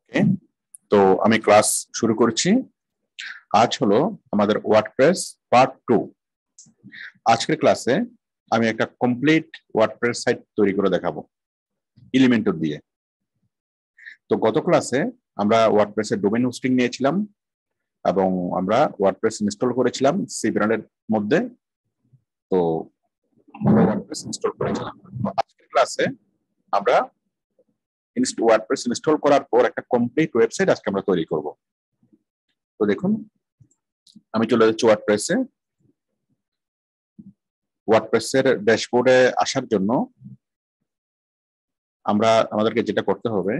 ওকে, তো আমি ক্লাস শুরু করছি। আজ হলো আমাদের ওয়ার্ডপ্রেস পার্ট 2। আজকের ক্লাসে আমি একটা কমপ্লিট ওয়ার্ডপ্রেস সাইট তৈরি করে দেখাবো এলিমেন্টর দিয়ে। তো গত ক্লাসে আমরা ওয়ার্ডপ্রেসের ডোমেইন হোস্টিং নিয়েছিলাম এবং আমরা ওয়ার্ডপ্রেস ইনস্টল করেছিলাম সি ব্র্যান্ডের মধ্যে। তো আমরা ওয়ার্ডপ্রেস ইনস্টল করেছিলাম। আজকের ক্লাসে আমরা ওয়ার্ডপ্রেস ইনস্টল করার পর একটা কমপ্লিট ওয়েবসাইট আজকে আমরা তৈরি করব। তো দেখুন, আমি চলে যাচ্ছি ওয়ার্ডপ্রেসে। ওয়ার্ডপ্রেসের ড্যাশবোর্ডে আসার জন্য আমাদেরকে যেটা করতে হবে,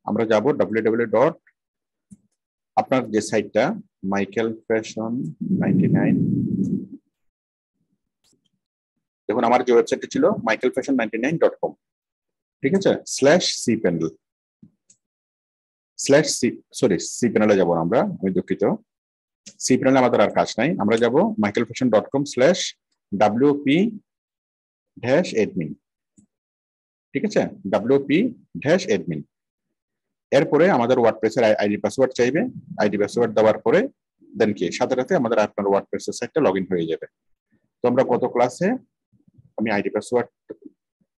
আমরা যাব www. আপনার যে সাইটটা মাইকেল ফ্যাশন 99, দেখুন আমার যে ওয়েবসাইটটা ছিল michaelfashion99.com, ঠিক আছে, /cpanel সি প্যানেলে যাবো আমরা, আমি দুঃখিত, সি প্যানেলে আমাদের আর কাজ নাই। আমরা যাব michaelfashion.com/wp-admin, ঠিক আছে, wp-admin। এরপরে আমাদের ওয়ার্ডপ্রেসের আইডি পাসওয়ার্ড চাইবে। আইডি পাসওয়ার্ড দেওয়ার পরে দেন কি সাথে সাথে আমাদের আপনার ওয়ার্ডপ্রেসের সাইটটা লগইন হয়ে যাবে। তো আমরা গত ক্লাসে আমি আইডি পাসওয়ার্ড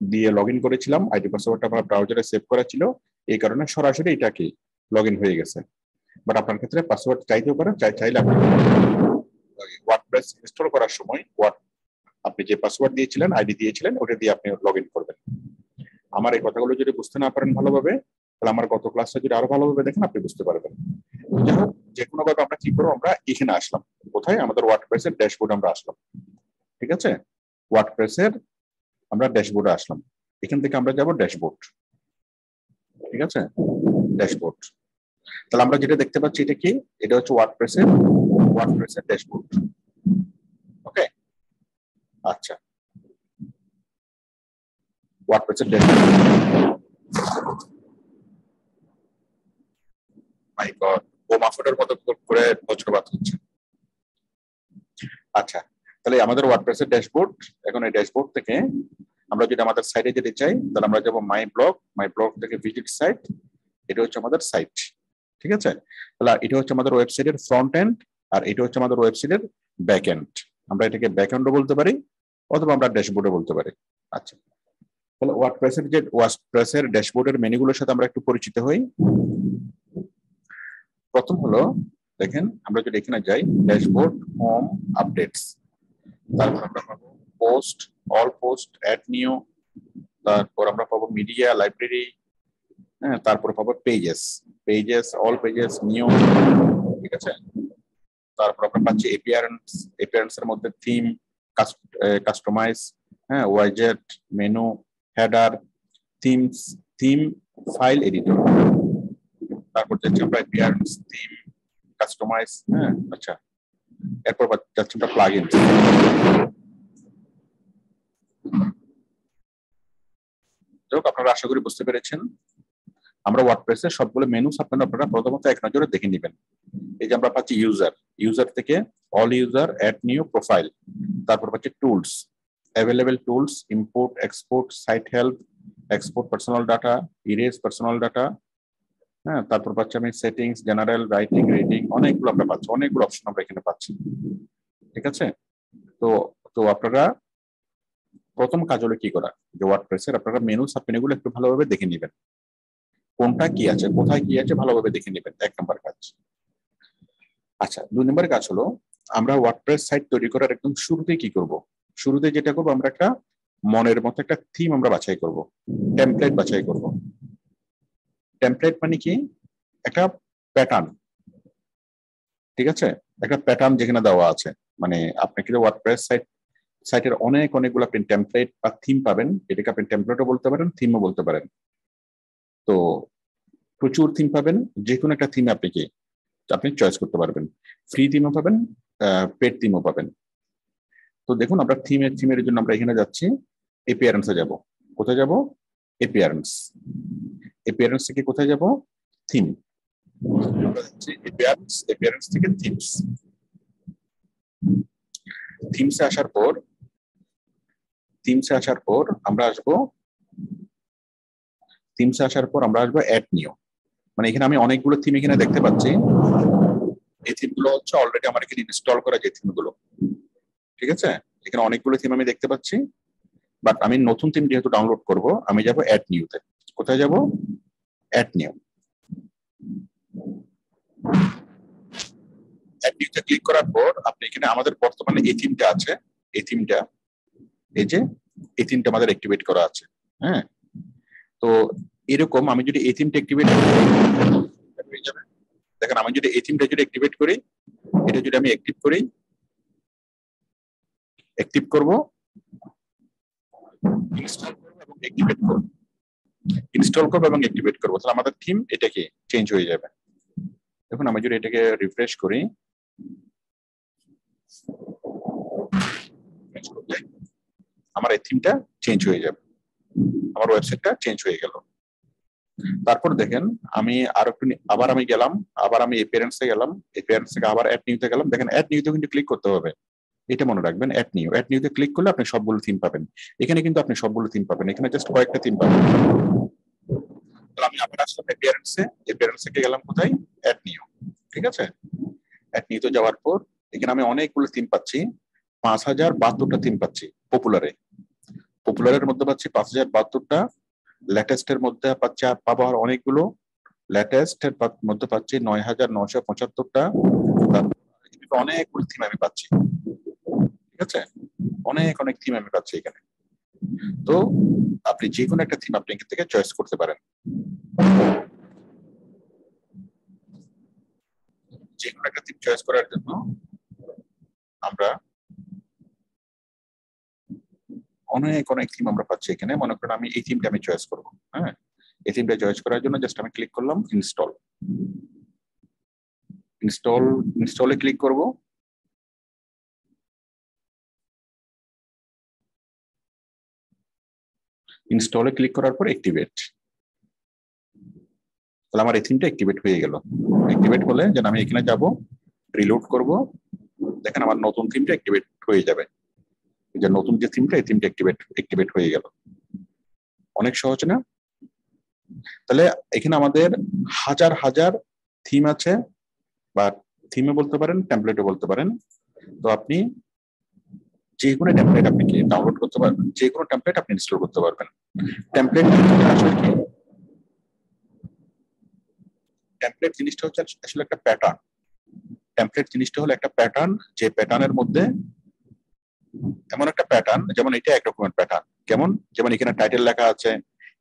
দিয়ে লগইন করেছিলাম। আইডি পাসওয়ার্ডটা আমার ব্রাউজারে সেভ করা ছিল, এই কারণে সরাসরি এটা কি লগইন হয়ে গেছে। বাট আপনার ক্ষেত্রে পাসওয়ার্ড চাইতেও পারে, চাইলে আপনি ওয়ার্ডপ্রেস ইনস্টল করার সময় আপনি যে পাসওয়ার্ড দিয়েছিলেন, আইডি দিয়েছিলেন, ওটা দিয়ে আপনি লগইন করবেন। আমার এই কথাগুলো যদি বুঝতে না পারেন ভালোভাবে, তাহলে আমার গত ক্লাসটা যদি আরো ভালোভাবে দেখেন আপনি বুঝতে পারবেন। যাই হোক, যে কোনো ভাবে আমরা কি করবো, আমরা এখানে আসলাম, কোথায়, আমাদের ওয়ার্ডপ্রেসের ড্যাশবোর্ড আমরা আসলাম, ঠিক আছে, ওয়ার্ডপ্রেসের আমরা ড্যাশবোর্ডে আসলাম। এখান থেকে আমরা যাব ড্যাশবোর্ড, ঠিক আছে, ড্যাশবোর্ড। তাহলে আমরা যেটা দেখতে পাচ্ছি এটা কি, এটা হচ্ছে ওয়ার্ডপ্রেসের ড্যাশবোর্ড। ওকে, আচ্ছা, ওয়ার্ডপ্রেসের ড্যাশবোর্ড। মাই গড, বোমা ফুটের মতো করে বজ্রপাত হচ্ছে। আচ্ছা, তাহলে আমাদের ওয়ার্ডপ্রেসের ড্যাশবোর্ড। এখন এই ড্যাশবোর্ড থেকে আমরা যদি আমাদের সাইটে যেতে চাই, তাহলে আমরা যাবো মাই ব্লগ থেকে ভিজিট সাইট। এটা হচ্ছে আমাদের সাইট, ঠিক আছে। তাহলে এটা হচ্ছে আমাদের ওয়েবসাইটের ফ্রন্ট এন্ড, আর এটা হচ্ছে আমাদের ওয়েবসাইটের ব্যাক এন্ড। আমরা এটাকে ব্যাক এন্ডও বলতে পারি অথবা আমরা ড্যাশবোর্ডও বলতে পারি। আচ্ছা, তাহলে ওয়ার্ডপ্রেসের ড্যাশবোর্ডের মেনুগুলোর সাথে আমরা একটু পরিচিত হই। প্রথম হলো, দেখেন, আমরা যদি এখানে যাই ড্যাশবোর্ড, হোম, আপডেটস, তারপর আমরা পাবো post, all post, add new, তারপর আমরা পাবো মিডিয়া, লাইব্রেরি, হ্যাঁ, তারপর পাবো পেজেস, অল পেজেস, নিউ, ঠিক আছে। তারপর আমরা পাচ্ছি এপিয়ারেন্স এর মধ্যে থিম, কাস্টমাইজ, হ্যাঁ, ওয়াইজেট, menu, header, theme, file editor. তারপর যাচ্ছি আমরা এপিয়ারেন্স, থিম, কাস্টমাইজ, হ্যাঁ, আচ্ছা। এরপর যাচ্ছি আমরা প্লাগইনস। আপনারা আশা করি বুঝতে পেরেছেন। আমরা ওয়ার্ডপ্রেসের সবগুলো মেনুস আপনারা প্রথমত এক নজরে দেখে নেবেন। এই যে আমরা পাচ্ছি ইউজার থেকে all user, add new, profile, তারপর পাচ্ছি tools, available tools, import, export, site help, export personal data, erase personal data, হ্যাঁ, তারপর পাচ্ছি আমি সেটিংস, জেনারেল, রাইটিং, রিডিং, অনেকগুলো আমরা পাচ্ছি, অনেকগুলো অপশন আমরা এখানে পাচ্ছি, ঠিক আছে। তো তো আপনারা প্রথম কাজ হলো কি করা, যে ওয়ার্ডপ্রেসের আপনারা মেনুগুলো একটু ভালোভাবে দেখে নেবেন, কোনটা কি আছে, কোথায় কি আছে, ভালোভাবে দেখে নেবেন, 1 নম্বর কাজ। আচ্ছা, 2 নম্বর কাজ হলো, আমরা ওয়ার্ডপ্রেস সাইট তৈরি করার একদম শুরুতে কি করব, শুরুতে যেটা করব, আমরা একটা মনের মতো একটা থিম আমরা বাছাই করব, টেমপ্লেট বাছাই করব। টেমপ্লেট মানে কি, একটা প্যাটার্ন, ঠিক আছে, একটা প্যাটার্ন যেখানে দেওয়া আছে। মানে আপনি কিন্তু ওয়ার্ডপ্রেস সাইটের অনেকগুলো আপনি টেমপ্লেট বা থিম পাবেন। এটাকে আপনি টেমপ্লেটও বলতে পারেন, থিমও বলতে পারেন। তো প্রচুর থিম পাবেন, যে কোনো একটা থিম আপনি চয়েস করতে পারবেন। ফ্রি থিমও পাবেন, পেড থিমও পাবেন। তো দেখুন, আমরা থিমের জন্য আমরা এখানে যাচ্ছি, এপিয়ারেন্সে যাব। কোথায় যাব, এপিয়ারেন্স থেকে কোথায় যাব, থিম। আমরা যাচ্ছি এপিয়ারেন্স থেকে থিমসে আসার পর আমরা আসবো থিমসে আসার পর আমরা আসবো অ্যাড নিউ। মানে এখানে আমি অনেকগুলো থিম এখানে দেখতে পাচ্ছি। এই থিমগুলো হচ্ছে অলরেডি আমার এখানে ইনস্টল করা যে থিমগুলো, ঠিক আছে? এখানে অনেকগুলো থিম আমি দেখতে পাচ্ছি, বাট আমি নতুন থিম যেহেতু ডাউনলোড করব, আমি যাব অ্যাড নিউতে। কোথায় যাব? Add new. অ্যাড নিউতে ক্লিক করার পর আপনি এখানে আমাদের বর্তমানে এই থিমটা আছে, এই থিমটা, এই যে এই থিমটা আমাদের অ্যাক্টিভেট করা আছে। হ্যাঁ, তো এরকম আমি যদি এই থিমটা অ্যাক্টিভেট করি হয়ে যাবে। দেখেন আমি যদি এই থিমটা যদি অ্যাক্টিভেট করি, এটা যদি আমি অ্যাক্টিভ করি, অ্যাক্টিভ করব, ইনস্টল করব এবং অ্যাক্টিভেট করব, ইনস্টল করব এবং অ্যাক্টিভেট করব, তাহলে আমাদের থিম এটাকে চেঞ্জ হয়ে যাবে। দেখুন আমি যদি এটাকে রিফ্রেশ করি, আমার এই থিমটা চেঞ্জ হয়ে যাবে, আমার ওয়েবসাইটটা চেঞ্জ হয়ে গেল। তারপর দেখেন আমি আর একটু আবার আমি গেলাম, আবার আমি অ্যাপিয়ারেন্সে গেলাম, অ্যাপিয়ারেন্স থেকে আবার অ্যাড নিউতে গেলাম। দেখেন অ্যাড নিউতে কিন্তু ক্লিক করতে হবে, এটা মনে রাখবেন। অ্যাড নিউ, অ্যাড নিউতে ক্লিক করলে আপনি সবগুলো থিম পাবেন। এখানে কিন্তু আপনি সবগুলো থিম পাবেন, এখানে জাস্ট কয়েকটা থিম পাবেন। তাহলে আমি আবার আসলাম অ্যাপিয়ারেন্সে, অ্যাপিয়ারেন্সে গেলাম কোথায়? অ্যাড নিউ, ঠিক আছে? অ্যাড নিউতে যাওয়ার পর এখানে আমি অনেকগুলো থিম পাচ্ছি, 5072টা থিম পাচ্ছি পপুলারে। পপুলারের মধ্যে পাচ্ছি 5072টা, লেটেস্টের মধ্যে পাচ্ছি পাবো আর অনেকগুলো, লেটেস্টের মধ্যে পাচ্ছি 9975টা, অনেকগুলো থিম আমি পাচ্ছি, ঠিক আছে? অনেক অনেক থিম আমি পাচ্ছি এখানে। তো আপনি যে কোনো একটা থিম আপনি এখান থেকে চয়েস করতে পারেন, যে কোনো একটা থিম চয়েস করার জন্য আমরা অনেক অনেক থিম আমরা পাচ্ছি এখানে। মনে করেন আমি এই থিমটা আমি চয়েস করবো, হ্যাঁ, এই থিমটা চয়েস করার জন্য জাস্ট আমি ক্লিক করলাম ইনস্টল, ইনস্টলে ক্লিক করব। ইনস্টলে ক্লিক করার পর অ্যাক্টিভেট, তাহলে আমার এই থিমটা অ্যাক্টিভেট হয়ে গেল। অ্যাক্টিভেট হলে যেন আমি এখানে যাব, রিলোড করব, দেখেন আমার নতুন থিমটা অ্যাক্টিভেট হয়ে যাবে। এই যে নতুন যে থিমটা, এই থিমটা অ্যাক্টিভেট হয়ে গেল। অনেক সহজ না? তাহলে এখানে আমাদের হাজার হাজার থিম আছে, বা থিমে বলতে পারেন, টেমপ্লেটও বলতে পারেন। তো আপনি যে কোনো টেমপ্লেট আপনি কি ডাউনলোড করতে পারবেন, যে কোনো টেমপ্লেট আপনি ইনস্টল করতে পারবেন। টেমপ্লেট আসলে কি? টেমপ্লেট জিনিসটা হচ্ছে আসলে একটা প্যাটার্ন। টেমপ্লেট জিনিসটা হলো একটা প্যাটার্ন, যে প্যাটার্নের মধ্যে এমন একটা প্যাটার্ন, যেমন এটা এক রকমের প্যাটার্ন, কেমন? যেমন এখানে টাইটেল লেখা আছে,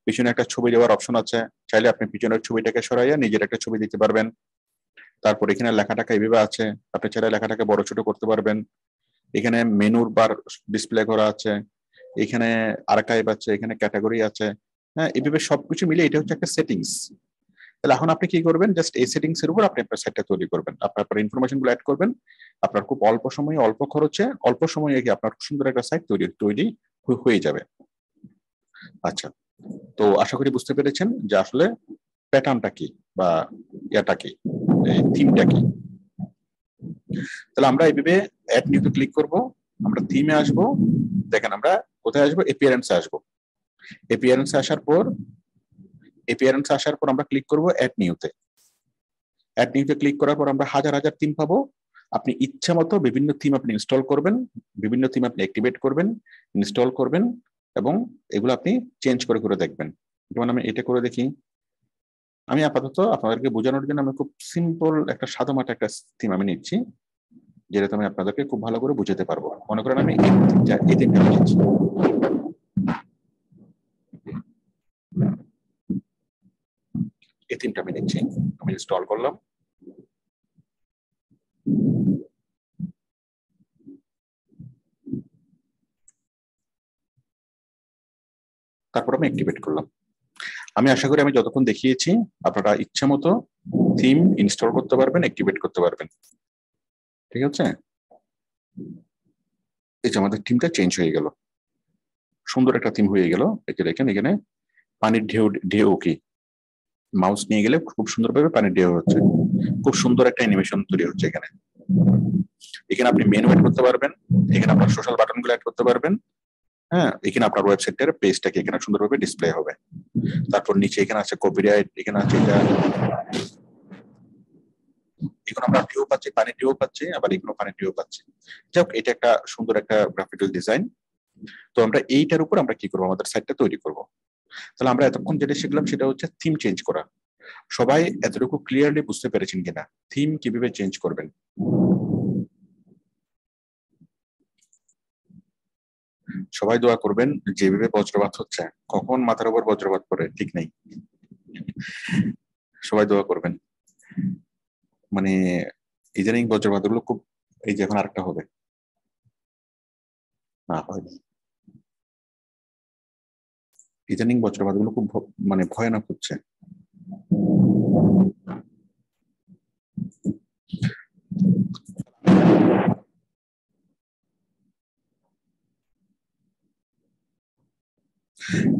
পিছনে একটা ছবি দেওয়ার অপশন আছে, চাইলে আপনি পিছনের ছবিটাকে সরাইয়া নিজের একটা ছবি দিতে পারবেন। তারপর এখানে লেখাটাকে এইভাবে আছে, আপনি চাইলে লেখাটাকে বড় ছোট করতে পারবেন। এখানে মেনুর বার ডিসপ্লে করা আছে, এখানে আর্কাইভ আছে, এখানে ক্যাটাগরি আছে। হ্যাঁ, এইভাবে সবকিছু মিলে এটা হচ্ছে একটা সেটিংস। তাহলে এখন আপনি কি করবেন? জাস্ট এই সেটিংস এর উপর আপনি আপনার সাইটটা তৈরি করবেন, আপনার ইনফরমেশন গুলো অ্যাড করবেন। আপনার খুব অল্প সময়ে, অল্প খরচে, অল্প সময়ে কি আপনার সুন্দর একটা সাইট তৈরি হয়ে যাবে। আচ্ছা, তো আশা করি বুঝতে পেরেছেন যে আসলে প্যাটার্নটা কি, বা ইয়াটা কি, এই থিমটা কি। তাহলে আমরা এইভাবে অ্যাড নিউতে ক্লিক করব, আমরা থিমে আসব। দেখেন আমরা কোথায় আসবো? অ্যাপিয়ারেন্সে আসবো। অ্যাপিয়ারেন্সে আসার পর আমরা ক্লিক করব অ্যাড নিউতে। অ্যাড নিউতে ক্লিক করার পর আমরা হাজার হাজার থিম পাবো। আপনি ইচ্ছা মতো বিভিন্ন থিম আপনি ইনস্টল করবেন, বিভিন্ন থিম আপনি অ্যাক্টিভেট করবেন, ইনস্টল করবেন, এবং এগুলো আপনি চেঞ্জ করে করে দেখবেন। যেমন আমি এটা করে দেখি। আমি আপাতত আপনাদেরকে বোঝানোর জন্য আমি খুব সিম্পল একটা সাদামাটা একটা থিম আমি নিচ্ছি, যেটা আমি আপনাদেরকে খুব ভালো করে বুঝাতে পারবো। মনে করেন আমি এই থিমটা নিচ্ছি, এই থিমটা আমি নিচ্ছি, আমি ইনস্টল করলাম। তারপর আমি অ্যাক্টিভেট করলাম। আমি আশা করি আমি যতক্ষণ দেখিয়েছি আপনারা ইচ্ছা মতো থিম ইনস্টল করতে পারবেন, অ্যাক্টিভেট করতে পারবেন, ঠিক আছে? এই যে আমাদের থিমটা চেঞ্জ হয়ে গেল, সুন্দর একটা থিম হয়ে গেল। এই যে দেখেন এখানে পানির ঢেউ, ঢেউ কি, মাউস নিয়ে গেলে খুব সুন্দরভাবে পানির ঢেউ হচ্ছে, খুব সুন্দর একটা অ্যানিমেশন তৈরি হচ্ছে এখানে। এখানে আপনি মেনু অ্যাড করতে পারবেন, এখানে আপনার সোশ্যাল বাটন গুলো অ্যাড করতে পারবেন। হ্যাঁ, এখানে আপনার ওয়েবসাইটের পেজটাকে এখানে সুন্দরভাবে ডিসপ্লে হবে। তারপর নিচে এখানে আছে কপিরাইট, এখানে আছে এটা, এখন আমরা টিও পাচ্ছি, পানি টিও পাচ্ছি, আবার এগুলো পানি টিও পাচ্ছি। যাক, এটা একটা সুন্দর একটা গ্রাফিক্যাল ডিজাইন। তো আমরা এইটার উপর আমরা কি করবো, আমাদের সাইটটা তৈরি করব। তাহলে আমরা এতক্ষণ যেটা শিখলাম সেটা হচ্ছে থিম চেঞ্জ করা। সবাই এতটুকু ক্লিয়ারলি বুঝতে পেরেছেন কিনা থিম কিভাবে চেঞ্জ করবেন? সবাই দোয়া করবেন, যেভাবে বজ্রপাত হচ্ছে, কখন মাথার উপর বজ্রপাত পড়ে ঠিক নেই। সবাই দোয়া করবেন, মানে ইদানিং বজ্রপাত গুলো খুব, এই যে এখন আরেকটা হবে না, হয়নি, ইদানিং বজ্রপাত গুলো খুব মানে ভয়ানক হচ্ছে।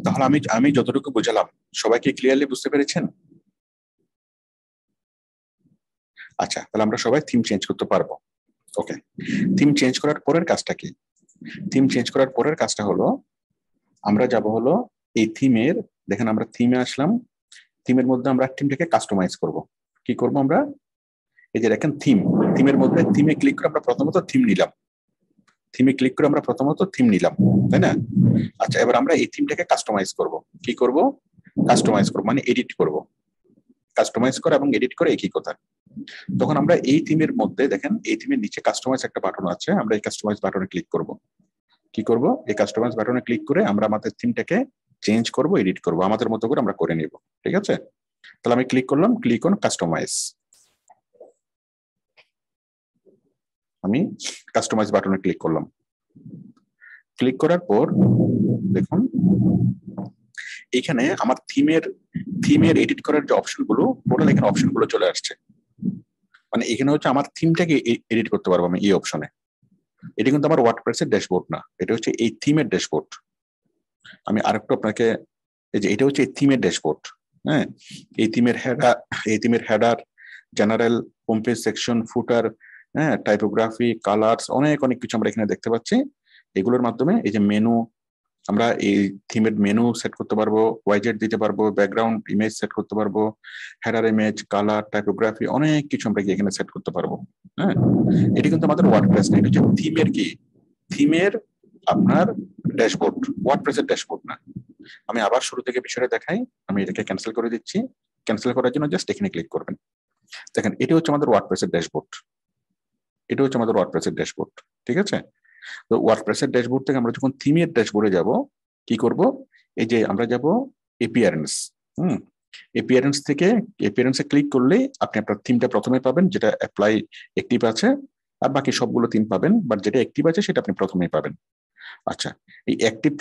তাহলে আমি যতটুকু বুঝালাম সবাইকে ক্লিয়ারলি বুঝতে পেরেছেন? আচ্ছা, তাহলে আমরা সবাই থিম চেঞ্জ করতে পারবো। ওকে, থিম চেঞ্জ করার পরের কাজটা কি? থিম চেঞ্জ করার পরের কাজটা হলো আমরা যাব হলো এই থিমের, দেখেন আমরা থিমে আসলাম, থিমের মধ্যে আমরা থিমটাকে কাস্টমাইজ করব। কি করব আমরা? এই যে দেখেন থিম, থিমের মধ্যে থিমে ক্লিক করে আমরা প্রথমত থিম নিলাম, থিমে ক্লিক করে আমরা প্রথমত থিম নিলাম, তাই না? আচ্ছা, এবার আমরা এই থিমটাকে কাস্টমাইজ করব। কি করব? কাস্টমাইজ করব মানে এডিট করব। কাস্টমাইজ করা এবং এডিট করে একই কথা। তখন আমরা এই থিমের মধ্যে দেখেন, এই থিমের নিচে কাস্টমাইজ একটা বাটন আছে, আমরা এই কাস্টমাইজ বাটনে ক্লিক করব। কি করব? এই কাস্টমাইজ বাটনে ক্লিক করে আমরা আমাদের থিমটাকে চেঞ্জ করব, এডিট করব, আমাদের মতো করে আমরা করে নিব। ঠিক আছে? তাহলে আমি ক্লিক করলাম, ক্লিক অন কাস্টমাইজ। আমি কাস্টমাইজ বাটনে ক্লিক করলাম। ক্লিক করার পর দেখুন এখানে আমার থিমের এডিট করার যে অপশনগুলো, টোটাল এখানে অপশনগুলো চলে আসছে। মানে এখানে হচ্ছে আমার থিমটাকে এডিট করতে পারবো আমি এই অপশনে। এটা কিন্তু আমার ওয়ার্ডপ্রেসের ড্যাশবোর্ড না, এটা হচ্ছে এই থিমের ড্যাশবোর্ড। আমি আরেকটু আপনাকে, এই যে এটা হচ্ছে এই থিমের ড্যাশবোর্ড। হ্যাঁ, এই থিমের header, general, home page, section, footer, হ্যাঁ, টাইপোগ্রাফি, কালার্স, অনেক অনেক কিছু আমরা এখানে দেখতে পাচ্ছি। এগুলোর মাধ্যমে এই যে মেনু, আমরা এই থিমের মেনু সেট করতে পারবো, ওয়াইজেট দিতে পারবো, ব্যাকগ্রাউন্ড ইমেজ সেট করতে পারবো, হেডার ইমেজ, কালার, টাইপোগ্রাফি, অনেক কিছু আমরা এখানে সেট করতে পারবো। হ্যাঁ, এটি কিন্তু আমাদের ওয়ার্ডপ্রেস না, এটা হচ্ছে থিমের কি, থিমের আপনার ড্যাশবোর্ড, ওয়ার্ডপ্রেসের ড্যাশবোর্ড না। আমি আবার শুরু থেকে বিষয়টা দেখাই, আমি এটাকে ক্যান্সেল করে দিচ্ছি। ক্যান্সেল করার জন্য জাস্ট এখানে ক্লিক করবেন। দেখেন এটি হচ্ছে আমাদের ওয়ার্ডপ্রেসের ড্যাশবোর্ড, এটা হচ্ছে আমাদের ওয়ার্ডপ্রেসের ড্যাশবোর্ড। ঠিক আছে? তো ওয়ার্ডপ্রেসের ড্যাশবোর্ড থেকে আমরা যখন থিমের ড্যাশবোর্ডে যাব, কি করব? এই যে আমরা যাব এপিয়ারেন্স। এপিয়ারেন্স থেকে এপিয়ারেন্সে ক্লিক করলে আপনি আপনার থিমটা প্রথমে পাবেন, যেটা অ্যাপ্লাই অ্যাক্টিভ আছে, আর বাকি সবগুলো থিম পাবেন, বাট যেটা অ্যাক্টিভ আছে সেটা আপনি প্রথমেই পাবেন। আচ্ছা, এই অ্যাক্টিভ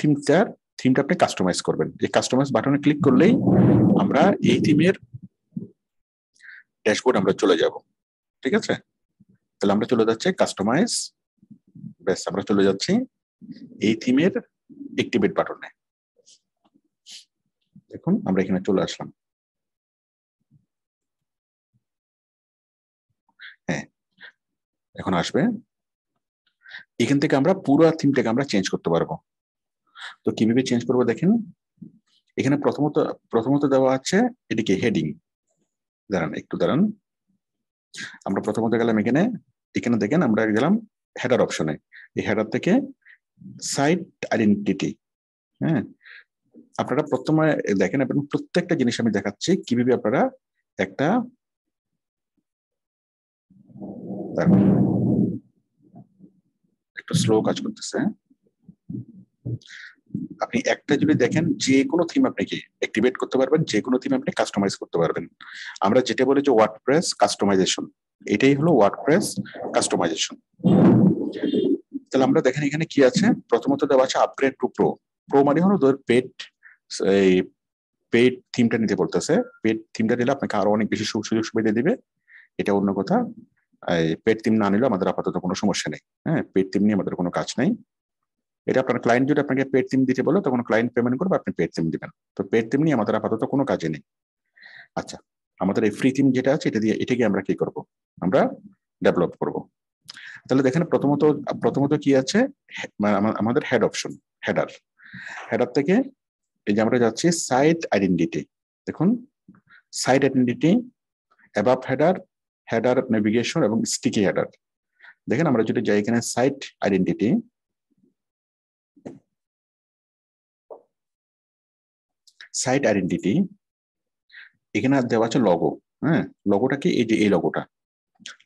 থিমটা আপনি কাস্টমাইজ করবেন। এই কাস্টমাইজ বাটনে ক্লিক করলেই আমরা এই থিমের ড্যাশবোর্ড আমরা চলে যাব। ঠিক আছে? তাহলে আমরা চলে যাচ্ছি কাস্টমাইজ, ব্যাস আমরা চলে যাচ্ছি এই থিমের অ্যাক্টিভেট বাটনে। দেখুন আমরা এখানে চলে আসলাম। হ্যাঁ, এখন আসবে, এখান থেকে আমরা পুরো থিমটাকে আমরা চেঞ্জ করতে পারবো। তো কিভাবে চেঞ্জ করবো দেখেন, এখানে প্রথমত দেওয়া আছে এটিকে হেডিং। দাঁড়ান একটু দাঁড়ান, আমরা প্রথমত গেলাম এখানে, এখানে দেখেন আমরা গেলাম হেডার অপশনে। এই হেডার থেকে সাইট আইডেন্টিটি, হ্যাঁ, আপনারা প্রথমে দেখেন, এবং প্রত্যেকটা জিনিস আমি দেখাচ্ছি কিভাবে আপনারা একটা, একটু স্লো কাজ করতেছে। আপনি একটা যদি দেখেন, যে কোনো থিম আপনি কি অ্যাক্টিভেট করতে পারবেন, যে কোনো থিম আপনি কাস্টমাইজ করতে পারবেন। আমরা যেটা বলি যে ওয়ার্ডপ্রেস কাস্টমাইজেশন, এটাই হলো ওয়ার্ডপ্রেস কাস্টমাইজেশন। তাহলে আমরা দেখেন এখানে কি আছে, প্রথমত দেওয়া আছে আপগ্রেড টু প্রো। প্রো মানে হলো পেড, এই পেড থিমটা নিতে বলতেছে। পেড থিমটা নিলে আপনাকে আরো অনেক বেশি সুযোগ সুবিধা দিবে, এটা অন্য কথা। পেড থিম না নিলে আমাদের আপাতত কোনো সমস্যা নেই। হ্যাঁ, পেড থিম নিয়ে আমাদের কোনো কাজ নেই। এটা আপনার ক্লায়েন্ট যদি আপনাকে পেড থিম দিতে বলে, তখন ক্লায়েন্ট পেমেন্ট করবে, আপনি পেড থিম দিবেন। তো পেড থিম নিয়ে আমাদের আপাতত কোনো কাজে নেই। আচ্ছা, আমাদের এই ফ্রি থিম যেটা আছে, এটাকে আমরা কি করব? আমরা ডেভেলপ করব। তাহলে দেখেন প্রথমত কি আছে, আমাদের হেড অপশন, হেডার। হেডার থেকে এই যে আমরা যাচ্ছি সাইট আইডেন্টিটি। দেখুন site identity, above header, header navigation এবং স্টিকি হেডার। দেখেন আমরা যদি যাই এখানে সাইট আইডেন্টিটি, সাইট আইডেন্টিটি এখানে দেওয়া আছে লগো। হ্যাঁ, লগোটা কি? এই যে এই লগোটা,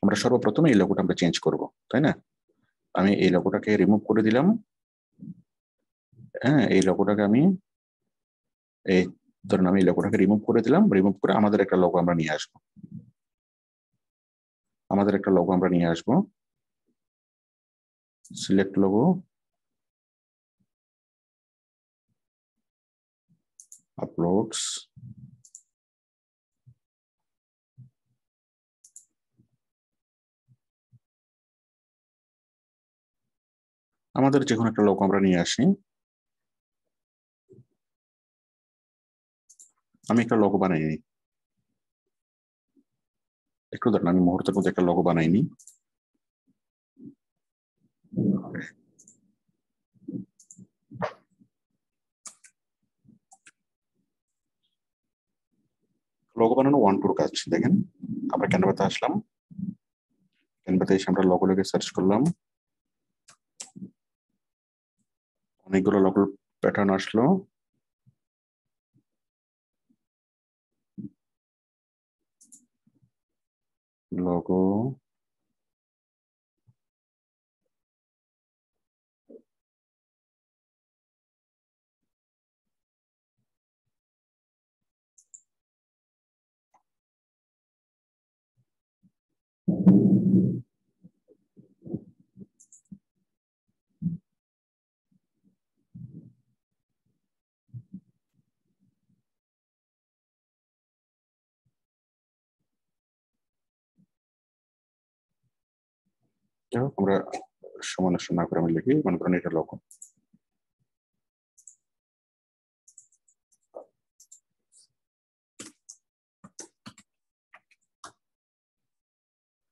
আমরা সর্বপ্রথমে এই লগোটা আমরা চেঞ্জ করব, তাই না? আমি এই লগোটাকে রিমুভ করে দিলাম। হ্যাঁ, এই লগোটাকে আমি এই ধরুন আমি এই লগোটাকে রিমুভ করে দিলাম। রিমুভ করে আমাদের একটা লগো আমরা নিয়ে আসবো। আমাদের একটা লগো আমরা নিয়ে আসবো। সিলেক্ট লগো, আপলোডস, আমাদের যে কোনো একটা লগো আমরা নিয়ে আসি। আমি একটা লগো বানাই নিই, একটু ধরুন আমি মুহূর্তের মধ্যে একটা লগো বানাইনি। লগো বানানো 1-2 কাজ দেখেন। আমরা ক্যানভাতে আসলাম, ক্যানভাতে এসে আমরা লগোটাকে সার্চ করলাম, অনেকগুলো লগো প্যাটার্ন আসলো। লগো, যাই হোক আমরা সমালোচনা না করে আমি লিখি, মনে করেন এটা লগো।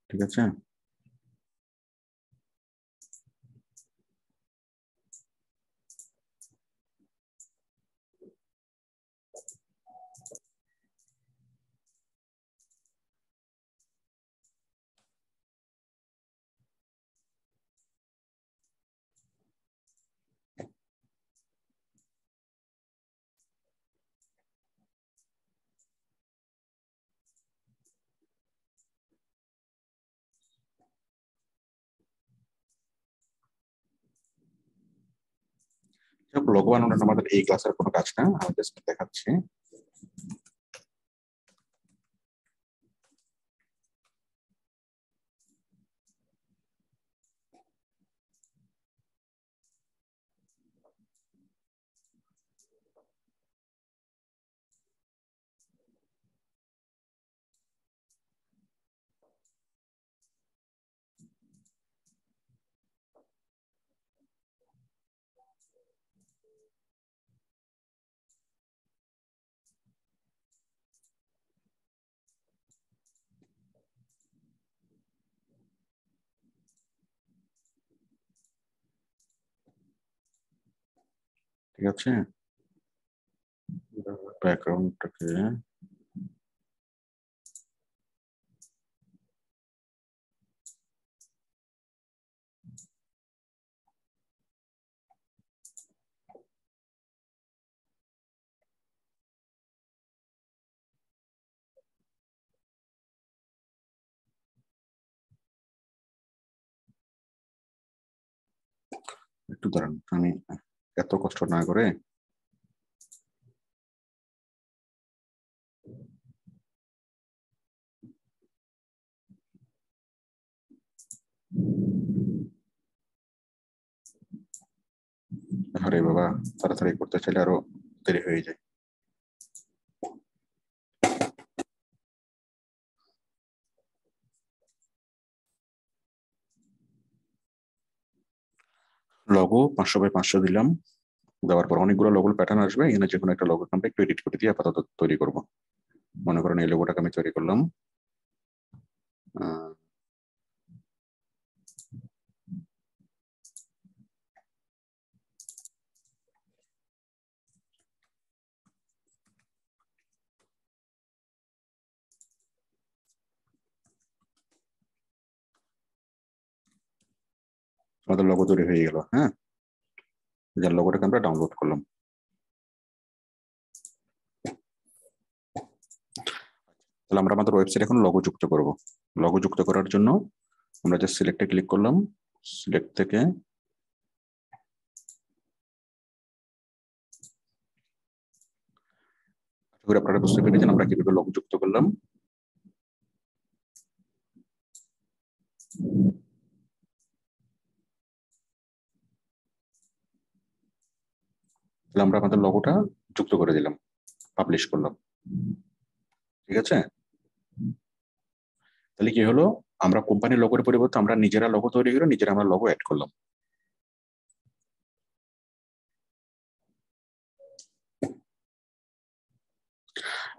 ঠিক আছে, লগো বানানোটা আমাদের এই ক্লাসের কোনো কাজ না, আমি জাস্ট দেখাচ্ছি। ঠিক আছে, ব্যাকগ্রাউন্ডটাকে একটু দাঁড়ান, আমি এত কষ্ট না করে আরে বাবা, তাড়াতাড়ি করতে চাইলে আরো দেরি হয়ে যায়। লগো 500x500 দিলাম। দেওয়ার পর অনেকগুলো লগো প্যাটার্ন আসবে, এখানে যে কোনো একটা লগো আমরা একটু এডিট করে দিয়ে আপাতত তৈরি করব। মনে করেন এই লোগোটাকে আমি তৈরি করলাম। আমাদের লোগো তৈরি হয়ে গেল। হ্যাঁ, যার লোগোটাকে আমরা ডাউনলোড করলাম। তাহলে আমরা আমাদের ওয়েবসাইটে এখন লোগো যুক্ত করব। লোগো যুক্ত করার জন্য আমরা জাস্ট সিলেক্টে ক্লিক করলাম। সিলেক্ট থেকে আপনারা বুঝতে পেরেছেন আমরা কিভাবে লোগো যুক্ত করলাম। তাহলে আমরা আমাদের লোগোটা যুক্ত করে দিলাম, পাবলিশ করলাম। ঠিক আছে, তাহলে কি হলো, আমরা কোম্পানির লোগোর পরিবর্তে আমরা নিজেরা লোগো তৈরি করে নিজেরা আমরা লোগো অ্যাড করলাম।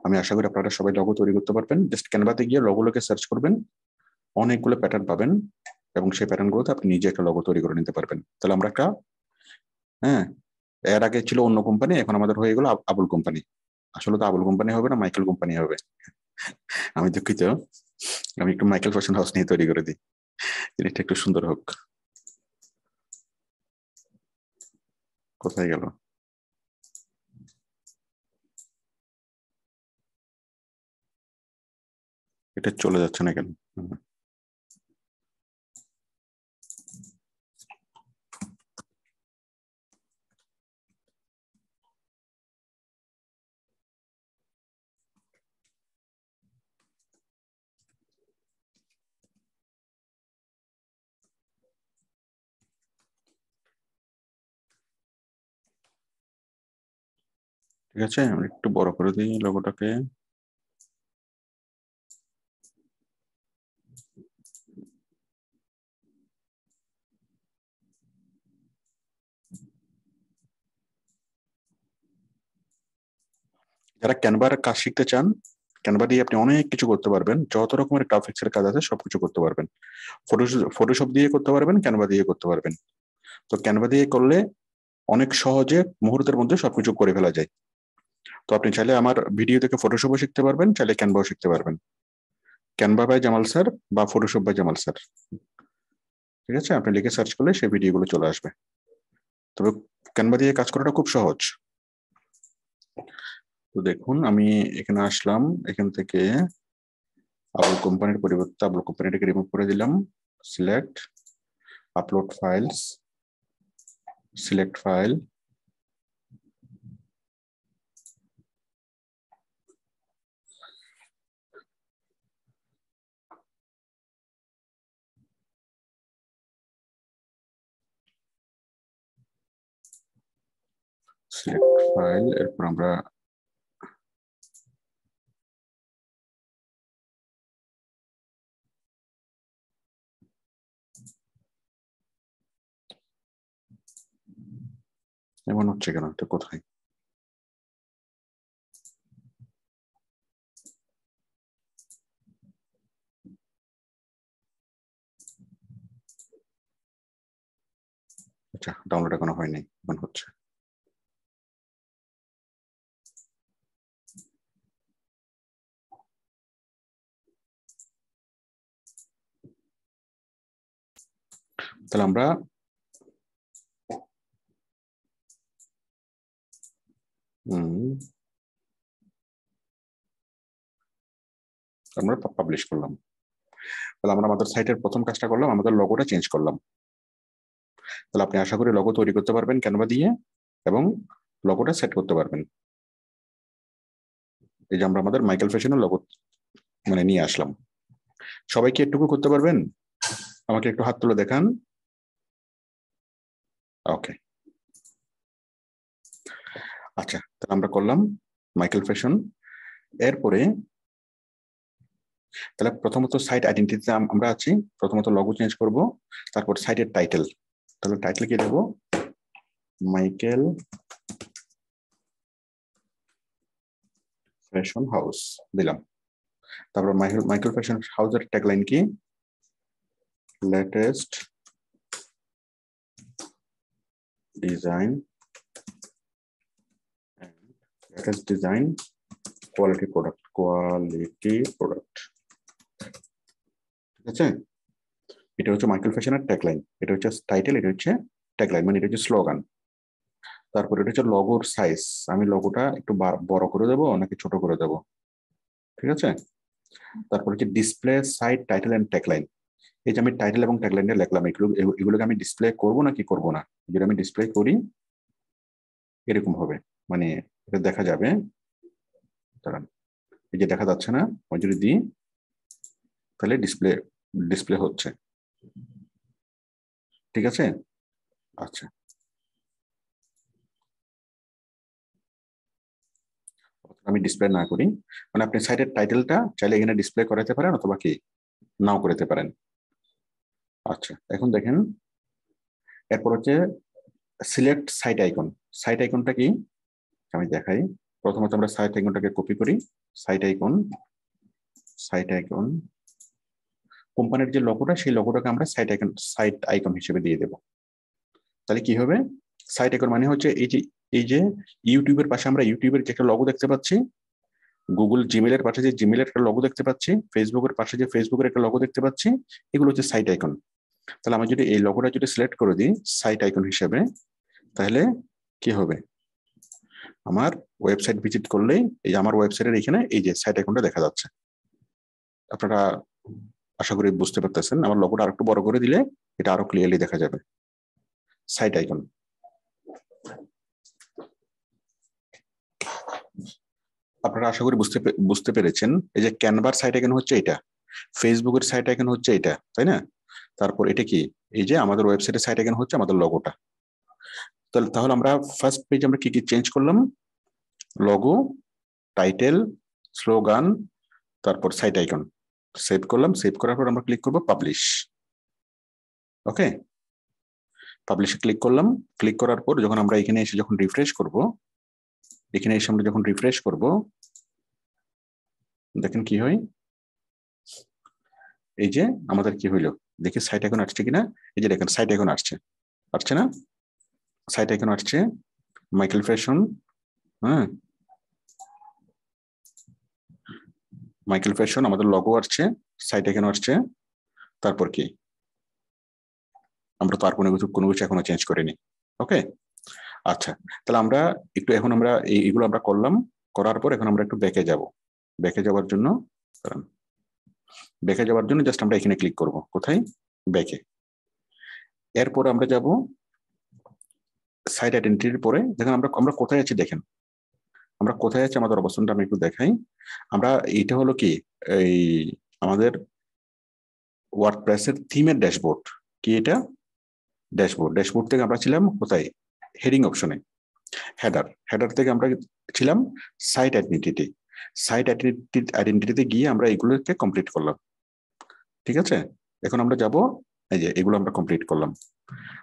আমি আশা করি আপনারা সবাই লোগো তৈরি করতে পারবেন। জাস্ট ক্যানভাতে গিয়ে লোগোগুলোকে সার্চ করবেন, অনেকগুলো প্যাটার্ন পাবেন এবং সেই প্যাটার্নগুলোতে আপনি নিজে একটা লোগো তৈরি করে নিতে পারবেন। তাহলে আমরা একটা, হ্যাঁ, এর আগে ছিল অন্য কোম্পানি, এখন আমাদের হয়ে গেল আবুল কোম্পানি। আসলে তো আবুল কোম্পানি হবে না, মাইকেল কোম্পানি হবে। আমি দুঃখিত, আমি একটু মাইকেল ফ্যাশন হাউস নিয়ে তৈরি করে দিই, জিনিসটা একটু সুন্দর হোক। কোথায় গেল? এটা চলে যাচ্ছে না কেন? ঠিক আছে, আমি একটু বড় করে দিই লোগোটাকে। যারা ক্যানভার কাজ শিখতে চান, ক্যানভা দিয়ে আপনি অনেক কিছু করতে পারবেন, যত রকমের গ্রাফিক্স এর কাজ আছে সবকিছু করতে পারবেন। ফটোশপ দিয়ে করতে পারবেন, ক্যানভা দিয়ে করতে পারবেন। তো ক্যানভা দিয়ে করলে অনেক সহজে মুহূর্তের মধ্যে সবকিছু করে ফেলা যায়। তো আপনি চাইলে আমার ভিডিও থেকে ফটোশপও শিখতে পারবেন, চাইলে ক্যানভাও শিখতে পারবেন। ক্যানভা বাই জামাল স্যার বা ফটোশপ বাই জামাল স্যার, ঠিক আছে, আপনি লিখে সার্চ করলে সেই ভিডিওগুলো চলে আসবে। তবে ক্যানভা দিয়ে কাজ করাটা খুব সহজ। তো দেখুন আমি এখানে আসলাম, এখান থেকে আবুল কোম্পানির পরিবর্তে আবুল কোম্পানিটাকে রিমুভ করে দিলাম। Select, upload files, select file, select file, এরপর আমরা এমন হচ্ছে কেন, এটা কোথায়? আচ্ছা, ডাউনলোড এখনো হয়নি, এখন হচ্ছে। তাহলে আমরা আমরা পাবলিশ করলাম। তাহলে আমরা আমাদের সাইটের প্রথম কাজটা করলাম, আমাদের লোগোটা চেঞ্জ করলাম। তাহলে আপনি আশা করি লোগো তৈরি করতে পারবেন ক্যানভা দিয়ে এবং লোগোটা সেট করতে পারবেন। এই যে আমরা আমাদের মাইকেল ফ্যাশনের লোগো মানে নিয়ে আসলাম। সবাই কি একটুকু করতে পারবেন? আমাকে একটু হাত তুলে দেখান। ওকে, আচ্ছা, তাহলে আমরা করলাম মাইকেল ফ্যাশন। এরপরে তাহলে প্রথমত সাইট আইডেন্টিটিতে আমরা আছি, প্রথমত লোগো চেঞ্জ করব, তারপর সাইটের টাইটেল। তাহলে টাইটেল কি দেবো? মাইকেল ফ্যাশন হাউস দিলাম। তারপর মাইকেল ফ্যাশন হাউসের ট্যাগলাইন কি? Latest design, latest design, quality product, ঠিক আছে। এটা হচ্ছে মাইকেল ফ্যাশনের ট্যাগলাইন, এটা হচ্ছে টাইটেল, এটা হচ্ছে ট্যাগলাইন, মানে এটা হচ্ছে স্লোগান। তারপর এটা হচ্ছে লগোর সাইজ, আমি লগোটা একটু বড় করে দেবো নাকি ছোট করে দেবো, ঠিক আছে। তারপর হচ্ছে display site title and tagline, এই যে আমি টাইটেল এবং ট্যাগলাইনটা লিখলাম, এগুলোকে আমি ডিসপ্লে করবো নাকি করবো না। যদি আমি ডিসপ্লে করি এরকম হবে, মানে এটা দেখা যাবে, দাঁড়ান, এই যে দেখা যাচ্ছে না, আমি যদি দিই তাহলে ডিসপ্লে ডিসপ্লে হচ্ছে, ঠিক আছে। আচ্ছা, আমি ডিসপ্লে না করি, মানে আপনি সাইটের টাইটেলটা চাইলে এখানে ডিসপ্লে করাতে পারেন অথবা কি নাও করতে পারেন। আচ্ছা, এখন দেখেন, এরপর হচ্ছে সিলেক্ট সাইট আইকন। সাইট আইকনটা কি আমি দেখাই। প্রথমত আমরা সাইট আইকনটাকে কপি করি, সাইট আইকন, সাইট আইকন, কোম্পানির যে লোগোটা সেই লোগোটাকে আমরা সাইট আইকন হিসেবে দিয়ে দেব। তাহলে কি হবে, সাইট আইকন মানে হচ্ছে এই যে ইউটিউবের পাশে আমরা ইউটিউবের যে একটা লোগো দেখতে পাচ্ছি, গুগল জিমেলের পাশে যে জিমেলের একটা লোগো দেখতে পাচ্ছি, ফেসবুকের পাশে যে ফেসবুকের একটা লোগো দেখতে পাচ্ছি, এগুলো হচ্ছে সাইট আইকন। তাহলে আমি যদি এই লোগোটা যদি সিলেক্ট করে দিই সাইট আইকন হিসেবে, তাহলে কি হবে, আমার ওয়েবসাইট ভিজিট করলেই এই আমার ওয়েবসাইটের এখানে এই যে সাইট আইকনটা দেখা যাচ্ছে। আপনারা আশা করি বুঝতে পারতেছেন, আমার লোগোটা আরেকটু বড় করে দিলে এটা আরো ক্লিয়ারলি দেখা যাবে, সাইট আইকন। আপনারা আশা করি বুঝতে পেরেছেন, এই যে ক্যানভার সাইট আইকন হচ্ছে এটা, ফেসবুকের সাইট আইকন হচ্ছে এটা, তাই না। তারপর এটা কি, এই যে আমাদের ওয়েবসাইটের সাইট আইকন হচ্ছে আমাদের লোগোটা। তাহলে আমরা ফার্স্ট পেজ আমরা কি কি চেঞ্জ করলাম, লোগো, টাইটেল, স্লোগান, তারপর সাইট আইকন। সেভ করলাম, সেভ করার পর আমরা ক্লিক করব পাবলিশ। ওকে, পাবলিশে ক্লিক করলাম। ক্লিক করার পর যখন আমরা এখানে এসে যখন রিফ্রেশ করব, এখানে এসে আমরা যখন রিফ্রেশ করব, দেখেন কি হয়, এই যে আমাদের কি হইলো, দেখি সাইট আইকন আসছে কিনা। এই যে দেখেন সাইট আইকন আসছে, আসছে না, সাইট আইকন আসছে, মাইকেল ফ্যাশন, হ্যাঁ, মাইকেল ফ্যাশন, আমাদের লোগো আসছে, সাইট আইকন আসছে। তারপর কি, আমরা তো আর কোনো কিছু এখনো চেঞ্জ করিনি। ওকে, আচ্ছা, তাহলে আমরা একটু এখন আমরা এইগুলো আমরা করলাম, করার পর এখন আমরা একটু ব্যাকে যাব। ব্যাকে যাওয়ার জন্য, ব্যাকে যাওয়ার জন্য জাস্ট আমরা এখানে ক্লিক করব, কোথায়, ব্যাকে। এরপর আমরা যাব সাইট আইডেন্টিটির পরে, দেখেন আমরা কোথায় আছি, দেখেন আমরা কোথায় আছি, আমাদের অবস্থানটা আমি একটু দেখাই। আমরা এটা হলো কি, এই আমাদের ওয়ার্ডপ্রেসের থিমের ড্যাশবোর্ড, কি এটা, ড্যাশবোর্ড। ড্যাশবোর্ড থেকে আমরা ছিলাম কোথায়, হেডিং অপশনে, হেডার থেকে আমরা ছিলাম সাইট আইডেন্টিটি। সাইট আইডেন্টিটিতে গিয়ে আমরা এগুলোকে কমপ্লিট করলাম, ঠিক আছে। এখন আমরা যাব, এই যে এগুলো আমরা কমপ্লিট করলাম।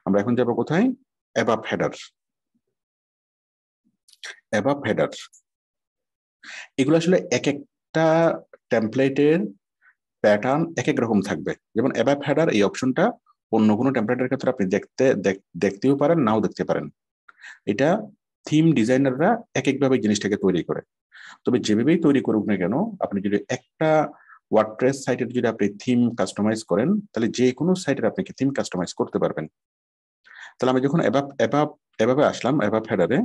আমরা এখন যাব কোথায়, অ্যাবাভ হেডার। অ্যাবাভ হেডার, এগুলো আসলে এক একটা টেমপ্লেটের প্যাটার্ন এক এক রকম থাকবে। যেমন অ্যাবাভ হেডার এই অপশনটা অন্য কোনো টেমপ্লেটের ক্ষেত্রে আপনি দেখতেও পারেন, নাও দেখতে পারেন। এটা থিম ডিজাইনাররা এক একভাবে জিনিসটাকে তৈরি করে। তবে যেভাবেই তৈরি করুক না কেন, আপনি যদি একটা ওয়ার্ডপ্রেস সাইটের যদি আপনি থিম কাস্টমাইজ করেন, তাহলে যে কোনো সাইটের আপনি থিম কাস্টমাইজ করতে পারবেন। তাহলে আমি যখন এভাবে আসলাম, অ্যাবাভ হেডারে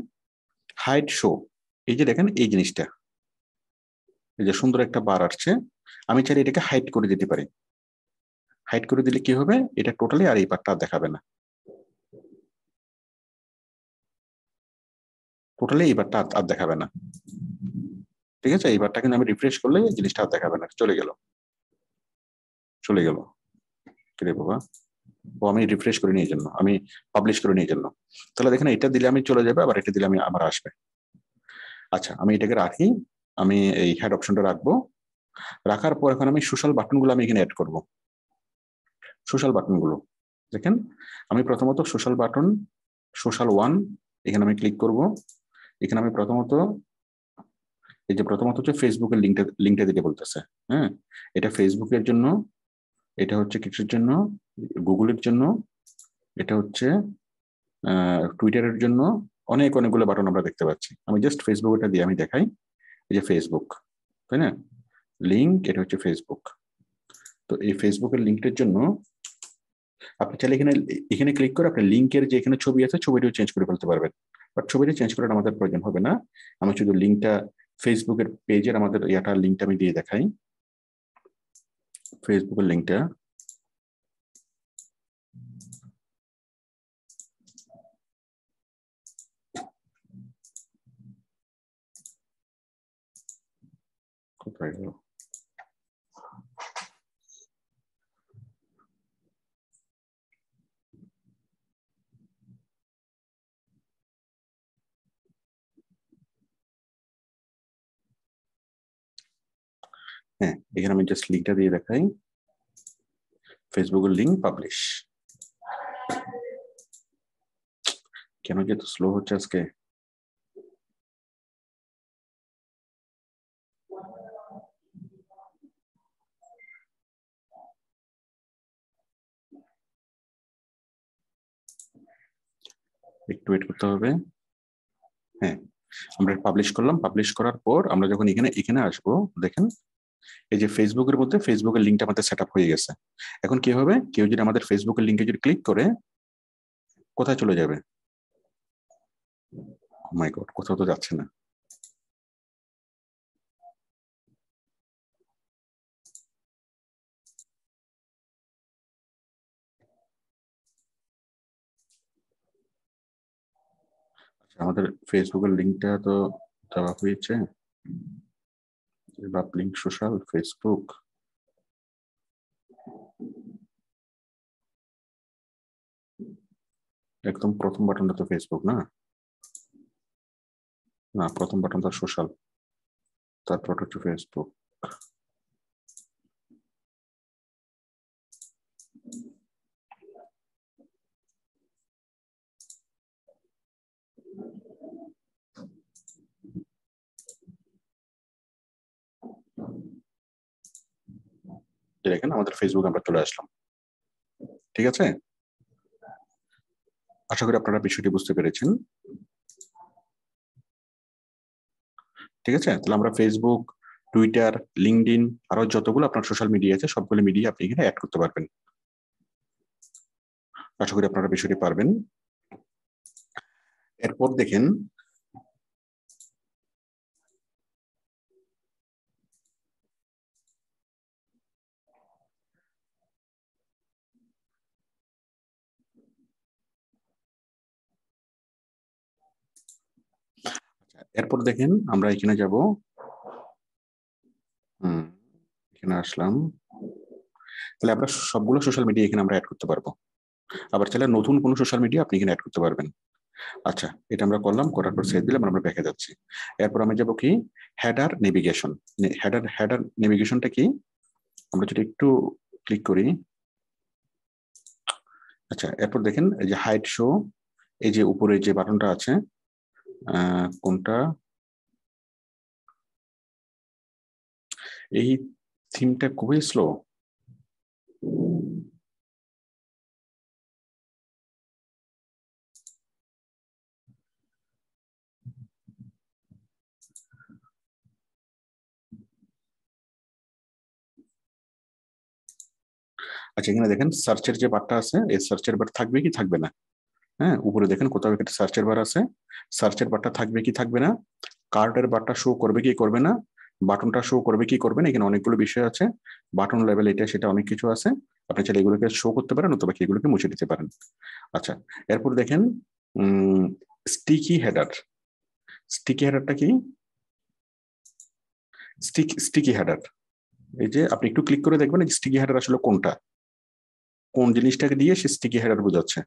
হাইড শো, এই যে দেখেন এই জিনিসটা, এই যে সুন্দর একটা বার আসছে, আমি চাইলে এটাকে হাইড করে দিতে পারি। হাইড করে দিলে কি হবে, এটা টোটালি আর এই পার্টটা দেখাবে না, টোটালি এই পার্টটা আর দেখাবে না, ঠিক আছে। এই পার্টটা কিন্তু আমি রিফ্রেশ করলে জিনিসটা আর দেখাবে না, চলে গেল, চলে গেল, রে বাবা, ও আমি রিফ্রেশ করে নিয়ে জন্য, আমি পাবলিশ করে নিয়ে জন্য। তাহলে দেখেন এটা দিলে আমি চলে যাবে, আবার এটা দিলে আমি আমার আসবে। আচ্ছা, আমি এটাকে রাখি, আমি এই হেড অপশনটা রাখবো। রাখার পর এখন আমি সোশ্যাল বাটনগুলো আমি এখানে অ্যাড করব। সোশ্যাল বাটনগুলো দেখেন, আমি প্রথমত সোশ্যাল বাটন, সোশ্যাল 1, এখানে আমি ক্লিক করব। এখানে আমি প্রথমত এই যে প্রথমত হচ্ছে ফেসবুকের লিঙ্কটা দিতে বলতেছে, হ্যাঁ, এটা ফেসবুকের জন্য, এটা হচ্ছে কিছুর জন্য, গুগলের জন্য, এটা হচ্ছে টুইটারের জন্য, অনেকগুলো বাটন আমরা দেখতে পাচ্ছি। আমি জাস্ট ফেসবুক এটা দিয়ে আমি দেখাই, এই যে ফেসবুক, তাই না, লিঙ্ক, এটা হচ্ছে ফেসবুক। তো এই ফেসবুকের লিঙ্কটার জন্য আপনি চাইলে এখানে এখানে ক্লিক করে আপনি লিঙ্কের যে এখানে ছবি আছে ছবিটিও চেঞ্জ করে ফেলতে পারবেন, বাট ছবিটা চেঞ্জ করার আমাদের প্রয়োজন হবে না। আমি শুধু লিঙ্কটা ফেসবুকের পেজের আমাদের ইয়াটার লিঙ্কটা আমি দিয়ে দেখাই। ফেসবুকের লিঙ্কটা কোথায় গেল? হ্যাঁ, এখানে আমি জাস্ট লিঙ্কটা দিয়ে দেখাই, ফেসবুকের লিঙ্ক পাবলিশ। কেন যে এত স্লো হচ্ছে আজকে? একটু ওয়েট করতে হবে। হ্যাঁ, আমরা পাবলিশ করলাম, পাবলিশ করার পর আমরা যখন এখানে এখানে আসবো, দেখেন এই যে ফেসবুকের মধ্যে ফেসবুকের লিঙ্কটা আমাদের সেট আপ হয়ে গেছে। এখন কি হবে, কেউ যদি আমাদের ফেসবুকের লিঙ্কে যদি ক্লিক করে কোথায় চলে যাবে? মাই গড, কোথাও তো যাচ্ছে না। আচ্ছা, আমাদের ফেসবুকের লিঙ্কটা তো দেওয়া হয়েছে, বা লিঙ্ক সোশ্যাল ফেসবুক, একদম প্রথম বাটনটা তো ফেসবুক না? না, প্রথম বাটনটা সোশ্যাল, তারপর হচ্ছে ফেসবুক। দেখেন আমাদের ফেসবুক আমরা চলে আসলাম। ঠিক আছে, আশা করি আপনারা বিষয়টি বুঝতে পেরেছেন। ঠিক আছে, তাহলে আমরা ফেসবুক, টুইটার, লিঙ্কডইন, আরো যতগুলো আপনার সোশ্যাল মিডিয়া আছে সবগুলো মিডিয়া আপনি এখানে অ্যাড করতে পারবেন। আশা করি আপনারা বিষয়টি পারবেন। এরপর দেখেন এরপর দেখেন আমরা এখানে যাব, এখানে আসলাম, তাহলে আমরা সবগুলো সোশ্যাল মিডিয়া এখানে আমরা অ্যাড করতে পারবো। আবার চাইলে নতুন কোনো সোশ্যাল মিডিয়া আপনি এখানে অ্যাড করতে পারবেন। আচ্ছা, এটা আমরা করলাম, করার পর সেভ দিলাম, আমরা ব্যাকে যাচ্ছি। এরপর আমি যাব কি, হেডার নেভিগেশন। হেডার নেভিগেশনটা কি, আমরা যদি একটু ক্লিক করি। আচ্ছা, এরপর দেখেন এই যে হাইট শো, এই যে উপরে যে বাটনটা আছে, কোনটা, এই থিমটা খুবই স্লো। আচ্ছা, এখানে দেখেন সার্চের যে বারটা আছে, এই সার্চের বার থাকবে কি থাকবে না? হ্যাঁ, উপরে দেখেন কোথাও একটা সার্চের বার আছে, সার্চের বারটা থাকবে কি থাকবে না? কার্ডের বারটা শো করবে কি করবে না? বাটনটা শো করবে কি করবে না? এখানে অনেকগুলো বিষয় আছে, বাটন লেভেল এটা সেটা অনেক কিছু আছে। আপনি চাইলে এগুলোকে শো করতে পারেন অথবা এগুলোকে মুছে দিতে পারেন। আচ্ছা, এরপর দেখেন স্টিকি হেডার। স্টিকি হেডারটা কি? স্টিকি হেডার, এই যে আপনি একটু ক্লিক করে দেখবেন স্টিকি হেডার আসলে কোনটা, কোন জিনিসটাকে দিয়ে সে স্টিকি হেডার বোঝাচ্ছে।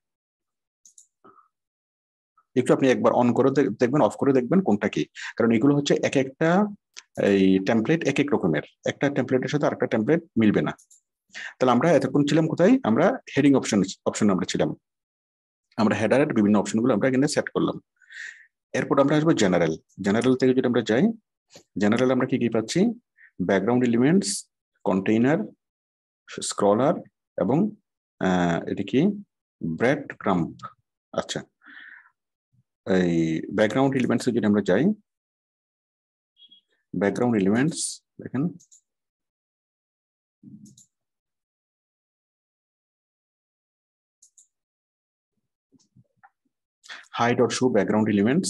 একটু আপনি একবার অন করে দেখবেন, অফ করে দেখবেন কোনটা কি, কারণ এগুলো হচ্ছে এক একটা এই টেমপ্লেট এক এক রকমের, একটা টেমপ্লেটের সাথে আরেকটা টেমপ্লেট মিলবে না। তাহলে আমরা এতক্ষণ ছিলাম কোথায়, আমরা হেডিং অপশন আমরা ছিলাম, আমরা হেডারের বিভিন্ন অপশনগুলো আমরা এখানে সেট করলাম। এরপর আমরা আসবো জেনারেল। জেনারেল থেকে যদি আমরা যাই, জেনারেল আমরা কি কি পাচ্ছি, ব্যাকগ্রাউন্ড এলিমেন্টস, কন্টেইনার, স্ক্রলার, এবং এটি কি, ব্রেড ক্রাম্প। আচ্ছা, এই ব্যাকগ্রাউন্ড এলিমেন্টস যদি আমরা যাই, ব্যাকগ্রাউন্ড এলিমেন্টস দেখেন, hide or show background elements.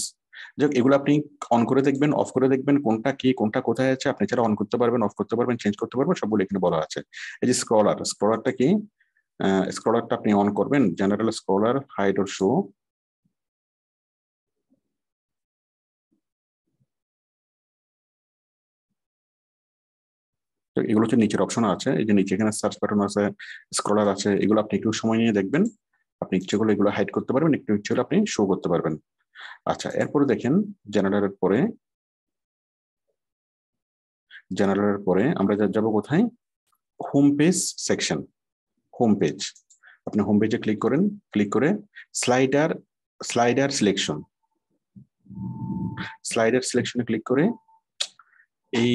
যাক, এগুলো আপনি অন করে দেখবেন, অফ করে দেখবেন, কোনটা কি কোনটা কোথায় আছে আপনি যারা অন করতে পারবেন, অফ করতে পারবেন, চেঞ্জ করতে পারবেন, সবগুলো এখানে বলা আছে। এই যে স্ক্রলারটা কি, স্ক্রলারটা আপনি অন করবেন, জেনারেল স্ক্রলার, হাইড অর শো। তো এগুলো হচ্ছে নিচের অপশন আছে, এই যে নিচে এখানে সার্চ বাটন আছে, স্ক্রলার আছে, এগুলো আপনি একটু সময় নিয়ে দেখবেন। আপনি ইচ্ছে করলে এগুলো হাইড করতে পারবেন, একটু ইচ্ছে হলে আপনি শো করতে পারবেন। আচ্ছা, এরপরে দেখেন জেনারেলের পরে আমরা যাবো কোথায়, home page section. Home page, আপনি হোম পেজে ক্লিক করেন, ক্লিক করে স্লাইডার সিলেকশনে ক্লিক করে, এই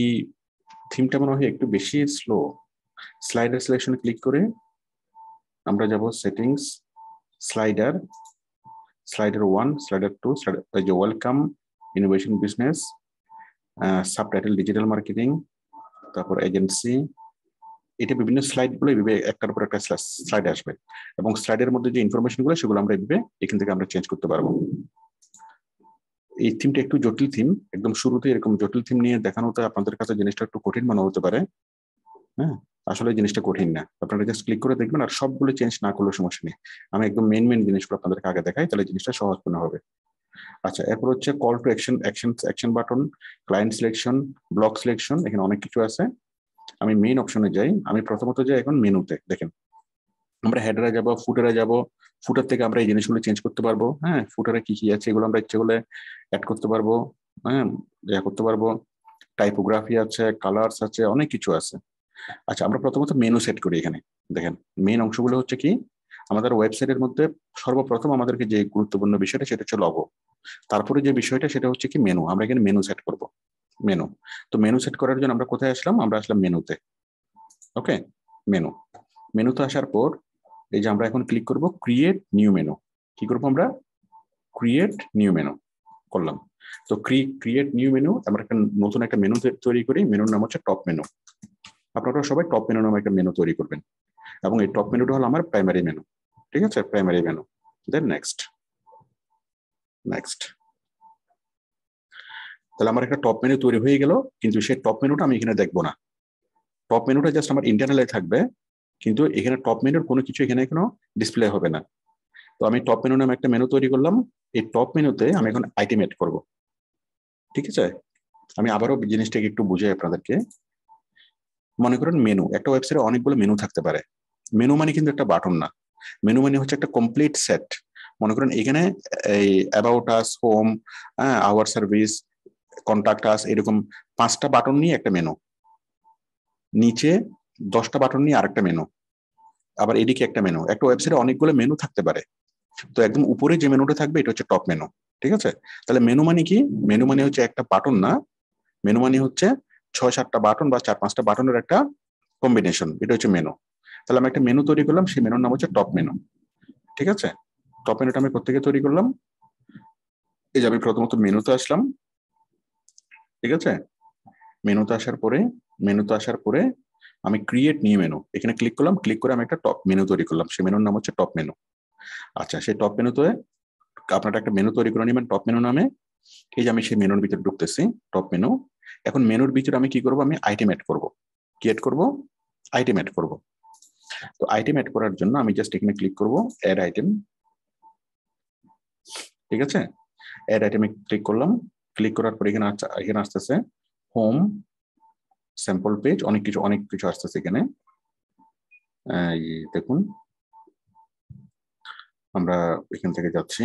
থিমটা মনে হয় একটু বেশি স্লো। স্লাইডার সিলেকশনে ক্লিক করে আমরা যাব সেটিংস, স্লাইডার 1, স্লাইডার 2, এই যে welcome, innovation business, subtitle digital marketing, তারপর এজেন্সি, এটা বিভিন্ন স্লাইড গুলো এইভাবে একটার উপর একটা স্লাইড আসবে, এবং স্লাইডের মধ্যে যে ইনফরমেশন গুলো সেগুলো আমরা এইভাবে এখান থেকে আমরা চেঞ্জ করতে পারবো। এই থিমটা একটু জটিল থিম, একদম শুরুতে এরকম জটিল থিম নিয়ে দেখানোতে আপনাদের কাছে জিনিসটা একটু কঠিন মনে হতে পারে। হ্যাঁ, আসলে জিনিসটা কঠিন না, আপনারা জাস্ট ক্লিক করে দেখবেন, আর সবগুলো চেঞ্জ না করলে সমস্যা নেই। আমি একদম মেন জিনিসগুলো আপনাদেরকে আগে দেখাই, তাহলে জিনিসটা সহজপূর্ণ হবে। আচ্ছা, এরপর হচ্ছে call to action button, client selection, block selection, এখানে অনেক কিছু আছে। আমি মেইন অপশনে যাই, আমি প্রথমত যাই এখন মেনুতে। দেখেন আমরা হেডারে যাব, ফুটারে যাব, ফুটার থেকে আমরা এই জিনিসগুলো চেঞ্জ করতে পারবো। হ্যাঁ, ফুটারে কি কি আছে এগুলো আমরা ইচ্ছে করলে অ্যাড করতে পারবো। হ্যাঁ, করতে পারবো, টাইপোগ্রাফি আছে, কালার্স আছে, অনেক কিছু আছে। আচ্ছা, আমরা প্রথমত মেনু সেট করি এখানে। দেখেন মেইন অংশগুলো হচ্ছে কি, আমাদের ওয়েবসাইটের মধ্যে সর্বপ্রথম আমাদেরকে যে গুরুত্বপূর্ণ বিষয়টা সেটা হচ্ছে লগো। তারপরে যে বিষয়টা সেটা হচ্ছে কি মেনু, আমরা এখানে মেনু সেট করব। মেনু, তো মেনু সেট করার জন্য আমরা কোথায় আসলাম, আমরা আসলাম মেনুতে। ওকে, মেনুতে আসার পর এই যে আমরা এখন ক্লিক করব ক্রিয়েট নিউ মেনু। কি করবো আমরা, ক্রিয়েট নিউ মেনু করলাম। তো ক্রিয়েট নিউ মেনু, আমরা একটা নতুন একটা মেনু তৈরি করি, মেনুর নাম হচ্ছে টপ মেনু। আপনারা সবাই টপ মেনু নামে একটা মেনু তৈরি করবেন, এবং এই টপ মেনুটা হলো আমার প্রাইমারি মেনু। ঠিক আছে, প্রাইমারি মেনু। দেন নেক্সট, তাহলে আমার একটা টপ মেনু তৈরি হয়ে গেল, কিন্তু সেই টপ মেনুটা আমি এখানে দেখবো না। টপ মেনুটা জাস্ট আমার ইন্টারনালে থাকবে, কিন্তু এখানে টপ মেনুর কোনো কিছু এখানে কোনো ডিসপ্লে হবে না। তো আমি টপ মেনু নামে একটা মেনু তৈরি করলাম, এই টপ মেনুতে আমি এখন আইটেম এড করব। ঠিক আছে, আমি আবারও জিনিসটাকে একটু বুঝাই আপনাদেরকে। মনে করেন মেনু, একটা ওয়েবসাইটে অনেকগুলো মেনু থাকতে পারে। মেনু মানে কিন্তু একটা বাটন না, মেনু মানে হচ্ছে একটা কমপ্লিট সেট। মনে করেন এখানে এই about us, home, our service, contact us, এরকম 5টা বাটন নিয়ে একটা মেনু, নিচে 10টা বাটন নিয়ে আরেকটা মেনু, আবার এদিকে একটা মেনু। একটা ওয়েবসাইটে অনেকগুলো মেনু থাকতে পারে, তো একদম উপরে যে মেনুটা থাকবে এটা হচ্ছে টপ মেনু। ঠিক আছে, তাহলে মেনু মানে কি, মেনু মানে হচ্ছে একটা বাটন না, মেনু মানে হচ্ছে 6-7টা বাটন বা 4-5টা বাটনের একটা কম্বিনেশন, এটা হচ্ছে মেনু। তাহলে আমি একটা মেনু তৈরি করলাম, সেই মেনুর নাম হচ্ছে টপ মেনু। ঠিক আছে, টপ মেনুটা আমি কোথেকে তৈরি করলাম, এই যে আমি প্রথমত মেনুতে আসলাম। ঠিক আছে, মেনুতে আসার পরে আমি ক্রিয়েট নিউ মেনু এখানে ক্লিক করলাম, ক্লিক করে আমি একটা টপ মেনু তৈরি করলাম, সেই মেনুর নাম হচ্ছে টপ মেনু। আচ্ছা, সেই টপ মেনুতে আপনারা একটা মেনু তৈরি করে নেবেন টপ মেনু নামে। এই যে আমি সেই মেনুর ভিতরে ঢুকতেছি, টপ মেনু। এখন মেনুর ভিতরে আমি কি করব, আমি আইটেম এড করব। কি এড করব, আইটেম এড করব। তো আইটেম এড করার জন্য আমি জাস্ট এখানে ক্লিক করব, অ্যাড আইটেম। ঠিক আছে, অ্যাড আইটেমে ক্লিক করলাম, ক্লিক করার পর এখানে আসতেছে হোম, স্যাম্পল পেজ, অনেক কিছু আসতেছে এখানে। এই দেখুন, আমরা এখান থেকে যাচ্ছি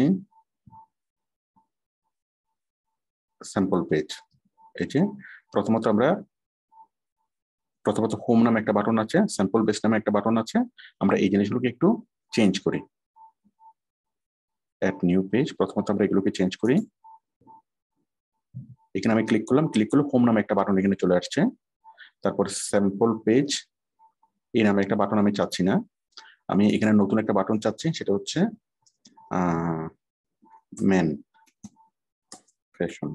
স্যাম্পল পেজ। এই যে প্রথমত হোম নামে একটা বাটন আছে, স্যাম্পল পেজ নামে একটা বাটন আছে। আমরা এই জিনিসগুলোকে একটু চেঞ্জ করি, অ্যাড নিউ পেজ, প্রথমত আমরা এগুলোকে চেঞ্জ করি। এখানে আমি ক্লিক করলাম, ক্লিক করলে হোম নামে একটা বাটন এখানে চলে আসছে। তারপর স্যাম্পল পেজ এই নামে একটা বাটন আমি চাচ্ছি না, আমি এখানে নতুন একটা বাটন চাচ্ছি, সেটা হচ্ছে মেন ফ্যাশন।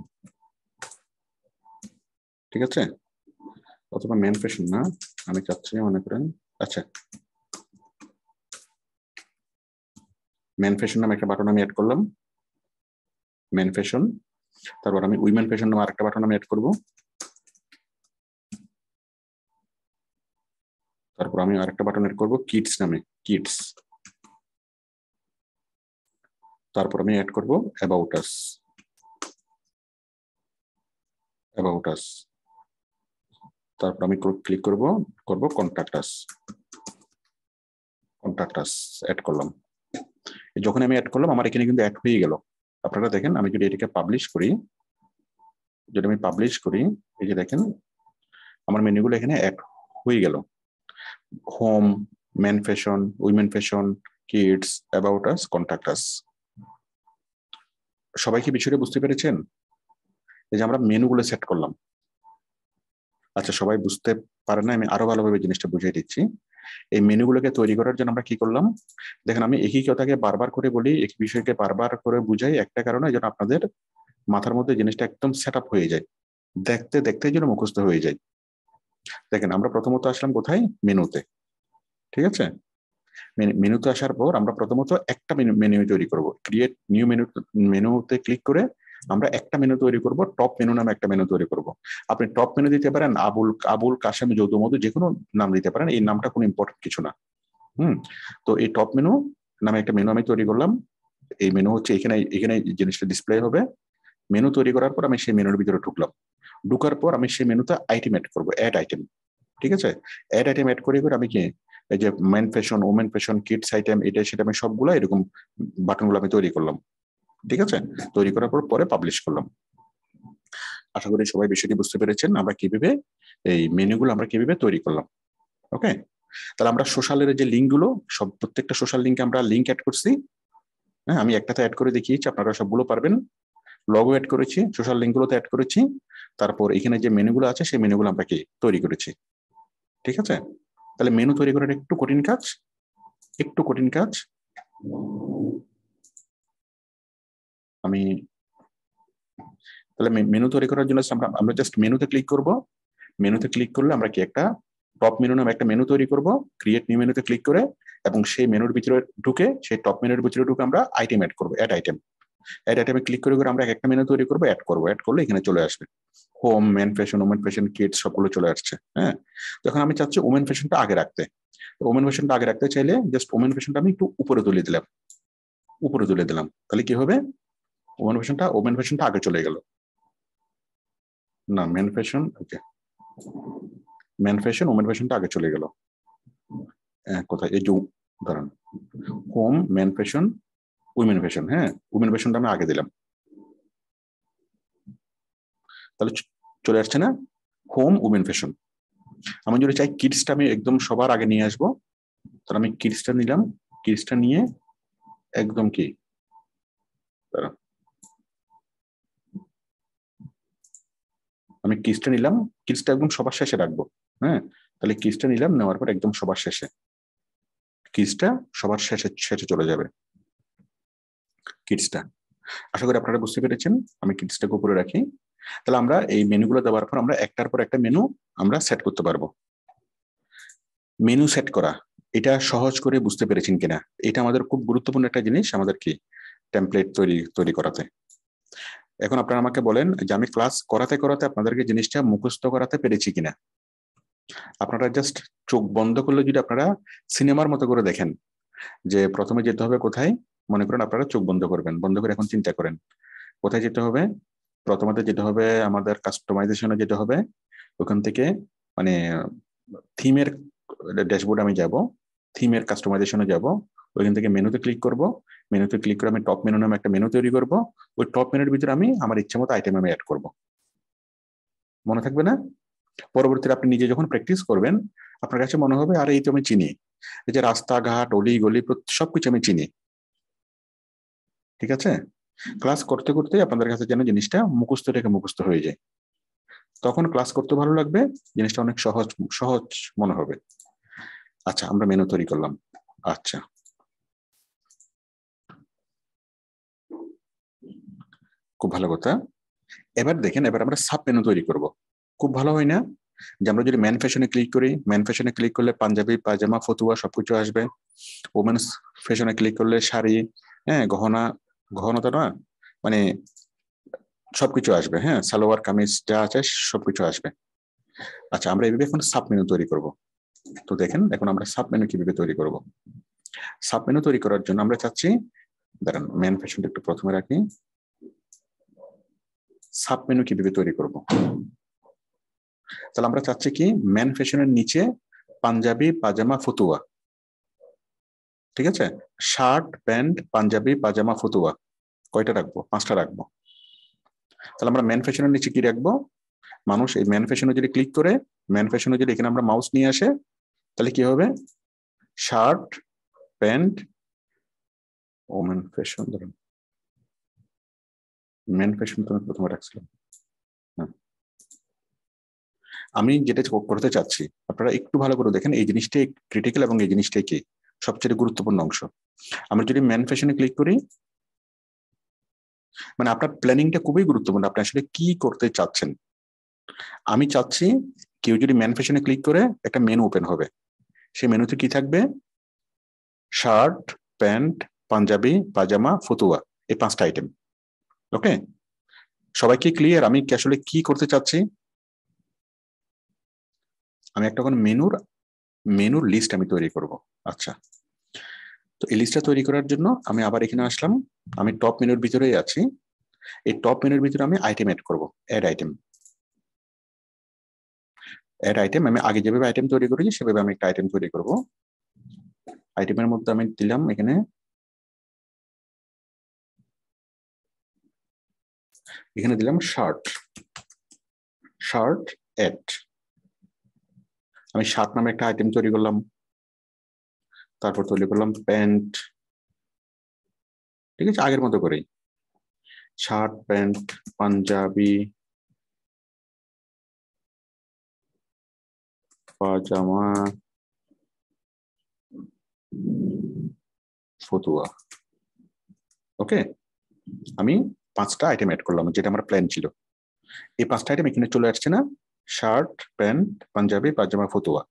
ঠিক আছে, অথবা মেন ফ্যাশন না, আমি চাচ্ছি মনে করেন, আচ্ছা মেন ফ্যাশন নামে একটা বাটন আমি অ্যাড করলাম। মেন ফ্যাশন, তারপর আমি উইমেন ফ্যাশন নামে আরেকটা বাটন আমি অ্যাড করব, তারপর আমি আরেকটা বাটন অ্যাড করব কিডস নামে, কিডস, তারপর আমি অ্যাড করব অ্যাবাউট আস, অ্যাবাউট আস, তারপর আমি ক্লিক করব contact us, contact us add করলাম। যখন আমি অ্যাড করলাম আমার এখানে কিন্তু অ্যাড হয়ে গেল। আপনারা দেখেন আমি যদি এটাকে পাবলিশ করি, যদি আমি পাবলিশ করি, এই যে দেখেন আমার মেনুগুলো এখানে অ্যাড হয়ে গেল, home, men fashion, women fashion, kids, about us, contact us. সবাই কি বিষয়টা বুঝতে পেরেছেন? এই যে আমরা মেনুগুলো সেট করলাম। আচ্ছা, সবাই বুঝতে পারে না, আমি আরো ভালোভাবে জিনিসটা বুঝিয়ে দিচ্ছি। এই মেনুগুলোকে তৈরি করার জন্য আমরা কি করলাম, দেখেন আমি একই কথাকে বারবার করে বলি, একই বিষয়কে বারবার করে বুঝাই, একটা কারণে যেন আপনাদের মাথার মধ্যে জিনিসটা একদম সেট আপ হয়ে যায়, দেখতে দেখতে যেন মুখস্থ হয়ে যায়। দেখেন আমরা প্রথমত আসলাম কোথায়, মেনুতে, ঠিক আছে? মেনুতে আসার পর আমরা প্রথমত একটা মেনু তৈরি করব, ক্রিয়েট নিউ মেনু, মেনুতে ক্লিক করে আমরা একটা মেনু তৈরি করব, টপ মেনু নামে একটা মেনু তৈরি করব। আপনি টপ মেনু দিতে পারেন, আবুল কাশেম যৌথ মধু, যে কোনো নাম দিতে পারেন, এই নামটা কোনো ইম্পর্টেন্ট কিছু না। তো এই টপ মেনু নামে একটা মেনু আমি তৈরি করলাম। এই মেনু হচ্ছে এখানে, এখানে জিনিসটা ডিসপ্লে হবে। মেনু তৈরি করার পর আমি সেই মেনুর ভিতরে ঢুকলাম, ঢুকার পর আমি সেই মেনুতে আইটেম অ্যাড করবো, অ্যাড আইটেম, ঠিক আছে? অ্যাড আইটেম অ্যাড করে আমি কি এই যে men fashion, women fashion, kids item, এটা সেটা আমি সবগুলো এরকম বাটনগুলো আমি তৈরি করলাম, ঠিক আছে? তৈরি করার পর পরে পাবলিশ করলাম। আশা করি সবাই বিষয়টি বুঝতে পেরেছেন আমরা কিভাবে এই মেনুগুলো আমরা কিভাবে তৈরি করলাম। ওকে, তাহলে আমরা সোশ্যালের যে লিঙ্কগুলো, সব প্রত্যেকটা সোশ্যাল লিঙ্কে আমরা লিঙ্ক অ্যাড করছি। হ্যাঁ, আমি একটাতে অ্যাড করে দেখিয়েছি, আপনারা সবগুলো পারবেন। লগো অ্যাড করেছি, সোশ্যাল লিঙ্কগুলোতে অ্যাড করেছি, তারপর এখানে যে মেনুগুলো আছে সেই মেনুগুলো আমরা কি তৈরি করেছি, ঠিক আছে? তাহলে মেনু তৈরি করার একটু কঠিন কাজ, একটু কঠিন কাজ। আমি তাহলে মেনু তৈরি করার জন্য আমরা জাস্ট মেনুতে ক্লিক করব। মেনুতে ক্লিক করলে আমরা কি একটা টপ মেনু নামে একটা মেনু তৈরি করব, ক্রিয়েট নিউ মেনুতে ক্লিক করে, এবং সেই মেনুর ভিতরে ঢুকে, সেই টপ মেনুর ভিতরে ঢুকে আমরা আইটেম অ্যাড করবো, অ্যাড আইটেম। অ্যাড আইটেমে ক্লিক করে আমরা একটা মেনু তৈরি করবো, অ্যাড করবো, অ্যাড করলে এখানে চলে আসবে home, men fashion, women fashion, kids সবগুলো চলে আসছে। হ্যাঁ, যখন আমি চাচ্ছি ওমেন ফ্যাশনটা আগে রাখতে, ওমেন ফ্যাশনটা আগে রাখতে চাইলে জাস্ট ওমেন ফ্যাশনটা আমি একটু উপরে তুলে দিলাম, উপরে তুলে দিলাম, তাহলে কি হবে, ওমেন ফ্যাশনটা আগে চলে গেল। না, men fashion, okay, men fashion, women ফ্যাশনটা আগে চলে গেল। কোথায়, এই যে ধরেন home, men fashion, women fashion, হ্যাঁ, উইমেন ফ্যাশনটা আমি আগে দিলাম, তাহলে চলে আসছে না হোম, উইমেন ফ্যাশন। আমি যদি চাই কিডসটা আমি একদম সবার আগে নিয়ে আসবো, তাহলে আমি কিডসটা নিলাম, কিডসটা নিয়ে একদম কি আমি কিডসটা নিলাম, কিডসটা একদম সবার শেষে রাখবো। হ্যাঁ, তাহলে কিডসটা নিলাম, নেওয়ার পর একদম সবার শেষে, কিডসটা সবার শেষে শেষে চলে যাবে কিডসটা। আশা করি আপনারা বুঝতে পেরেছেন। আমি কিডসটাকে উপরে রাখি। তাহলে আমরা এই মেনুগুলো দেওয়ার পর আমরা একটার পর একটা মেনু আমরা সেট করতে পারবো। মেনু সেট করা, এটা সহজ করে বুঝতে পেরেছেন কিনা? এটা আমাদের খুব গুরুত্বপূর্ণ একটা জিনিস আমাদের কি টেমপ্লেট তৈরি করাতে। এখন আপনারা আমাকে বলেন যে আমি ক্লাস করাতে করাতে আপনাদেরকে জিনিসটা মুখস্থ করাতে পেরেছি কিনা। আপনারা জাস্ট চোখ বন্ধ করলে যদি আপনারা সিনেমার মতো করে দেখেন, যে প্রথমে যেতে হবে কোথায়, মনে করেন আপনারা চোখ বন্ধ করবেন, বন্ধ করে এখন চিন্তা করেন কোথায় যেতে হবে। প্রথমত যেতে হবে আমাদের কাস্টমাইজেশনে যেতে হবে, ওখান থেকে মানে থিমের ড্যাশবোর্ডে আমি যাব, থিমের কাস্টমাইজেশনে যাব, ওইখান থেকে মেনুতে ক্লিক করব, মেনুতে ক্লিক করে আমি টপ মেনু নামে একটা মেনু তৈরি করব, ওই টপ মেনুর ভিতরে আমি আমার ইচ্ছে মতো আইটেম আমি অ্যাড করব। মনে থাকবে না? পরবর্তীতে আপনি নিজে যখন প্র্যাকটিস করবেন আপনার কাছে মনে হবে আরে এই তো আমি চিনি, এই যে রাস্তাঘাট, অলি গলি সবকিছু আমি চিনি, ঠিক আছে? ক্লাস করতে করতে আপনাদের কাছে যেন জিনিসটা মুখস্থ রেখে মুখস্থ হয়ে যায়, তখন ক্লাস করতে ভালো লাগবে, জিনিসটা অনেক সহজ সহজ মনে হবে। আচ্ছা, আমরা মেনু তৈরি করলাম। আচ্ছা, খুব ভালো কথা। এবার দেখেন, এবার আমরা সাব মেনু তৈরি করব। খুব ভালো হয় না যে আমরা যদি ম্যান ফ্যাশনে ক্লিক করি, ম্যান ফ্যাশনে ক্লিক করলে পাঞ্জাবি, পায়জামা, ফতুয়া সবকিছু আসবে। ওমেন্স ফ্যাশনে ক্লিক করলে শাড়ি, হ্যাঁ, গহনা, গহনা তো না, মানে সবকিছু আসবে। হ্যাঁ, সালোয়ার কামিজ যা আছে সবকিছু আসবে। আচ্ছা, আমরা এইভাবে এখন সাব মেনু তৈরি করব। তো দেখেন এখন আমরা সাব মেনু কিভাবে তৈরি করব। সাব মেনু তৈরি করার জন্য আমরা চাচ্ছি, দাঁড়ান মেন ফ্যাশনটা একটু প্রথমে রাখি। সাব মেনু কিভাবে তৈরি করব, তাহলে আমরা চাচ্ছি কি মেন ফ্যাশনের নিচে পাঞ্জাবি পাজামা ফতুয়া, ঠিক আছে, শার্ট প্যান্ট পাঞ্জাবি পাজামা ফতুয়া কয়টা রাখবো? 5টা রাখবো। তাহলে আমরা মেন ফ্যাশনের নিচে কি রাখবো? মানুষ এই মেন ফ্যাশনে যদি ক্লিক করে, মেন ফ্যাশনে যদি এখানে আমরা মাউস নিয়ে আসে, তাহলে কি হবে? শার্ট প্যান্ট, ওমেন ফ্যাশন, ধরুন মেন ফ্যাশন তো প্রথমে রাখছিলাম। আমি যেটা করতে চাচ্ছি আপনারা একটু ভালো করে দেখেন, এই জিনিসটাই ক্রিটিক্যাল এবং এই জিনিসটাই কি সবচেয়ে গুরুত্বপূর্ণ অংশ। আমরা যদি মেন ফ্যাশনে ক্লিক করি, মানে আপনার প্ল্যানিংটা খুবই গুরুত্বপূর্ণ, আপনি আসলে কি করতে চাচ্ছেন। আমি চাচ্ছি কেউ যদি মেন ফ্যাশনে ক্লিক করে একটা মেনু ওপেন হবে, সেই মেনুতে কি থাকবে? শার্ট প্যান্ট পাঞ্জাবি পাজামা ফতুয়া, এই 5টা আইটেম। ওকে, সবাই কি ক্লিয়ার আমি আসলে কি করতে চাচ্ছি? আমি একটা মেনুর লিস্ট আমি তৈরি করব। আচ্ছা, তো এই লিস্টটা তৈরি করার জন্য আমি আবার এখানে আসলাম। আমি টপ মেনুর ভিতরেই আছি। এই টপ মেনুর ভিতরে আমি আইটেম এড করব, অ্যাড আইটেম। অ্যাড আইটেম, আমি আগে যেভাবে আইটেম তৈরি করেছি সেভাবে আমি একটা আইটেম তৈরি করব। আইটেমের মধ্যে আমি দিলাম এখানে দিলাম শার্ট, শার্ট অ্যাড। আমি শার্ট নামে একটা আইটেম তৈরি করলাম, তারপর তৈরি করলাম প্যান্ট, ঠিক আছে, আগের মতো করেই শার্ট প্যান্ট পাঞ্জাবি পাজামা ফতুয়া। ওকে, আমি 5টা আইটেম এড করলাম যেটা আমার প্ল্যান ছিল। এই 5টা আইটেম এখানে চলে আসছে না, শার্ট প্যান্ট পাঞ্জাবি পাজামা ফতুয়া।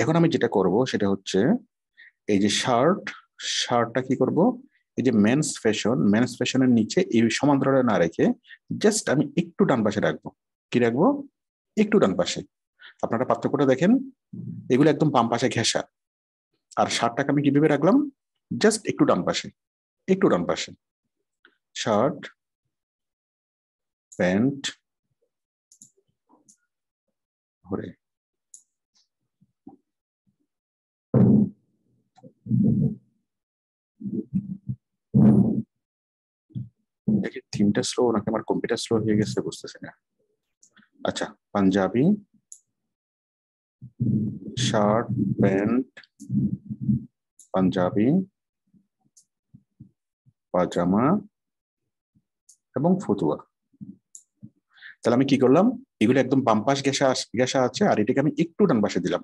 এখন আমি যেটা করব সেটা হচ্ছে এই যে শার্টটা কি করব, এই যে মেন্স ফ্যাশনের নিচে এই সমান্তরালে না রেখে জাস্ট আমি একটু ডান পাশে রাখবো। কি রাখবো? একটু ডান পাশে। আপনারা পার্থক্যটা দেখেন, এগুলো একদম বাম পাশে ঘেঁষা। আর শার্টটাকে আমি কিভাবে রাখলাম? জাস্ট একটু ডান পাশে, একটু ডান পাশে। শার্ট প্যান্ট ধরে থিমটা স্লো নাকি আমার কম্পিউটার স্লো হয়ে গেছে বুঝতেছি না। আচ্ছা, পাঞ্জাবি শার্ট প্যান্ট পাঞ্জাবি পাজামা এবং ফতুয়া। তাহলে আমি কি করলাম, এগুলো একদম বাম পাশ ঘেঁষা আছে আর এটাকে আমি একটু ডান পাশে দিলাম।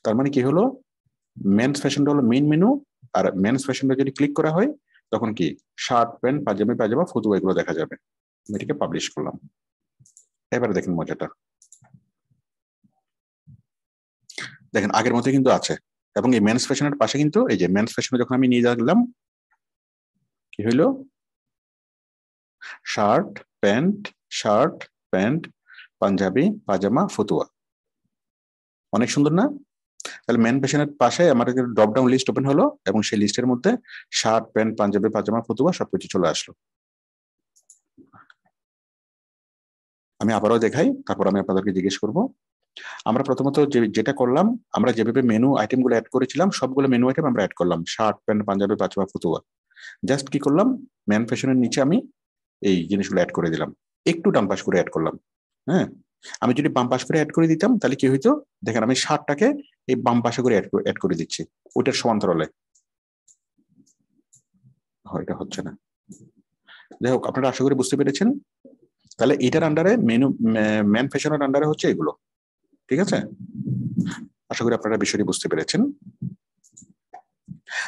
তার মানে কি হলো, মেন্স ফ্যাশনটা হলো মেইন মেনু, আর মেন্স ফ্যাশনটা যদি ক্লিক করা হয় তখন কি শার্ট প্যান্ট পাজামা পাজামা ফতুয়া এগুলো দেখা যাবে। আমি এটাকে পাবলিশ করলাম। এবারে দেখেন মজাটা, দেখেন আগের মতো কিন্তু আছে। এবং এই মেন্স ফ্যাশনের পাশে কিন্তু এই যে মেন্স ফ্যাশনে যখন আমি নিয়ে গেলাম কি হইলো, শার্ট প্যান্ট পাঞ্জাবি পাজামা ফতুয়া। অনেক সুন্দর না? তাহলে মেন ফ্যাশনের পাশে আমার ড্রপ ডাউন লিস্ট ওপেন হলো এবং সেই লিস্টের মধ্যে শার্ট প্যান্ট পাঞ্জাবি পাজামা ফতুয়া সবকিছু চলে আসলো। আমি আবারও দেখাই, তারপর আমি আপনাদেরকে জিজ্ঞেস করব। আমরা প্রথমত যেটা করলাম, আমরা যেভাবে মেনু আইটেম গুলো অ্যাড করেছিলাম সবগুলো মেনু আইটেম আমরা অ্যাড করলাম, শার্ট প্যান্ট পাঞ্জাবি পাজামা ফতুয়া। জাস্ট কি করলাম, মেন ফ্যাশনের নিচে আমি এই জিনিসগুলো অ্যাড করে দিলাম, একটু ডান পাশ করে অ্যাড করলাম। হ্যাঁ, আমি যদি বাম পাশ করে অ্যাড করে দিতাম তাহলে কি হইতো, দেখেন আমি শার্টটাকে এই বাম পাশে করে অ্যাড করে দিচ্ছি, ওইটার সমান্তরালে। এটা হচ্ছে না, যাই হোক আপনারা আশা করি বুঝতে পেরেছেন। তাহলে এটার আন্ডারে মেন ফ্যাশনের আন্ডারে হচ্ছে এগুলো, ঠিক আছে? আশা করি আপনারা বিষয়টি বুঝতে পেরেছেন।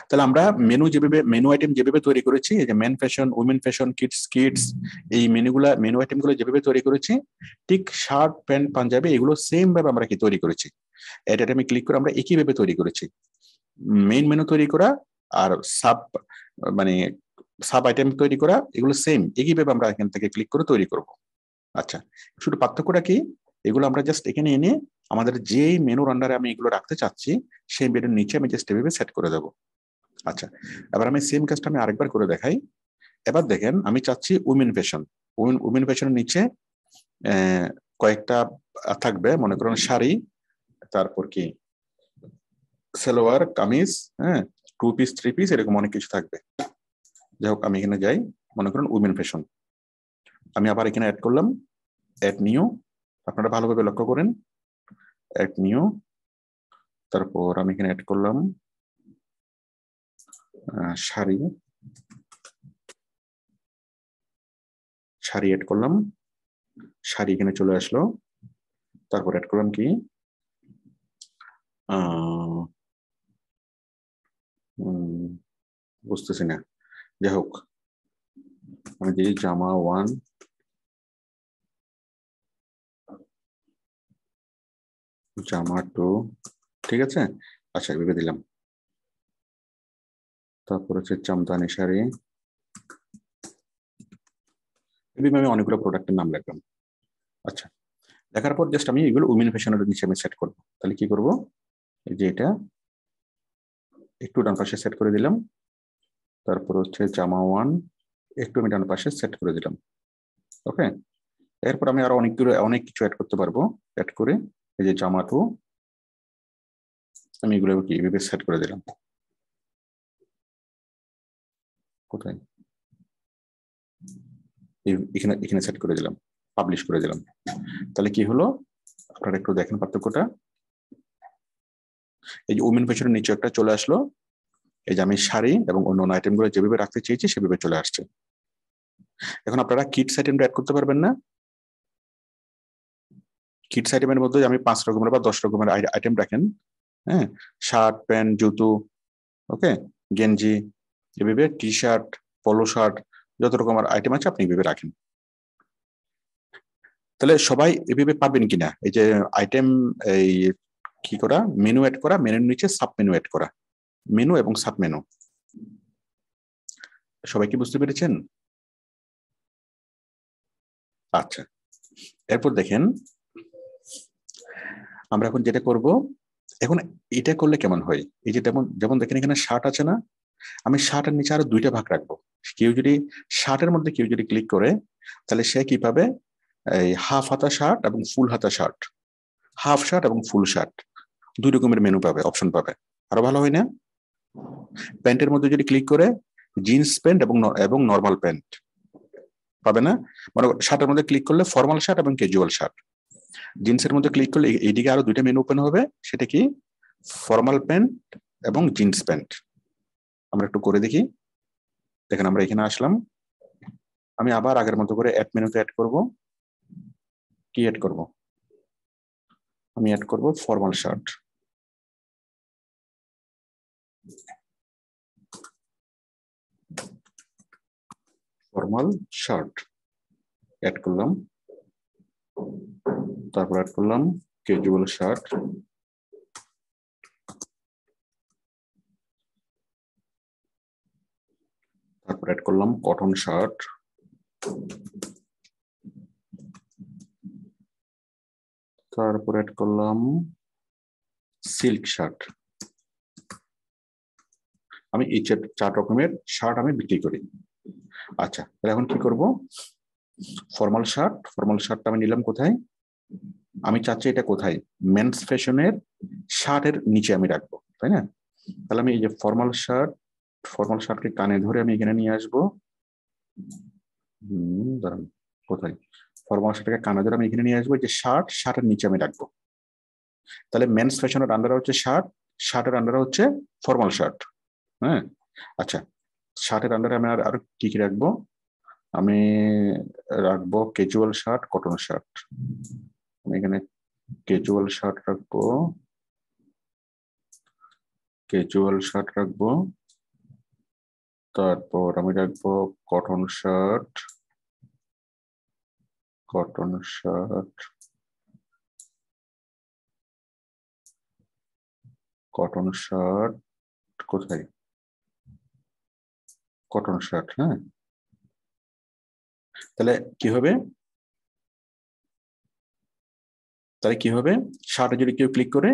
তাহলে আমরা মেনু আইটেম যেভাবে তৈরি করেছি, এই যে men fashion women fashion kids এই মেনু আইটেম গুলো যেভাবে তৈরি করেছি, ঠিক শার্ট প্যান্ট পাঞ্জাবি এগুলো সেম ভাবে আমরা কি তৈরি করেছি। এড আইটেমে ক্লিক করে আমরা একই ভাবে তৈরি করেছি। মেইন মেনু তৈরি করা আর সাব মানে সাব আইটেম তৈরি করা, এগুলো সেম একইভাবে আমরা এখান থেকে ক্লিক করে তৈরি করব। আচ্ছা, শুধু পার্থক্যটা কি, এগুলো আমরা জাস্ট এখানে এনে আমাদের যেই মেনুর আন্ডারে আমি এগুলো রাখতে চাচ্ছি সেই মেনুর নিচে আমি জাস্ট এভাবে সেট করে দেবো। আচ্ছা, এবার আমি সেম কাজটা আমি আরেকবার করে দেখাই। এবার দেখেন আমি চাচ্ছি উমেন ফ্যাশন। উমেন ফ্যাশনের নিচে কয়েকটা থাকবে, মনে করেন শাড়ি, তারপর কি সালোয়ার কামিজ, হ্যাঁ, 2 পিস 3 পিস, এরকম অনেক কিছু থাকবে। যাই হোক, আমি এখানে যাই, মনে করেন উমেন ফ্যাশন, আমি আবার এখানে অ্যাড করলাম, অ্যাড নিউ, আপনারা ভালোভাবে লক্ষ্য করেন, অ্যাড নিউ, তারপর আমি এখানে অ্যাড করলাম শাড়ি, শাড়ি অ্যাড করলাম, শাড়ি এখানে চলে আসলো, তারপর অ্যাড করলাম কি বুঝতেছি না, যাই হোক আমি দিই জামা 1, জামা 2, ঠিক আছে। আচ্ছা, ভেবে দিলাম, তারপর হচ্ছে জামদানি শাড়ি, এভাবে আমি অনেকগুলো প্রোডাক্টের নাম লিখলাম। আচ্ছা, দেখার পর জাস্ট আমি এগুলো উমেন ফ্যাশনের নিচে আমি সেট করবো। তাহলে কি করব, এই যে এটা একটু ডান পাশে সেট করে দিলাম, তারপর হচ্ছে জামা 1 একটু আমি ডান পাশে সেট করে দিলাম। ওকে, এরপর আমি আরো অনেক কিছু অ্যাড করতে পারবো। অ্যাড করে এই যে জামা 2 আমি এগুলো কি এভাবে সেট করে দিলাম। কোথায়, এখানে এখানে সেট করে দিলাম, পাবলিশ করে দিলাম। তাহলে কি হলো, আপনারা একটু দেখেন পার্থক্যটা। এই যে উমেন ফ্যাশনের নিচে একটা চলে আসলো, এই যে আমি শাড়ি এবং অন্যান্য আইটেমগুলো যেভাবে রাখতে চেয়েছি সেভাবে চলে আসছে। এখন আপনারা কিডস আইটেম অ্যাড করতে পারবেন না? কিডস আইটেমের মধ্যে আমি 5 রকমের বা 10 রকমের আইটেম রাখেন, হ্যাঁ, শার্ট প্যান্ট জুতো, ওকে, গেঞ্জি, এভাবে টি শার্ট পলো শার্ট, যত রকমের আইটেম আছে আপনি এভাবে রাখেন। তাহলে সবাই এভাবে পারবেন কিনা, এই যে আইটেম, এই কি করা, মেনু অ্যাড করা, মেনুর নিচে সাব মেনু অ্যাড করা, মেনু এবং সাব মেনু, সবাই কি বুঝতে পেরেছেন? আচ্ছা, এরপর দেখেন আমরা এখন যেটা করব, এখন এটা করলে কেমন হয়, এই যে যেমন যেমন দেখেন এখানে শার্ট আছে না, আমি শার্টের নিচে আরো 2টা ভাগ রাখবো। কেউ যদি শার্টের মধ্যে কেউ যদি ক্লিক করে, তাহলে সে কি পাবে, এই হাফ হাতা শার্ট এবং ফুল হাতা শার্ট, হাফ শার্ট এবং ফুল শার্ট, 2 রকমের মেনু পাবে, অপশন পাবে। আরো ভালো হয় না? প্যান্টের মধ্যে যদি ক্লিক করে জিন্স প্যান্ট এবং নর্মাল প্যান্ট পাবে না? মানে শার্টের মধ্যে ক্লিক করলে ফর্মাল শার্ট এবং ক্যাজুয়াল শার্ট, জিন্সের মধ্যে ক্লিক করলে এইদিকে আরো 2টা মেনু ওপেন হবে, সেটা কি ফর্মাল প্যান্ট এবং জিন্স প্যান্ট। আমরা একটু করে দেখি, দেখেন আমরা এখানে আসলাম, আমি আবার আগের মতো করে অ্যাড মেনুতে অ্যাড করব, কি অ্যাড করব, আমি অ্যাড করব formal shirt, formal shirt add করলাম, তারপর অ্যাড করলাম ক্যাজুয়াল শার্ট, তারপর অ্যাড করলাম কটন শার্ট, তারপর অ্যাড করলাম সিল্ক শার্ট। আমি এই 4 রকমের শার্ট আমি বিক্রি করি। আচ্ছা, তাহলে এখন কি করব, ফর্মাল শার্টটা আমি নিলাম কোথায়, আমি চাচ্ছি এটা কোথায়, মেন্স ফ্যাশনের শার্টের নিচে আমি রাখবো, তাই না? তাহলে আমি এই যে ফর্মাল শার্টকে কানে ধরে আমি এখানে নিয়ে আসবো, দাঁড়ান, কোথায়, ফর্মাল শার্টকে কানে ধরে আমি এখানে নিয়ে আসবো, যে শার্টের নিচে আমি রাখবো। তাহলে মেন্স ফ্যাশনের আন্ডারে হচ্ছে শার্ট, শার্টের আন্ডারে হচ্ছে ফর্মাল শার্ট, হ্যাঁ। আচ্ছা, শার্টের আন্ডারে আমি আর কি কি রাখবো, আমি রাখবো ক্যাজুয়াল শার্ট, কটন শার্ট, আমি এখানে ক্যাজুয়াল শার্ট রাখবো, ক্যাজুয়াল শার্ট রাখবো, তারপর আমি রাখবো cotton shirt, cotton shirt, cotton shirt কোথায়, কটন শার্ট। হ্যাঁ, তাহলে কি হবে, শার্টে যদি কেউ ক্লিক করে,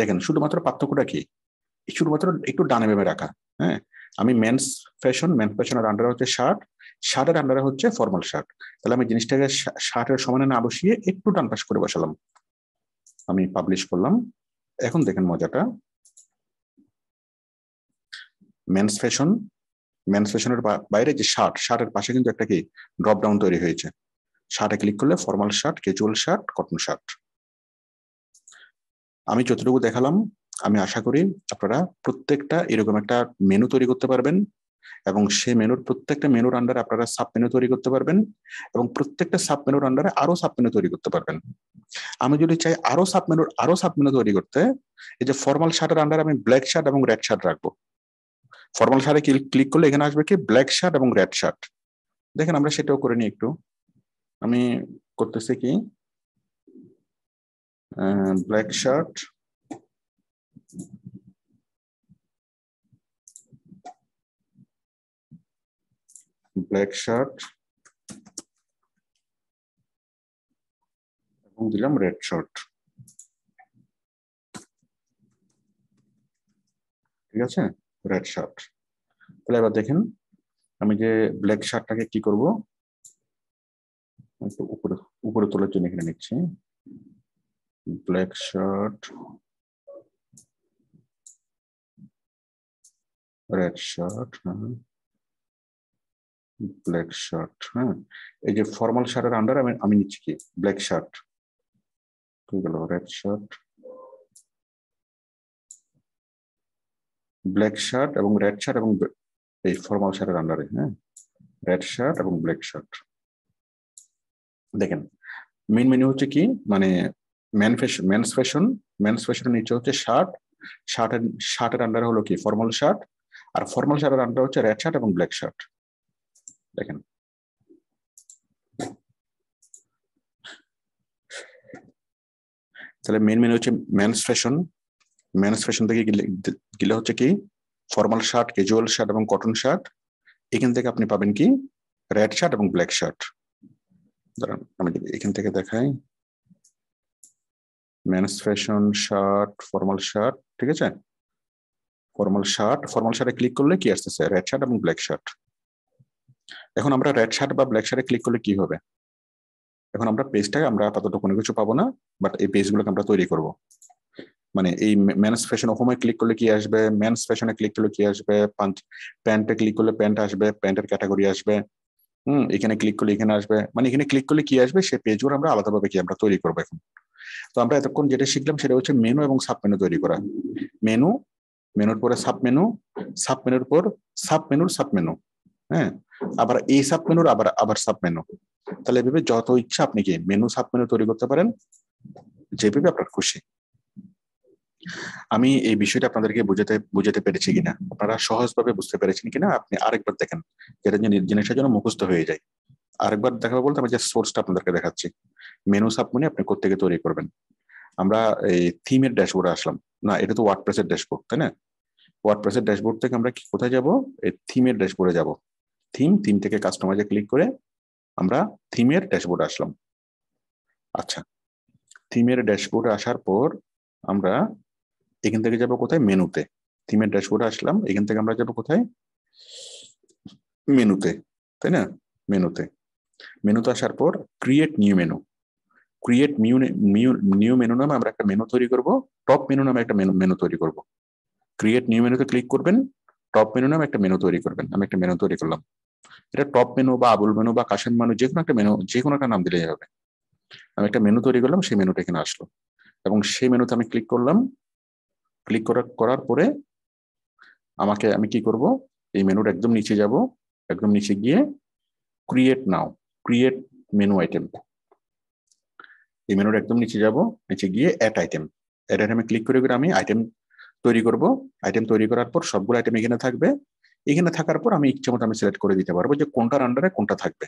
দেখেন শুধুমাত্র পার্থক্যটা কি, শুধুমাত্র একটু ডানে বামে রাখা। হ্যাঁ, আমি মেন্স ফ্যাশনের আন্ডারে হচ্ছে শার্ট, শার্টের আন্ডারে হচ্ছে ফর্মাল শার্ট। তাহলে আমি জিনিসটাকে শার্টের সমানে না বসিয়ে একটু ডান পাশ করে বসালাম, আমি পাবলিশ করলাম। এখন দেখেন মজাটা, মেন্স ফ্যাশনের বাইরে যে শার্টের পাশে কিন্তু একটা কি ড্রপ ডাউন তৈরি হয়েছে। শার্টে ক্লিক করলে formal shirt, casual shirt, cotton shirt. আমি যতটুকু দেখালাম, আমি আশা করি আপনারা প্রত্যেকটা এরকম একটা মেনু তৈরি করতে পারবেন, এবং সেই মেনুর প্রত্যেকটা মেনুর আন্ডারে আপনারা সাব মেনু তৈরি করতে পারবেন, এবং প্রত্যেকটা সাব মেনুর আন্ডারে আরো সাব মেনু তৈরি করতে পারবেন। আমি যদি চাই আরো সাব মেনু তৈরি করতে, এই যে ফর্মাল শার্টের আন্ডারে আমি ব্ল্যাক শার্ট এবং রেড শার্ট রাখবো। ফর্মাল শার্টে ক্লিক করলে এখানে আসবে কি ব্ল্যাক শার্ট এবং রেড শার্ট। দেখেন আমরা সেটাও করে নিই একটু। আমি করতেছি কি, ব্ল্যাক শার্ট, এবং দিলাম রেড শার্ট। ঠিক আছে, রেড শার্ট। তাহলে এবার দেখেন, আমি যে ব্ল্যাক শার্টটাকে কি করব, একটু উপরে উপরে তোলার জন্য এখানে নিচ্ছি, ব্ল্যাক শার্ট, রেড শার্ট, হ্যাঁ, ব্ল্যাক শার্ট। হ্যাঁ, এই যে ফর্মাল শার্টের আন্ডার আমি নিচ্ছি কি ব্ল্যাক শার্ট, কি গেল রেড শার্ট, ব্ল্যাক শার্ট এবং রেড শার্ট, এবং এই ফর্মাল শার্টের আন্ডারে, হ্যাঁ, রেড শার্ট এবং ব্ল্যাক শার্ট। দেখেন মেন মেনু হচ্ছে কি, মানে মেন্স ফ্যাশনের নিচে হচ্ছে শার্ট, শার্টের আন্ডার হলো কি ফর্মাল শার্ট, আর ফর্মাল শার্টের আন্ডার হচ্ছে রেড শার্ট এবং ব্ল্যাক শার্ট। দেখেন তাহলে মেন মেনু হচ্ছে মেন্স ফ্যাশন থেকে গেলে হচ্ছে কি ফর্মাল শার্ট, ক্যাজুয়াল শার্ট এবং কটন শার্ট। এখান থেকে আপনি পাবেন কি রেড শার্ট এবং ব্ল্যাক শার্ট। দাঁড়ান আমি যদি এখান থেকে দেখাই, men's fashion, shirt, formal shirt, ঠিক আছে, ফর্মাল শার্টে ক্লিক করলে কি আসতেছে রেড শার্ট এবং ব্ল্যাক শার্ট। এখন আমরা রেড শার্ট বা ব্ল্যাক শার্টে ক্লিক করলে কি হবে, এখন আমরা পেজটাকে আমরা আপাতত কোনো কিছু পাবো না, বাট এই পেজগুলোকে আমরা তৈরি করব। মানে এই মেন্স ফ্যাশন হোমে ক্লিক করলে কি আসবে, মেন্স ফ্যাশনে ক্লিক করলে কি আসবে, প্যান্টে ক্লিক করলে প্যান্ট আসবে, প্যান্টের ক্যাটাগরি আসবে। এখানে ক্লিক করলে এখানে আসবে, মানে এখানে ক্লিক করলে কি আসবে সেই পেজগুলো আমরা আলাদাভাবে কি আমরা তৈরি করবো এখন। তো আমরা এতক্ষণ যেটা শিখলাম সেটা হচ্ছে মেনু এবং সাব মেনু তৈরি করা। মেনু, মেনুর পরে সাব মেনু, সাব মেনুর পর সাব মেনু। হ্যাঁ, আবার এই সাব মেনুর আবার আবার সাব মেনু। তাহলে এভাবে যত ইচ্ছা আপনি কি মেনু সাব মেনু তৈরি করতে পারেন, যেভাবে আপনার খুশি। আমি এই বিষয়টা আপনাদেরকে বুঝাতে পেরেছি কিনা, আপনারা সহজভাবে বুঝতে পেরেছেন কিনা, আপনি আরেকবার দেখেন, যেটা জিনিসটা যেন মুখস্থ হয়ে যায়। আরেকবার দেখাবো বলতে আমি যে সোর্সটা আপনাদেরকে দেখাচ্ছি, মেনু সাব মেনু আপনি কোত্থেকে তৈরি করবেন। আমরা এই থিমের ড্যাশবোর্ডে আসলাম, না এটা তো ওয়ার্ডপ্রেসের ড্যাশবোর্ড তাই না, ওয়ার্ডপ্রেসের ড্যাশবোর্ড থেকে আমরা কোথায় যাব, এই থিমের ড্যাশবোর্ডে যাব। থিম থেকে কাস্টমাইজে ক্লিক করে আমরা থিমের ড্যাশবোর্ডে আসলাম। আচ্ছা, থিমের ড্যাশবোর্ডে আসার পর আমরা এখান থেকে যাব কোথায়, মেনুতে। থিমের ড্যাশবোর্ডে আসলাম, এখান থেকে আমরা যাব কোথায়, মেনুতে, তাই না, মেনুতে আসার পর create new menu, new menu নামে আমরা একটা মেনু তৈরি করব, টপ মেনু নামে একটা মেনু তৈরি করব। ক্রিয়েট নিউ মেনুতে ক্লিক করবেন, টপ মেনু নামে একটা মেনু তৈরি করবেন। আমি একটা মেনু তৈরি করলাম, এটা টপ মেনু বা আবুল মেনু বা কাশেম মেনু, যে কোনো একটা মেনু, যে কোনো একটা নাম দিলেই হবে। আমি একটা মেনু তৈরি করলাম, সেই মেনুটা এখানে আসলো, এবং সেই মেনুতে আমি ক্লিক করলাম। করার পরে আমি কি করব, এই মেনুর একদম নিচে যাব, একদম নিচে গিয়ে ক্রিয়েট মেনু আইটেম, এই মেনুর একদম নিচে যাব, নিচে গিয়ে অ্যাড আইটেমে ক্লিক করে আমি আইটেম তৈরি করব। আইটেম তৈরি করার পর সবগুলো আইটেম এখানে থাকবে। এখানে থাকার পর আমি ইচ্ছা মতো আমি সিলেক্ট করে দিতে পারবো যে কোনটার আন্ডারে কোনটা থাকবে।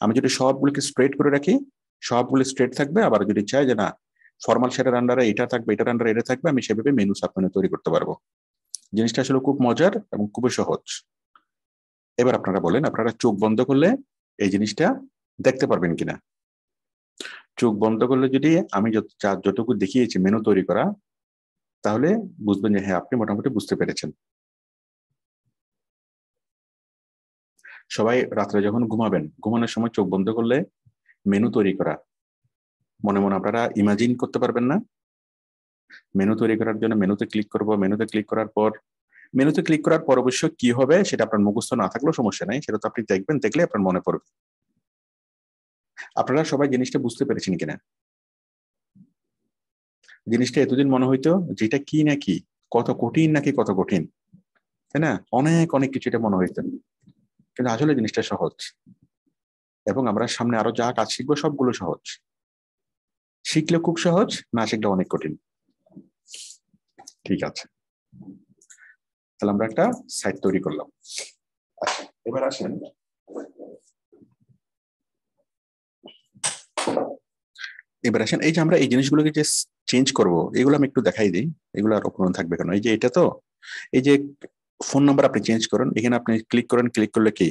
আমি যদি সবগুলোকে স্ট্রেট করে রাখি, সবগুলো স্ট্রেট থাকবে। আবার যদি চাই যে না ফর্মাল শার্টের আন্ডারে এটা থাকবে, এটার আন্ডারে এটা থাকবে, আমি সেভাবে মেনু সাব মেনু তৈরি করতে পারবো। জিনিসটা আসলে খুব মজার এবং খুবই সহজ। এবার আপনারা বলেন, আপনারা চোখ বন্ধ করলে এই জিনিসটা দেখতে পারবেন কিনা? চোখ বন্ধ করলে যদি আমি যতটুকু দেখিয়েছি মেনু তৈরি করা, তাহলে বুঝবেন যে হ্যাঁ, আপনি মোটামুটি বুঝতে পেরেছেন। সবাই রাত্রে যখন ঘুমাবেন, ঘুমানোর সময় চোখ বন্ধ করলে মেনু তৈরি করা মনে মনে আপনারা ইমাজিন করতে পারবেন না? মেনু তৈরি করার জন্য মেনুতে ক্লিক করব, মেনুতে ক্লিক করার পর অবশ্য কি হবে সেটা আপনার মুখস্থ না থাকলেও সমস্যা নাই, সেটা তো আপনি দেখবেন, দেখলে আপনার মনে পড়বে। আপনারা সবাই জিনিসটা বুঝতে পেরেছেন কিনা? জিনিসটা এতদিন মনে হইতো যেটা কি নাকি কত কঠিন, নাকি কত কঠিন, তাই না? অনেক অনেক কিছু এটা মনে হইতো, কিন্তু আসলে জিনিসটা সহজ। এবং আমরা সামনে আরো যা কাজ শিখবো সবগুলো সহজ। শিখলে খুব সহজ, না শিখলে অনেক কঠিন। ঠিক আছে, তাহলে আমরা একটা সাইট তৈরি করলাম। আচ্ছা, এবার আসেন এই যে আমরা এই জিনিসগুলোকে যে চেঞ্জ করব, এগুলো আমি একটু দেখাই দিই। এগুলো আর অপূর্ণ থাকবে কেন? এই যে এটা তো, এই যে ফোন নাম্বার আপনি চেঞ্জ করেন, এখানে আপনি ক্লিক করেন, ক্লিক করলে কি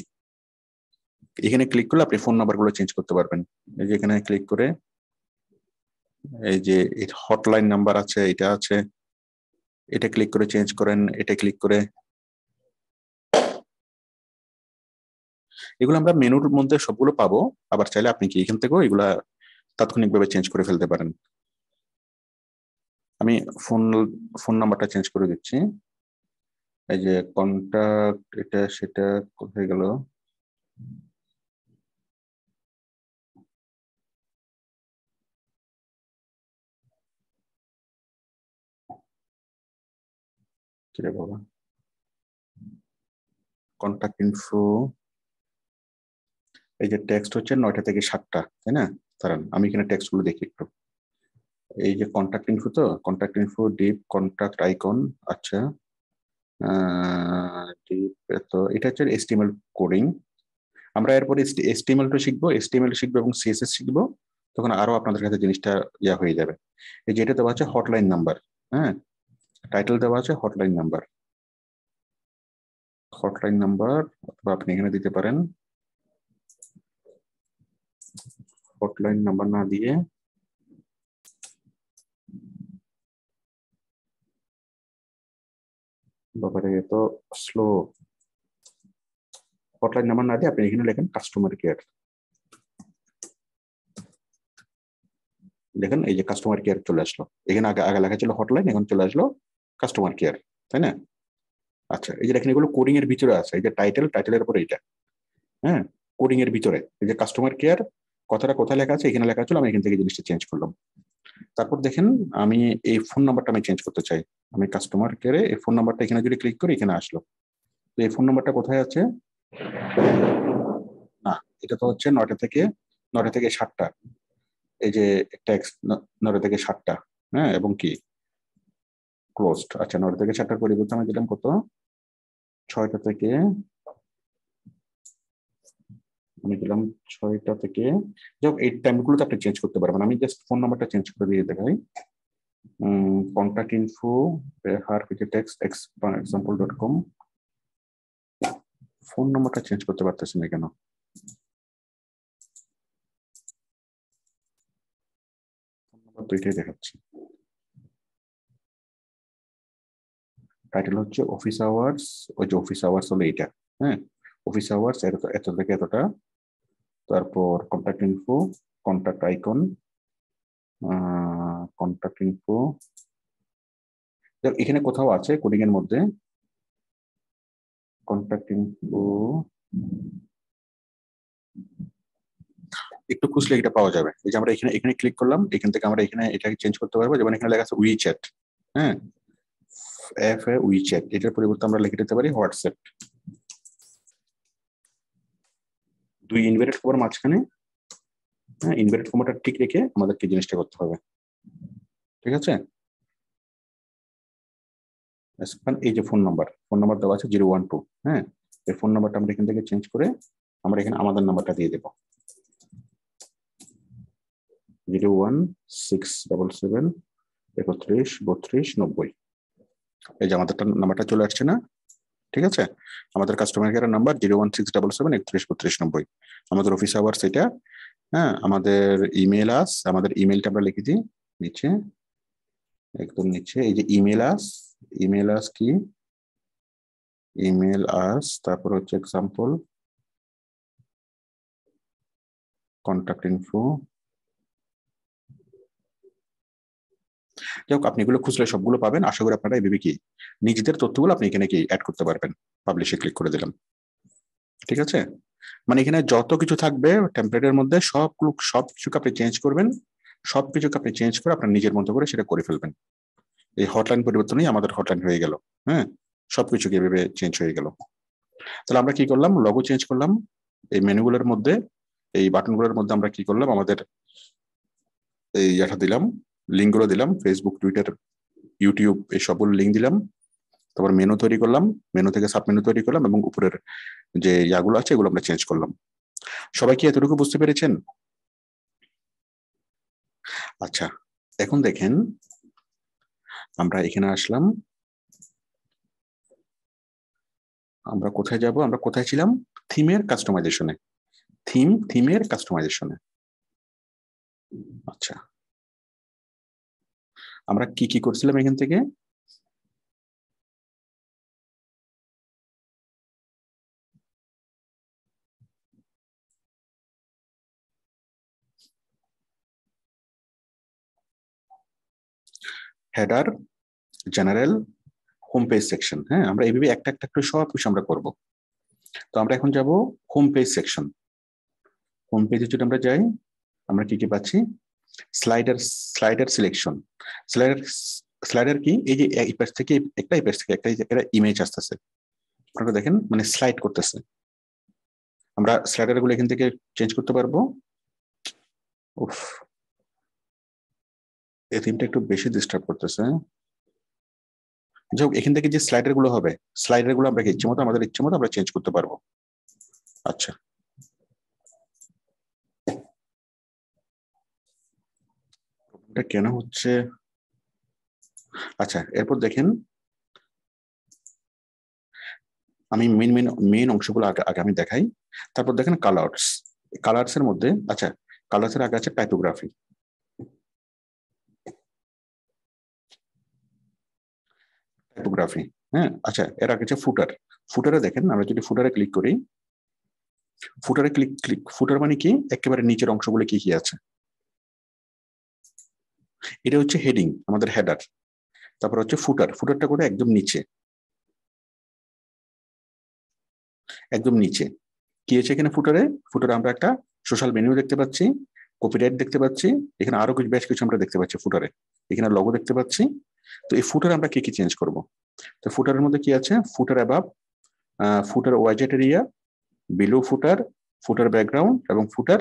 এখানে ক্লিক করলে আপনি ফোন নাম্বার গুলো চেঞ্জ করতে পারবেন। এই যে এখানে ক্লিক করে এই যে হটলাইন নাম্বার আছে, এটা আছে, এটা ক্লিক করে চেঞ্জ করেন, এটা ক্লিক করে। এগুলো আমরা মেনুর মধ্যে সবগুলো পাবো। আবার চাইলে আপনি কি এখান থেকেও এগুলা তাৎক্ষণিকভাবে চেঞ্জ করে ফেলতে পারেন। আমি ফোন ফোন নাম্বারটা চেঞ্জ করে দিচ্ছি। এই যে কন্টাক্ট, এটা সেটা কোথায় গেল? কিরে বাবা, কন্টাক্ট ইনফো, এই যে টেক্সট হচ্ছে 9টা থেকে 7টা, তাই না? দাঁড়ান আমি এখানে টেক্সট গুলো দেখি একটু। এই যে কন্টাক্ট ইনফো, তো contact info deep contact icon. আচ্ছা, ডিপ, তো এটা হচ্ছে এসটিএমএল কোডিং। আমরা এরপরে এসটিএমএল টা শিখবো, এসটিএমএল শিখবো এবং সিএসএস শিখবো। তখন আরো আপনাদের কাছে জিনিসটা ইয়া হয়ে যাবে। এই যে এটা দেওয়া আছে হটলাইন নাম্বার, হ্যাঁ, টাইটেল দেওয়া আছে হটলাইন নাম্বার। হটলাইন নাম্বার অথবা আপনি এখানে দিতে পারেন হটলাইন নাম্বার না দিয়ে ব্যাপারে এত স্লো। হটলাইন নাম্বার না দিয়ে আপনি এখানে লেখেন কাস্টমার কেয়ার। দেখেন এই যে কাস্টমার কেয়ার চলে আসলো। এখানে আগে আগে লেখা ছিল হটলাইন, এখন চলে আসলো কাস্টমার কেয়ার, তাই না? আচ্ছা, এই যে দেখেন এগুলো কোডিং এর ভিতরে আছে। এই যে টাইটেলের উপরে এটা, হ্যাঁ, কোডিং এর ভিতরে এই যে কাস্টমার কেয়ার কথাটা কোথায় লেখা আছে, এখানে লেখা ছিল, আমি এখান থেকে জিনিসটা চেঞ্জ করলাম। তারপর দেখেন আমি এই ফোন নাম্বারটা আমি চেঞ্জ করতে চাই। আমি কাস্টমার কেয়ারে এই ফোন নাম্বারটা এখানে যদি ক্লিক করি, এখানে আসলো। তো এই ফোন নাম্বারটা কোথায় আছে? না, এটা তো হচ্ছে 9টা থেকে 7টা। এই যে টেক্সট 9টা থেকে 7টা, হ্যাঁ, এবং কি ক্লোজড। আচ্ছা, 9টা থেকে 7টার পরিবর্তে আমি দিলাম কত? 6টা থেকে, আমি দিলাম 6টা থেকে। যাক, এই টাইমগুলোতে আপনি চেঞ্জ করতে পারবেন। আমি জাস্ট ফোন নাম্বারটা চেঞ্জ করে দিয়ে দেখাই। কন্ট্যাক্ট ইনফো হার টেক্সট example.com। ফোন নাম্বারটা চেঞ্জ করতে পারতেছি না কেন? তো এটাই দেখাচ্ছি। টাইটেল হচ্ছে অফিস আওয়ার্স। ওই যে অফিস আওয়ার্স হলো এইটা, হ্যাঁ, অফিস আওয়ার্স এত থেকে এতটা। তারপর contact info, contact icon, contact info. এখানে কোথাও আছে কোডিং এর মধ্যে কন্ট্যাক্ট ইনফো, একটু খুঁজলে এটা পাওয়া যাবে। এই যে আমরা এখানে এখানে ক্লিক করলাম, এখান থেকে আমরা এখানে এটাকে চেঞ্জ করতে পারবো। যেমন এখানে লেখা আছে উইচ্যাট, হ্যাঁ, এফ এ উইচ্যাট, এটার পরিবর্তে আমরা লিখে দিতে পারি হোয়াটসঅ্যাপ। দুই ইনভার্টেড কমার মাঝখানে, হ্যাঁ, ইনভার্টেড কমাটা ঠিক রেখে আমাদেরকে জিনিসটা করতে হবে। ঠিক আছে, এই যে ফোন নাম্বার দেওয়া আছে 012, হ্যাঁ, এই ফোন নাম্বারটা আমরা এখান থেকে চেঞ্জ করে আমরা এখানে আমাদের নাম্বারটা দিয়ে দেবো 01677 31 32 90। এই যে আমাদের নাম্বারটা চলে আসছে না? ঠিক আছে? আমাদের কাস্টমার কেয়ার নাম্বার 01677 313290। আমাদের অফিস আওয়ার্স এটা। হ্যাঁ, আমাদের আমাদের ইমেলটা আমরা লিখে দিই নিচে, একদম নিচে। এই যে ইমেল আস কি, ইমেল আস, তারপর হচ্ছে এক্সাম্পল, কন্ট্যাক্ট ইনফো। যাই হোক, আপনি এগুলো খুঁজলে সবগুলো পাবেন। আশা করি আপনারা এইভাবে কি নিজেদের তথ্যগুলো আপনি এখানে কি অ্যাড করতে পারবেন। পাবলিশে ক্লিক করে দিলাম। ঠিক আছে? মানে এখানে যত কিছু থাকবে টেমপ্লেটের মধ্যে সব কিছুকে আপনি চেঞ্জ করবেন, সবকিছুকে আপনি চেঞ্জ করে আপনার নিজের মতো করে সেটা করে ফেলবেন। এই হটলাইন পরিবর্তনই আমাদের হটলাইন হয়ে গেল। হ্যাঁ, সবকিছু এভাবে চেঞ্জ হয়ে গেল। তাহলে আমরা কি করলাম, লগো চেঞ্জ করলাম, এই মেনুগুলোর মধ্যে, এই বাটনগুলোর মধ্যে আমরা কি করলাম, আমাদের এই ইয়েটা দিলাম, লিঙ্কগুলো দিলাম, ফেসবুক, টুইটার, ইউটিউব, এই সবগুলো লিঙ্ক দিলাম। তারপর মেনু তৈরি করলাম, মেনু থেকে সাব মেনু তৈরি করলাম, এবং উপরের যে ইয়াগুলো আছে এগুলো আমরা চেঞ্জ করলাম। সবাই কি এতটুকু বুঝতে পেরেছেন? আচ্ছা, এখন দেখেন আমরা এখানে আসলাম, আমরা কোথায় যাব, আমরা কোথায় ছিলাম, থিমের কাস্টমাইজেশনে। থিমের কাস্টমাইজেশনে। আচ্ছা, আমরা কি কি করছিলাম এখান থেকে, header, general, home page section. হ্যাঁ, আমরা এইভাবে একটা একটা করে সব কিছু আমরা করব। তো আমরা এখন যাব হোম পেজ সেকশন। হোম পেজে যদি আমরা যাই, আমরা কি কি পাচ্ছি, স্লাইডার সিলেকশন। স্লাইডার স্লাইডার কি, এই যে এই পেজ থেকে একটা, এই পেজ থেকে একটা ইমেজ আসতেছে, আপনারা দেখেন, মানে স্লাইড করতেছে। আমরা স্লাইডার গুলো এখান থেকে চেঞ্জ করতে পারবো। উফ, এই থিমটা একটু বেশি ডিস্টার্ব করতেছে। যাই হোক, এখান থেকে যে স্লাইডার গুলো হবে, স্লাইডার গুলো আমরা ইচ্ছে মতো, আমাদের ইচ্ছে মতো আমরা চেঞ্জ করতে পারবো। আচ্ছা, এটা কেন হচ্ছে? আচ্ছা, এরপর দেখেন, আমি মেন অংশগুলো আগে আগে আমি দেখাই। তারপর দেখেন কালার্স এর মধ্যে, আচ্ছা, কালার্স এর আগে আছে টাইপোগ্রাফি। টাইপোগ্রাফি, হ্যাঁ। আচ্ছা, এর আগে আছে ফুটারে দেখেন, আমরা যদি ফুটারে ক্লিক করি, ফুটার মানে কি, একেবারে নিচের অংশগুলো কি কি আছে, এটা হচ্ছে হেডিং, আমাদের হেডার। তারপর হচ্ছে ফুটারটা করে একদম নিচে, একদম নিচে কি আছে এখানে ফুটারে আমরা একটা সোশ্যাল মেনু দেখতে পাচ্ছি, কপিরাইট দেখতে পাচ্ছি, এখানে আরো কিছু বেশ কিছু আমরা দেখতে পাচ্ছি ফুটারে, এখানে লগো দেখতে পাচ্ছি। তো এই ফুটারে আমরা কি কি চেঞ্জ করব? তো ফুটারের মধ্যে কি আছে, ফুটার অ্যাবাভ, ফুটার ওয়াইজেট এরিয়া, বিলো ফুটার ব্যাকগ্রাউন্ড, এবং ফুটার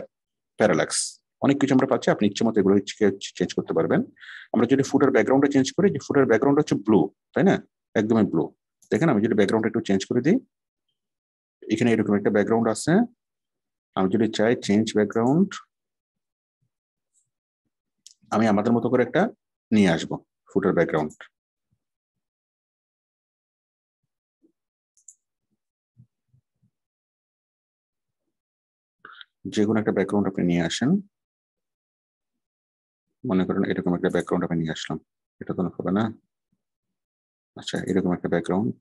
প্যারালাক্স। অনেক কিছু আমরা পাচ্ছি, আপনি ইচ্ছে মতো এগুলো চেঞ্জ করতে পারবেন। আমরা যদি ফুটার ব্যাকগ্রাউন্ডটা চেঞ্জ করি, যে ফুটার ব্যাকগ্রাউন্ড হচ্ছে ব্লু, তাই না, একদমই ব্লু। দেখেন, আমি যদি ব্যাকগ্রাউন্ড একটু চেঞ্জ করে দিই, এখানে এরকম একটা ব্যাকগ্রাউন্ড আছে। আমি যদি চাই চেঞ্জ ব্যাকগ্রাউন্ড, আমি আমাদের মতো করে একটা নিয়ে আসবো ফুটার ব্যাকগ্রাউন্ড। যে কোনো একটা ব্যাকগ্রাউন্ড আপনি নিয়ে আসেন, মনে করেন এরকম একটা ব্যাকগ্রাউন্ড আমি নিয়ে আসলাম, এটা তো হবে না। আচ্ছা, এরকম একটা ব্যাকগ্রাউন্ড,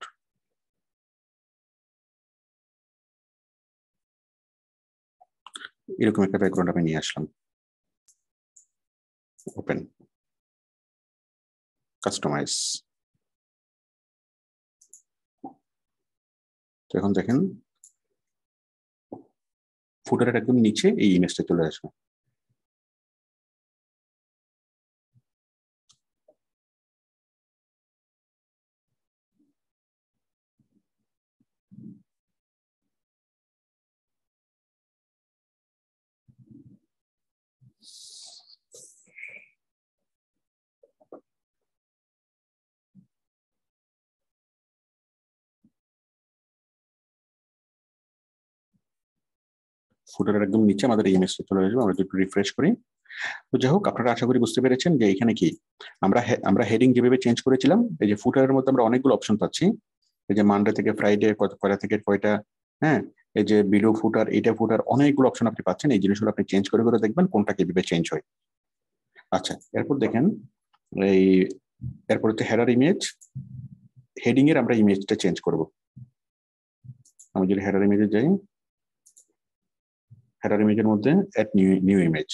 এরকম একটা ব্যাকগ্রাউন্ড আমি নিয়ে আসলাম। Open, customise. তো এখন দেখেন, ফুটারের একদম নিচে এই ইমেজটা চলে আসবে। ফুটারের একদম নিচে আমাদের এই ইমেজটা চলে আসবে, আমরা যদি রিফ্রেশ করি। তো যাই হোক, আপনারা আশা করি বুঝতে পেরেছেন যে এখানে কি আমরা হেডিং যেভাবে চেঞ্জ করেছিলাম, এই যে ফুটারের মধ্যে আমরা অনেকগুলো অপশন পাচ্ছি। এই যে মানডে থেকে ফ্রাইডে কয়টা থেকে কয়টা, হ্যাঁ, এই যে বিলো ফুটার, এটা ফুটার, অনেকগুলো অপশন আপনি পাচ্ছেন। এই জিনিসগুলো আপনি চেঞ্জ করে করে দেখবেন কোনটা কিভাবে চেঞ্জ হয়। আচ্ছা, এরপর দেখেন এই, এরপর হচ্ছে হেডার ইমেজ। হেডিং এর আমরা ইমেজটা চেঞ্জ করব। আমি যদি হেডার ইমেজে যাই, হেডার ইমেজের মধ্যে add new image,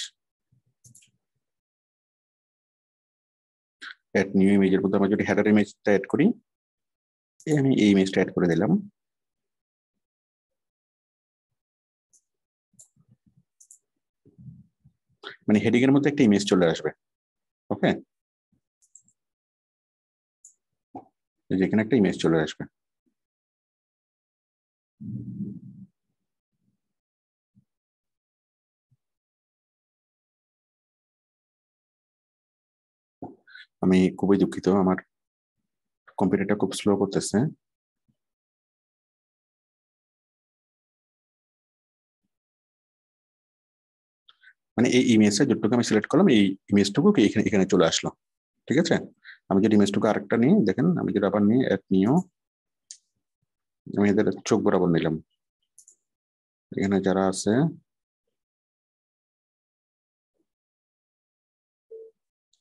add new ইমেজের মধ্যে আমরা যদি হেডার ইমেজটা অ্যাড করি, আমি এই ইমেজটা অ্যাড করে দিলাম। মানে হেডিং এর মধ্যে একটা ইমেজ চলে আসবে। ওকে, যেখানে একটা ইমেজ চলে আসবে। আমি খুবই দুঃখিত, আমার কম্পিউটারটা খুব স্লো করতেছে। মানে এই ইমেজটা যতটুকু আমি সিলেক্ট করলাম, এই ইমেজটুকু এখানে এখানে চলে আসলো। ঠিক আছে, আমি যদি ইমেজটুকু আরেকটা নিই, দেখেন আমি যদি আবার নিই অ্যাড নিউ, আমি এদের চোখ বরাবর নিলাম। এখানে যারা আছে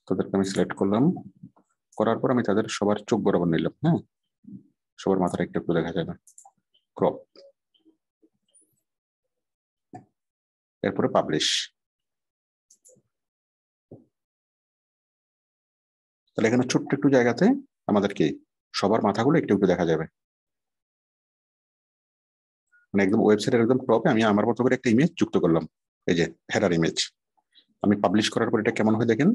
তাদেরকে আমি সিলেক্ট করলাম, করার পর আমি তাদের সবার চোখ বরাবর নিলাম। হ্যাঁ, সবার মাথাটা একটু একটু দেখা যাবে, ক্রপ। এরপরে পাবলিশ। তাহলে এখানে ছোট্ট একটু জায়গাতে আমাদেরকে সবার মাথাগুলো একটু একটু দেখা যাবে। মানে একদম ওয়েবসাইটের একদম টপে আমি আমার মতো করে একটা ইমেজ যুক্ত করলাম, এই যে হেডার ইমেজ। আমি পাবলিশ করার পর এটা কেমন হয় দেখেন।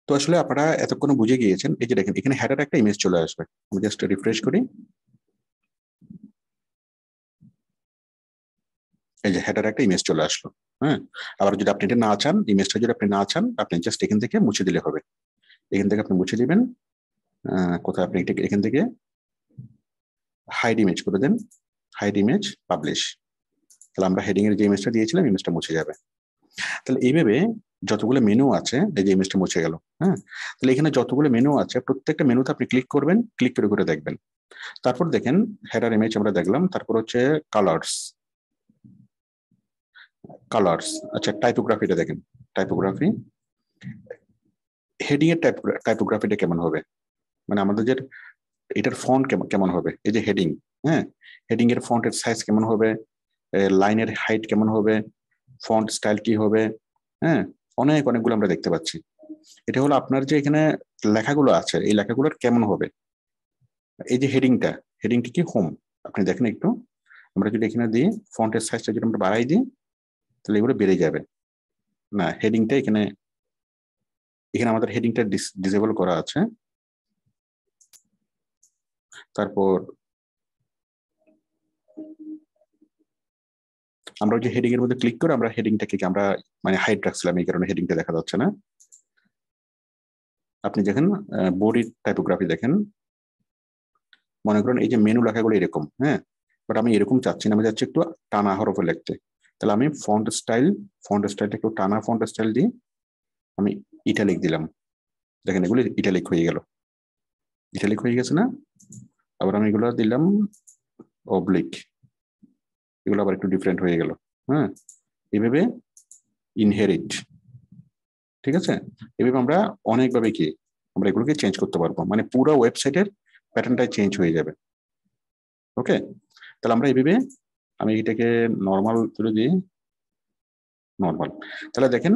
তো আসলে আপনারা এতক্ষণ বুঝে গিয়েছেন, এই যে দেখেন এখানে হেডার একটা ইমেজ চলে আসবে। আমি জাস্ট রিফ্রেশ করি, এই যে হেডার একটা ইমেজ চলে আসলো। হ্যাঁ, আবার যদি আপনি এটা না চান, ইমেজটা যদি আপনি না চান, আপনি জাস্ট এখান থেকে মুছে দিলে হবে। এখান থেকে আপনি মুছে দিবেন। কোথায় আপনি এখান থেকে হাইড ইমেজ করে দেন, হাইড ইমেজ, পাবলিশ। তাহলে আমরা হেডিং এর যে ইমেজটা দিয়েছিলাম, ইমেজটা মুছে যাবে। তাহলে এইভাবে যতগুলো মেনু আছে, এই যে ইমেজটা মুছে গেল। হ্যাঁ, তাহলে এখানে যতগুলো মেনু আছে প্রত্যেকটা মেনুতে আপনি ক্লিক করবেন, ক্লিক করে করে দেখবেন। তারপর দেখেন হেডার ইমেজ আমরা দেখলাম, তারপর হচ্ছে কালার্স। কালার্স, আচ্ছা টাইপোগ্রাফিটা দেখেন, টাইপোগ্রাফি। হেডিং এর টাইপোগ্রাফিটা কেমন হবে, মানে আমাদের যে এটার ফন্ট কেমন হবে, এই যে হেডিং, হ্যাঁ, হেডিং এর ফন্টের সাইজ কেমন হবে, লাইনের হাইট কেমন হবে, ফন্ট স্টাইল কি হবে, হ্যাঁ, অনেকগুলো আমরা দেখতে পাচ্ছি। এটা হলো আপনার যে এখানে লেখাগুলো আছে, এই লেখাগুলোর কেমন হবে। এই যে হেডিংটা, হেডিংটা কি হোম, আপনি দেখেন একটু, আমরা যদি এখানে দিই ফন্টের সাইজটা যদি আমরা বাড়াই দিই, তাহলে এগুলো বেড়ে যাবে। না, হেডিংটা এখানে, এখানে আমাদের হেডিংটা ডিসেবল করা আছে। তারপর আমরা যে হেডিং এর মধ্যে ক্লিক করে আমরা হেডিংটাকে আমরা মানে হাইড রাখছিলাম, এই কারণে হেডিংটা দেখা যাচ্ছে না। আপনি দেখেন বডি টাইপোগ্রাফি দেখেন, মনে করেন এই যে মেনু লেখাগুলো এরকম, হ্যাঁ, বাট আমি এরকম চাচ্ছি না, আমি চাচ্ছি একটু টানা হরফে লিখতে। তাহলে আমি ফন্ট স্টাইলটা একটু টানা ফন্ট স্টাইল দিই, আমি ইটালিক দিলাম। দেখেন এগুলো ইটালিক হয়ে গেল, ইটালিক হয়ে গেছে না। আবার আমি এগুলো দিলাম অবলিক, এগুলো আবার একটু ডিফারেন্ট হয়ে গেল। হ্যাঁ, এইভাবে ইনহেরিট, ঠিক আছে, এভাবে আমরা অনেকভাবে কি আমরা এগুলোকে চেঞ্জ করতে পারবো, মানে পুরো ওয়েবসাইটের প্যাটার্নটাই চেঞ্জ হয়ে যাবে। ওকে, তাহলে আমরা এইভাবে, আমি এটাকে নর্মাল করে দিই, নর্মাল। তাহলে দেখেন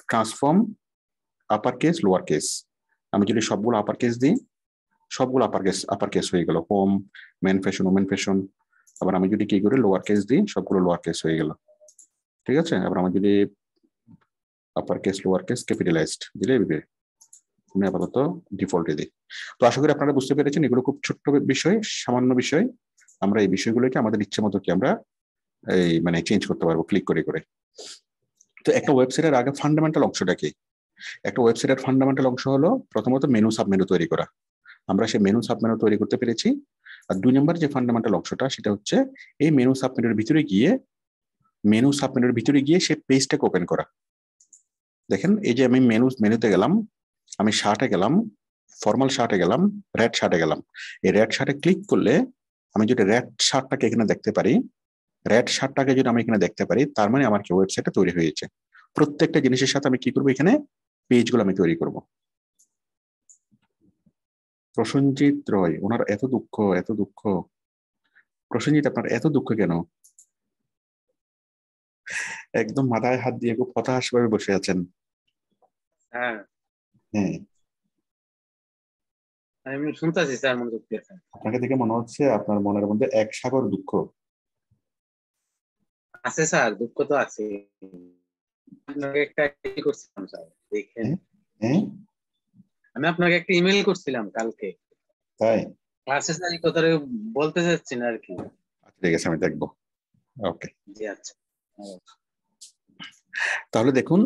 transform upper case lower case, আমি যদি সবগুলো আপার কেস দিই, সবগুলো আপার কেস হয়ে গেল, home, men fashion, women fashion. আবার আমি যদি কি করি লোয়ার কেস দিই, সবগুলো লোয়ার কেস হয়ে গেল। ঠিক আছে, আবার আমি যদি upper case lower case capitalised দিলে এইভাবে, আমি আপাতত ডিফল্টে দিই। তো আশা করি আপনারা বুঝতে পেরেছেন, এগুলো খুব ছোট্ট বিষয়, সামান্য বিষয়। আমরা এই বিষয়গুলোকে আমাদের ইচ্ছে মতো কি আমরা এই মানে চেঞ্জ করতে পারবো ক্লিক করে করে। তো একটা ওয়েবসাইটের আগে ফান্ডামেন্টাল অংশটা কি, একটা ওয়েবসাইটের ফান্ডামেন্টাল অংশ হলো প্রথমত মেনু সাবমেনু তৈরি করা। আমরা সেই মেনু সাবমেনু তৈরি করতে পেরেছি। আর 2 নম্বর যে ফান্ডামেন্টাল অংশটা, সেটা হচ্ছে এই মেনু সাবমেনুর ভিতরে গিয়ে, মেনু সাবমেনুর ভিতরে গিয়ে সেই পেজটাকে ওপেন করা। দেখেন এই যে আমি মেনুতে গেলাম, আমি শার্টে গেলাম, ফর্মাল শার্টে গেলাম, রেড শার্টে গেলাম। এই রেড শার্টে ক্লিক করলে আমি যদি রেড শার্টটাকে এখানে দেখতে পারি, রেড শার্টটাকে যদি আমি এখানে দেখতে পারি, তার মানে আমার কি ওয়েবসাইটটা তৈরি হয়েছে। প্রত্যেকটা জিনিসের সাথে আমি কি করবো, এখানে পেজগুলো আমি তৈরি করব। প্রসেনজিৎ রয়, ওনার এত দুঃখ, এত দুঃখ। প্রসেনজিৎ, আপনার এত দুঃখ কেন? একদম মাথায় হাত দিয়ে খুব হতাশ ভাবে বসে আছেন। হ্যাঁ, হ্যাঁ, আমি শুনতেছি স্যার, মনে করতেছেন। আপনাকে দেখে মনে হচ্ছে আপনার মনের মধ্যে এক সাগর দুঃখ। আছে স্যার, দুঃখ তো আছে। আপনাকে একটা ই করছিলাম স্যার, দেখেন। হ্যাঁ, হ্যাঁ, আমি আপনাকে একটা ইমেল করছিলাম কালকে তাই? ক্লাসে, স্যার এই কথাটা বলতে চাচ্ছি না আর কি। আচ্ছা, ঠিক আছে, আমি দেখবো। ওকে। জি আচ্ছা। হ্যাঁ, তাহলে দেখুন,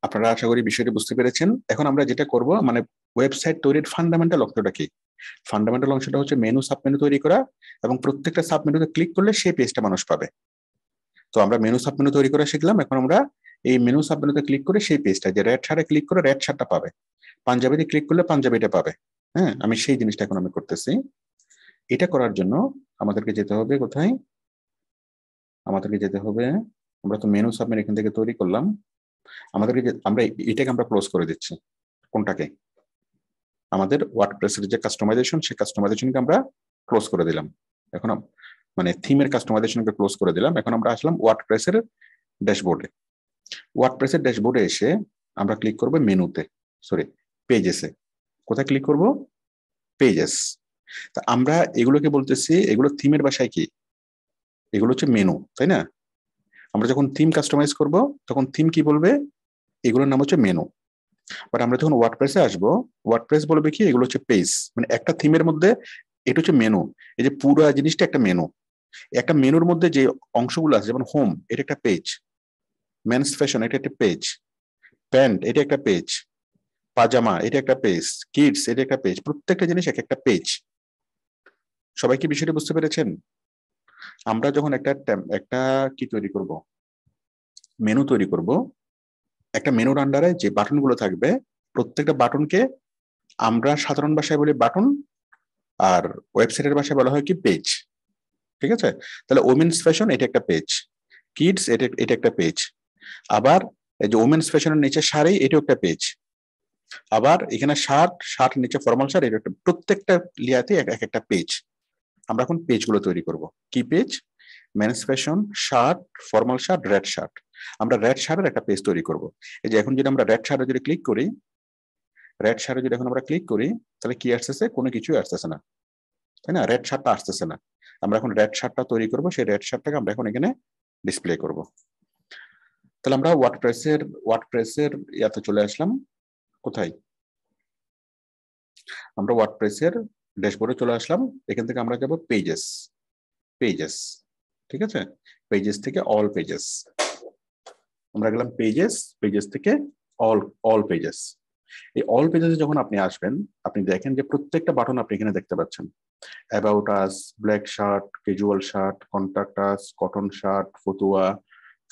আপনারা আশা করি বিষয়টি বুঝতে পেরেছেন। এখন আমরা যেটা করব, মানে ওয়েবসাইট তৈরির ফান্ডামেন্টাল অংশটা কি? ফান্ডামেন্টাল অংশটা হচ্ছে মেনু সাবমেনু তৈরি করা, এবং প্রত্যেকটা সাবমেনুতে ক্লিক করলে সেই পেজটা মানুষ পাবে। তো আমরা মেনু সাবমেনু তৈরি করা শিখলাম, এখন আমরা এই মেনু সাবমেনুতে ক্লিক করে সেই পেজটা, যে রেড শার্টে ক্লিক করে রেড শার্টটা পাবে, পাঞ্জাবিতে ক্লিক করলে পাঞ্জাবিটা পাবে। হ্যাঁ, আমি সেই জিনিসটা এখন আমি করতেছি। এটা করার জন্য আমাদেরকে যেতে হবে কোথায়? আমাদেরকে যেতে হবে, আমরা তো মেনু সাবমেনু এখান থেকে তৈরি করলাম, আমাদেরকে আমরা এটাকে আমরা ক্লোজ করে দিচ্ছি। কোনটাকে? আমাদের ওয়ার্ডপ্রেসের যে কাস্টমাইজেশন, সেই কাস্টমাইজেশনকে আমরা ক্লোজ করে দিলাম। এখন মানে থিমের কাস্টমাইজেশনকে ক্লোজ করে দিলাম। এখন আমরা আসলাম ওয়ার্ডপ্রেসের ড্যাশবোর্ডে। ওয়ার্ডপ্রেসের ড্যাশবোর্ডে এসে আমরা ক্লিক করব মেনুতে, সরি, পেজেসে। কোথায় ক্লিক করব? পেজেস। তা আমরা এগুলোকে বলতেছি, এগুলো থিমের ভাষায় কি? এগুলো হচ্ছে মেনু, তাই না? আমরা যখন থিম কাস্টমাইজ করব, তখন থিম কি বলবে? এগুলোর নাম হচ্ছে মেনু। বাট আমরা যখন ওয়ার্ডপ্রেসে আসবো, ওয়ার্ডপ্রেস বলবে কি? এগুলো হচ্ছে পেজ। মানে একটা থিমের মধ্যে এটা হচ্ছে মেনু। এই যে পুরো জিনিসটা একটা মেনু। একটা মেনুর মধ্যে যে অংশগুলো আছে, যেমন হোম, এটা একটা পেজ। মেন্স ফ্যাশন, এটা একটা পেজ। প্যান্ট, এটা একটা পেজ। পাজামা, এটা একটা পেজ। কিডস, এটা একটা পেজ। প্রত্যেকটা জিনিস এক একটা পেজ। সবাই কি বিষয়টি বুঝতে পেরেছেন? আমরা যখন একটা একটা কি তৈরি করব, মেনু তৈরি করব, একটা মেনুর আন্ডারে যে বাটনগুলো থাকবে, প্রত্যেকটা বাটনকে আমরা সাধারণ ভাষায় বলি বাটন, আর ওয়েবসাইটের ভাষায় বলা হয় কি? পেজ। ঠিক আছে? তাহলে ওমেন্স ফ্যাশন, এটা একটা পেজ। কিডস, এটা এটা একটা পেজ। আবার এই যে ওমেন্স ফ্যাশনের নিচে শাড়ি, এটাও একটা পেজ। আবার এখানে শার্ট, শার্ট নিচে ফর্মাল শার্ট, এটা একটা, প্রত্যেকটা লিয়াতে এক এক একটা পেজ। আমরা এখন পেজগুলো তৈরি করব। কি page? Men's fashion, shirt, formal shirt, red shirt. আমরা রেড শার্টের একটা পেজ তৈরি করব। এই যে এখন যদি আমরা রেড শার্টে যদি ক্লিক করি, রেড শার্টে যদি এখন আমরা ক্লিক করি, তাহলে কি আসতেছে? কোনো কিছুই আসতেছে না, তাই না? রেড শার্টটা আসতেছে না। আমরা এখন রেড শার্টটা তৈরি করব, সেই রেড শার্টটাকে আমরা এখন এখানে ডিসপ্লে করব। তাহলে আমরা ওয়ার্ডপ্রেসের ইয়াতে চলে আসলাম। কোথায়? আমরা ওয়ার্ডপ্রেসের ড্যাশবোর্ডে চলে আসলাম। এখান থেকে আমরা যাব পেজেস। পেজেস, ঠিক আছে? পেজেস থেকে অল পেজেস। আমরা গেলাম পেজেস, পেজেস থেকে অল, অল পেজেস। এই অল পেজেস যখন আপনি আসবেন, আপনি দেখেন যে প্রত্যেকটা বাটন আপনি এখানে দেখতে পাচ্ছেন। About us, black shirt, casual shirt, contact us, cotton shirt, ফতুয়া,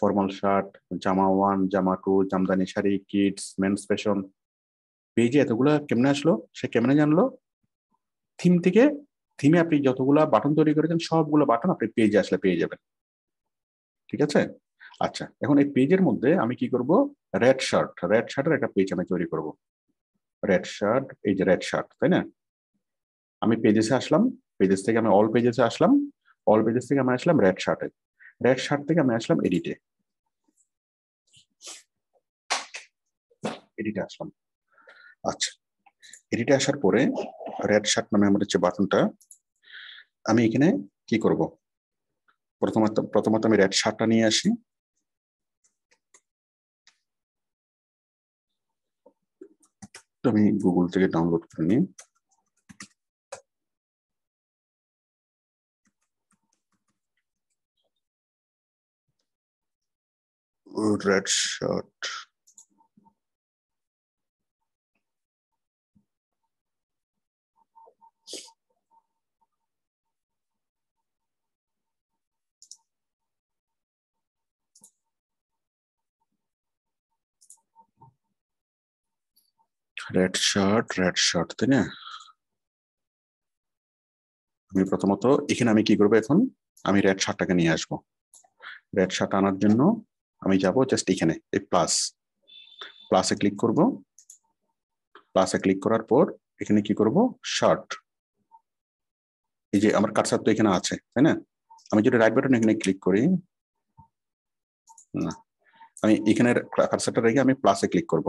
ফর্মাল শার্ট, জামা 1, জামা 2, Jamdani sari, kids, men's fashion. পেজে এতগুলা কেমনে আসলো? সে কেমনে জানলো? থিম থেকে। থিমে আপনি যতগুলা বাটন তৈরি করেছেন, সবগুলো বাটন আপনি পেজে আসলে পেয়ে যাবেন। ঠিক আছে? আচ্ছা, এখন এই পেজের মধ্যে আমি কি করব? রেড শার্ট, রেড শার্টের একটা পেজ আমি তৈরি করব। রেড শার্ট, এই যে রেড শার্ট, তাই না? আমি পেজেসে আসলাম, পেজেস থেকে আমি অল পেজেসে আসলাম, অল পেজেস থেকে আমি আসলাম রেড শার্টে, রেড শার্ট থেকে আমি আসলাম এডিটে, এডিটে আসলাম। আচ্ছা, এডিটে আসার পরে রেড শার্ট নামে আমার হচ্ছে বাটনটা, আমি এখানে কি করব? প্রথমত আমি রেড শার্টটা নিয়ে আসি। আমি গুগল থেকে ডাউনলোড করে নিই। রেড শার্ট, রেড শার্ট তাই না? আমি প্রথমত এখানে আমি কি করবো, এখন আমি রেড শার্টটাকে নিয়ে আসবো। রেড শার্ট আনার জন্য আমি যাব জাস্ট এখানে এই প্লাসে ক্লিক করব। প্লাসে ক্লিক করার পর এখানে কি করব, শার্ট, এই যে আমার কার্সার তো এখানে আছে তাই না? আমি যদি রাইট বাটন এখানে ক্লিক করি, না, আমি এখানে কার্সারটা রেখে আমি প্লাসে ক্লিক করব।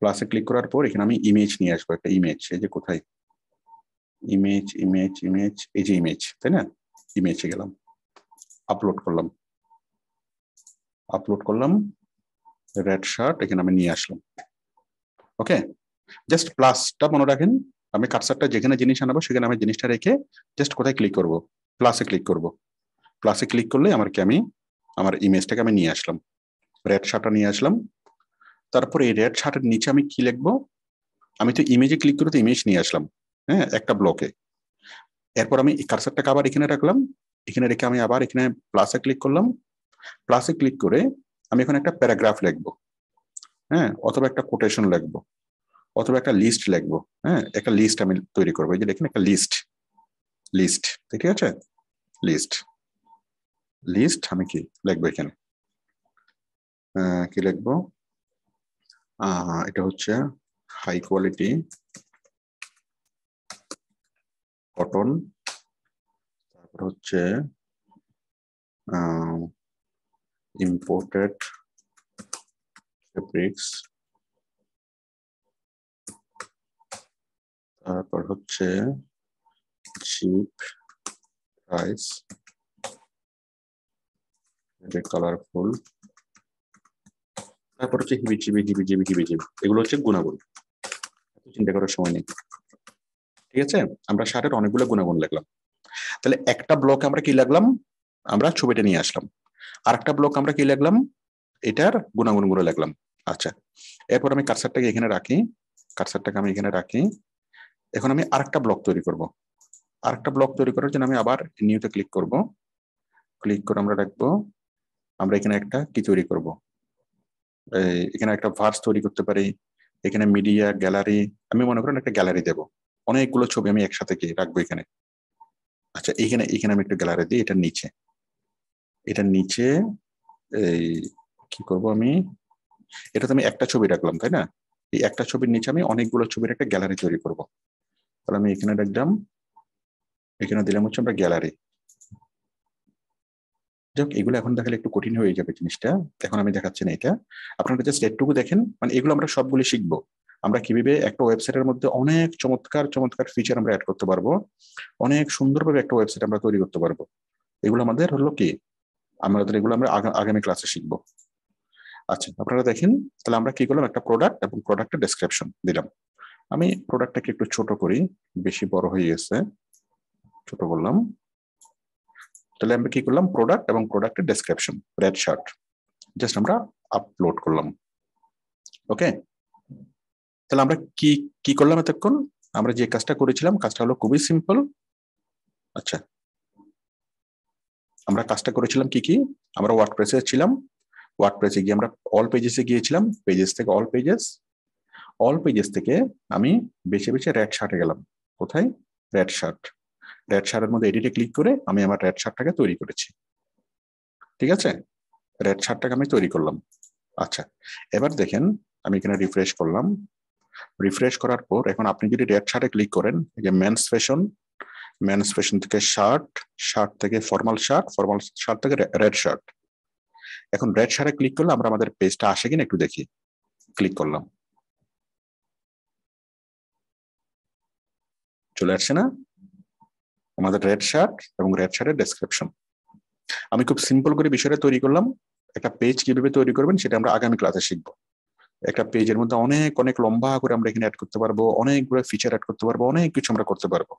প্লাসে ক্লিক করার পর এখানে আমি ইমেজ নিয়ে আসবো, একটা ইমেজ, এই যে কোথায় ইমেজ, এই যে ইমেজ তাই না? ইমেজে গেলাম, আপলোড করলাম রেড শার্ট, এখানে আমি নিয়ে আসলাম। ওকে, জাস্ট প্লাসটা মনে রাখেন, আমি কার্সারটা যেখানে জিনিস আনাবো সেখানে আমি জিনিসটা রেখে জাস্ট কোথায় ক্লিক করব, প্লাসে ক্লিক করব। প্লাসে ক্লিক করলে আমি আমার ইমেজটাকে আমি নিয়ে আসলাম, রেড শার্টটা নিয়ে আসলাম। তারপর এই রেড শার্টের নিচে আমি কি লিখবো, আমি তো ইমেজে ক্লিক করে তো ইমেজ নিয়ে আসলাম, হ্যাঁ, একটা ব্লকে। এরপর আমি কার্সারটাকে আবার এখানে রাখলাম, এখানে রেখে আমি আবার এখানে প্লাসে ক্লিক করলাম। প্লাসে ক্লিক করে আমি এখন একটা প্যারাগ্রাফ লিখবো, হ্যাঁ, অথবা একটা কোটেশন লিখবো, অথবা একটা লিস্ট লিখবো। হ্যাঁ, একটা লিস্ট আমি তৈরি করবো, এই যে দেখেন একটা লিস্ট, ঠিক আছে? লিস্ট আমি কি লিখবো এখানে, কি লিখবো, এটা হচ্ছে হাই কোয়ালিটি কটন, তারপর হচ্ছে ইম্পোর্টেড ফেব্রিক্স, তারপর হচ্ছে চিপ প্রাইস, কালারফুল, তারপর হচ্ছে হিবিজিবি, এগুলো হচ্ছে গুণাগুণ, চিন্তা করার সময় নেই। ঠিক আছে, আমরা শার্টের অনেকগুলো গুণাগুণ লিখলাম। তাহলে একটা ব্লক আমরা কি লিখলাম, আমরা ছবিটা নিয়ে আসলাম। আর একটা ব্লক আমরা কি লিখলাম, এটার গুণাগুণগুলো লিখলাম। আচ্ছা, এরপর আমি কার্সারটাকে এখানে রাখি, এখন আমি আরেকটা ব্লক তৈরি করব। আরেকটা ব্লক তৈরি করার জন্য আমি আবার নিউতে ক্লিক করব। ক্লিক করে আমরা রাখবো, আমরা এখানে একটা কি তৈরি করব, এখানে একটা ভার্স তৈরি করতে পারি। এখানে মিডিয়া গ্যালারি, আমি মনে করেন একটা গ্যালারি দেব, অনেকগুলো ছবি আমি একসাথে কি রাখবো এখানে। আচ্ছা, এখানে আমি একটা গ্যালারি দিই, এটার নিচে এই কি করব আমি, এটা তো আমি একটা ছবি রাখলাম তাই না? এই একটা ছবির নিচে আমি অনেকগুলো ছবির একটা গ্যালারি তৈরি করব। তাহলে আমি এখানে রাখলাম, এখানে দিলাম হচ্ছে আমরা গ্যালারি। যাক, এগুলো এখন দেখালে একটু কঠিন হয়ে যাবে জিনিসটা, এখন আমি দেখাচ্ছি না এটা, আপনারা জাস্ট একটুকু দেখেন। মানে এগুলো আমরা সবগুলি শিখবো, আমরা কিভাবে একটা ওয়েবসাইটের মধ্যে অনেক চমৎকার ফিচার আমরা অ্যাড করতে পারবো, অনেক সুন্দরভাবে একটা ওয়েবসাইট আমরা তৈরি করতে পারবো। এগুলো আমাদের হলো কি, এগুলো আমরা আগামী ক্লাসে শিখবো। আচ্ছা, আপনারা দেখেন, তাহলে আমরা কি করলাম, একটা প্রোডাক্ট এবং প্রোডাক্টের ডেসক্রিপশন দিলাম। আমি প্রোডাক্টটাকে একটু ছোট করি, বেশি বড় হয়ে গেছে, ছোট করলাম। তাহলে আমরা কি করলাম, প্রোডাক্ট এবং প্রোডাক্টের ডেসক্রিপশন, রেড শার্ট, জাস্ট আমরা আপলোড করলাম। ওকে, তাহলে আমরা কি কি করলাম এতক্ষণ, আমরা যে কাজটা করেছিলাম কাজটা হলো খুবই সিম্পল। আচ্ছা, আমরা কাজটা করেছিলাম কি, আমরা ওয়ার্ডপ্রেসে ছিলাম, ওয়ার্ডপ্রেসে গিয়ে আমরা অল পেজেসে গিয়েছিলাম, পেজেস থেকে অল পেজেস থেকে আমি বেছে রেড শার্টে গেলাম। কোথায়, রেড শার্টের মধ্যে এডিটে ক্লিক করে আমি আমার রেড শার্টটাকে তৈরি করেছি। ঠিক আছে, রেড শার্টটাকে আমি তৈরি করলাম। আচ্ছা, এবার দেখেন, আমি এখানে রিফ্রেশ করলাম। রিফ্রেশ করার পর এখন আপনি যদি রেড শার্টে ক্লিক করেন, এই যে মেন্স ফ্যাশন থেকে শার্ট থেকে ফর্মাল শার্ট থেকে রেড শার্ট। এখন রেড শার্টে ক্লিক করলে আমরা আমাদের পেজটা আসে কিনা একটু দেখি। ক্লিক করলাম, চলে আসছে না আমাদের রেড শার্ট এবং রেড শার্টের ডেসক্রিপশন। আমি খুব সিম্পল করে বিষয়টা তৈরি করলাম। একটা পেজ কিভাবে তৈরি করবেন সেটা আমরা আগামী ক্লাসে শিখবো। একটা পেজের মধ্যে অনেক লম্বা করে আমরা এখানে অ্যাড করতে পারবো, অনেকগুলো ফিচার অ্যাড করতে পারবো, অনেক কিছু আমরা করতে পারবো,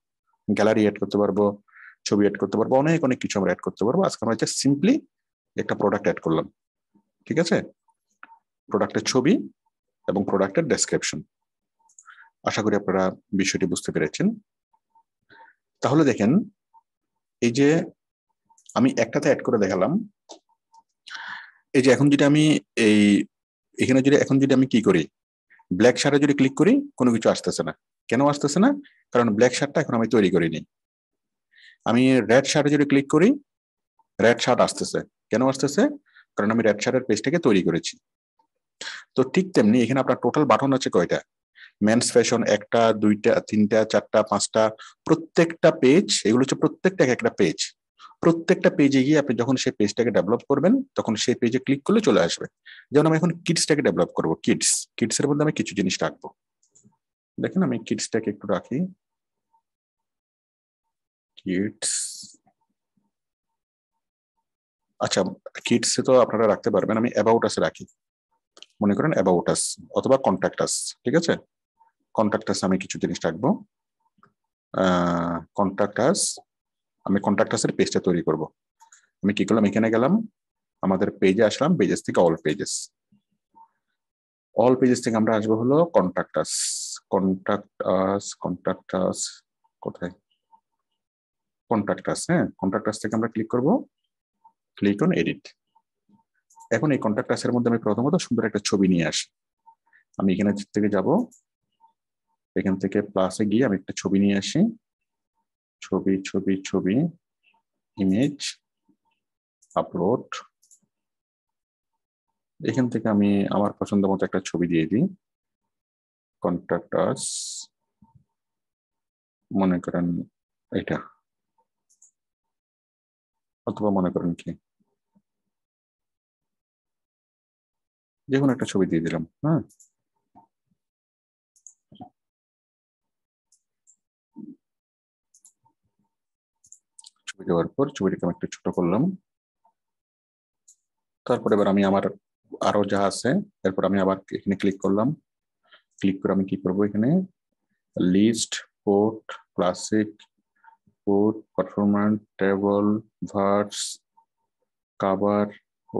গ্যালারি অ্যাড করতে পারবো, ছবি অ্যাড করতে পারবো, অনেক কিছু আমরা অ্যাড করতে পারবো। আজকে আমরা জাস্ট সিম্পলি একটা প্রোডাক্ট অ্যাড করলাম। ঠিক আছে, প্রোডাক্টের ছবি এবং প্রোডাক্টের ডেসক্রিপশন। আশা করি আপনারা বিষয়টি বুঝতে পেরেছেন। তাহলে দেখেন, এই যে আমি একটাতে অ্যাড করে দেখালাম, এই যে এখন যদি আমি এখন যদি আমি কি করি, ব্ল্যাক শার্টে যদি ক্লিক করি কোনো কিছু আসতেছে না। কেন আসতেছে না? কারণ ব্ল্যাক শার্টটা এখন আমি তৈরি করিনি। আমি রেড শার্টে যদি ক্লিক করি রেড শার্ট আসতেছে। কেন আসতেছে? কারণ আমি রেড শার্টের পেজটাকে তৈরি করেছি। তো ঠিক তেমনি এখানে আপনার টোটাল বাটন আছে কয়টা? মেন্স ফ্যাশন 1টা 2টা 3টা 4টা 5টা, প্রত্যেকটা পেজ, এগুলো হচ্ছে প্রত্যেকটা একটা পেজ। প্রত্যেকটা পেজে গিয়ে আপনি যখন সেই পেজটাকে ডেভেলপ করবেন তখন সেই পেজে ক্লিক করলে চলে আসবে। যেমন আমি এখন কিডসটাকে ডেভেলপ করবো, কিডস এর মধ্যে আমি কিছু জিনিস রাখবো। দেখেন আমি কিডসটাকে একটু রাখি, কিডস। আচ্ছা, কিডস তো আপনারা রাখতে পারবেন, আমি অ্যাবাউট আস রাখি। মনে করেন অ্যাবাউট আস অথবা কন্ট্যাক্ট আস, ঠিক আছে? কন্ট্যাক্ট আস আমি কিছু জিনিস রাখবো। কন্ট্যাক্ট আস, আমি কন্ট্যাক্ট আস এর পেজটা তৈরি করব। আমি কি করলাম, এখানে গেলাম, আমাদের পেজে আসলাম, পেজেস থেকে অল পেজেস থেকে আমরা আসবো হলো কন্ট্যাক্ট আস। কোথায়? Contact us. হ্যাঁ, কন্ট্যাক্ট আস থেকে আমরা ক্লিক করব, ক্লিক অন এডিট। এখন এই কন্ট্যাক্ট আস এর মধ্যে আমি প্রথমত সুন্দর একটা ছবি নিয়ে আসি। আমি এখানে থেকে যাব, এখান থেকে প্লাসে গিয়ে আমি একটা ছবি নিয়ে আসি, ছবি ইমেজ আপলোড। এখান থেকে আমি আমার পছন্দ মতো একটা ছবি দিয়ে দিই। কন্ট্যাক্ট আস, মনে করেন এটা, অথবা মনে করেন কি, যে কোনো একটা ছবি দিয়ে দিলাম। হ্যাঁ, ছবি দেওয়ার পর ছবিটাকে আমি একটু ছোট করলাম। তারপর এবার আমি আমার আরো যা আছে, এরপর আমি আবার এখানে ক্লিক করলাম। ক্লিক করে আমি কি করব, এখানে list, port, classic, port, performance, table, verse, cover,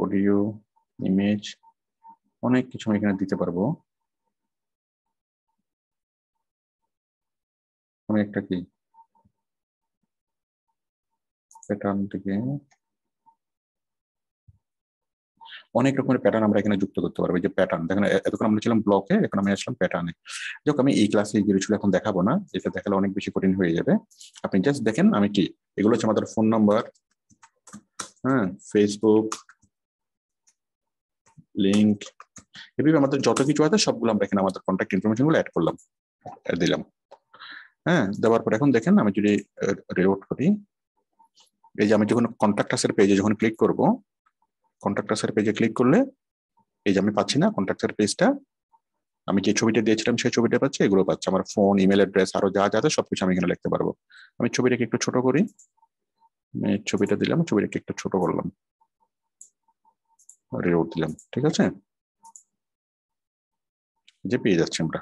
audio, image, অনেক কিছু আমি এখানে দিতে পারবো। আমি একটা কি প্যাটার্ন থেকে অনেক রকমের প্যাটার্ন আমরা এখানে যুক্ত করতে পারবো। যে প্যাটার্ন দেখেন, এতক্ষণ আমরা ছিলাম ব্লকে, এখন আমি আসলাম প্যাটার্নে। যাক, আমি এই ক্লাসে এইগুলো ছিল এখন দেখাবো না, এটা দেখালে অনেক বেশি কঠিন হয়ে যাবে। আপনি জাস্ট দেখেন আমি কি, এগুলো হচ্ছে আমাদের ফোন নাম্বার, হ্যাঁ, ফেসবুক লিংক, এভাবে আমাদের যত কিছু আছে সবগুলো আমরা এখানে আমাদের কন্ট্যাক্ট ইনফরমেশন গুলো অ্যাড করলাম, দিলাম। হ্যাঁ, দেওয়ার পর এখন দেখেন আমি যদি রিলোড করি, এই যে আমি যখন কন্ট্যাক্ট আস এর পেজে যখন ক্লিক করব, কন্ট্যাক্ট আস এর পেজে ক্লিক করলে এই যে আমি পাচ্ছি না কন্ট্যাক্ট এর পেজটা, আমি যে ছবিটা দিয়েছিলাম সেই ছবিটা পাচ্ছি, এগুলো পাচ্ছি, আমার ফোন, ইমেল অ্যাড্রেস, আরো যা যা আছে সবকিছু আমি এখানে লিখতে পারবো। আমি ছবিটাকে একটু ছোট করি, ছবিটা দিলাম, ছবিটাকে একটু ছোট করলাম, রিলোড দিলাম, ঠিক আছে? যে পেয়ে যাচ্ছি আমরা,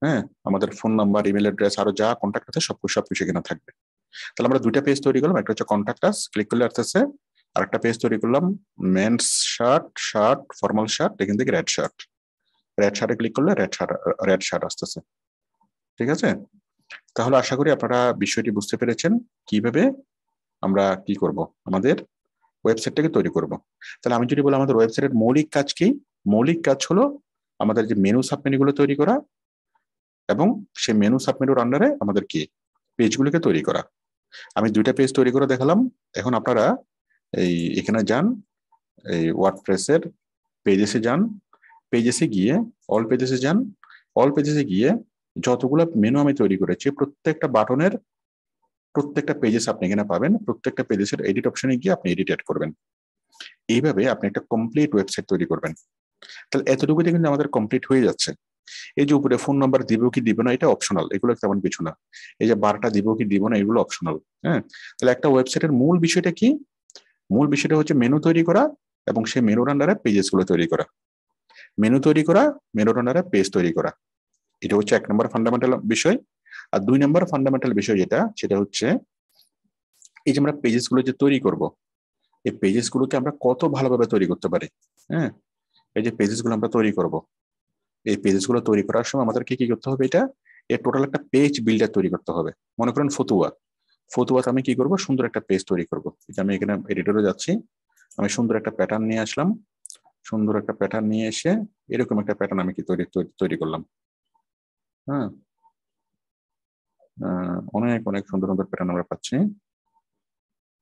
হ্যাঁ, আমাদের ফোন নাম্বার, ইমেল অ্যাড্রেস, আরো যা কন্ট্যাক্ট আছে সবকিছু এখানে থাকবে। তাহলে আমরা দুইটা পেজ তৈরি করলাম, একটা হচ্ছে কন্ট্যাক্ট আস, ক্লিক করলে আসতেছে, আর একটা পেজ তৈরি করলাম মেন্স শার্ট, ফর্মাল শার্ট, এখান থেকে রেড শার্টে ক্লিক করলে রেড শার্ট আসতেছে, ঠিক আছে? তাহলে আশা করি আপনারা বিষয়টি বুঝতে পেরেছেন কিভাবে আমরা কি করব, আমাদের ওয়েবসাইটটাকে তৈরি করব। তাহলে আমি যদি বলি আমাদের ওয়েবসাইটের মৌলিক কাজ কি, মৌলিক কাজ হলো আমাদের যে মেনু সাবমেনু গুলো তৈরি করা, এবং সেই মেনু সাবমেনুর আন্ডারে আমাদের কি পেজগুলোকে তৈরি করা। আমি দুইটা পেজ তৈরি করে দেখালাম। এখন আপনারা এই এখানে যান, এই ওয়ার্ডপ্রেসের পেজেসে যান, পেজেসে গিয়ে অল পেজেসে যান, অল পেজেসে গিয়ে যতগুলো মেনু আমি তৈরি করেছি প্রত্যেকটা বাটনের প্রত্যেকটা পেজেস আপনি এখানে পাবেন, প্রত্যেকটা পেজেসের এডিট অপশনে গিয়ে আপনি এডিট করবেন। এইভাবে আপনি একটা কমপ্লিট ওয়েবসাইট তৈরি করবেন। তাহলে এতটুকুতে কিন্তু আমাদের কমপ্লিট হয়ে যাচ্ছে। এই যে উপরে ফোন নাম্বার দিব কি দিব না এটা অপশনাল, এগুলো তেমন কিছু না। এই যে বারটা দিব কি দিব না এগুলো অপশনাল। হ্যাঁ, তাহলে একটা ওয়েবসাইটের মূল বিষয়টা কি? মূল বিষয়টা হচ্ছে মেনু তৈরি করা এবং সেই মেনুর আন্ডারে পেজেস গুলো তৈরি করা, মেনু তৈরি করা, মেনুর আন্ডারে পেজ তৈরি করা। এটা হচ্ছে 1 নম্বর ফান্ডামেন্টাল বিষয়। আর 2 নম্বর ফান্ডামেন্টাল বিষয় যেটা, সেটা হচ্ছে এই যে আমরা পেজেস গুলো যে তৈরি করব, এই পেজেস গুলোকে আমরা কত ভালোভাবে তৈরি করতে পারি। হ্যাঁ, এই যে পেজেস গুলো আমরা তৈরি করব, এই পেজেস গুলো তৈরি করার সময় আমাদের কি কি করতে হবে, এটা এর টোটাল একটা পেজ বিল্ডার তৈরি করতে হবে। মনে করেন ফতুয়াতে আমি কি করব, সুন্দর একটা পেজ তৈরি করব। আমি এখানে এডিটরে যাচ্ছি, আমি সুন্দর একটা প্যাটার্ন নিয়ে আসলাম, সুন্দর একটা প্যাটার্ন নিয়ে এসে এরকম একটা প্যাটার্ন আমি কি তৈরি করলাম। হ্যাঁ, অনেক অনেক সুন্দর সুন্দর প্যাটার্ন আমরা পাচ্ছি।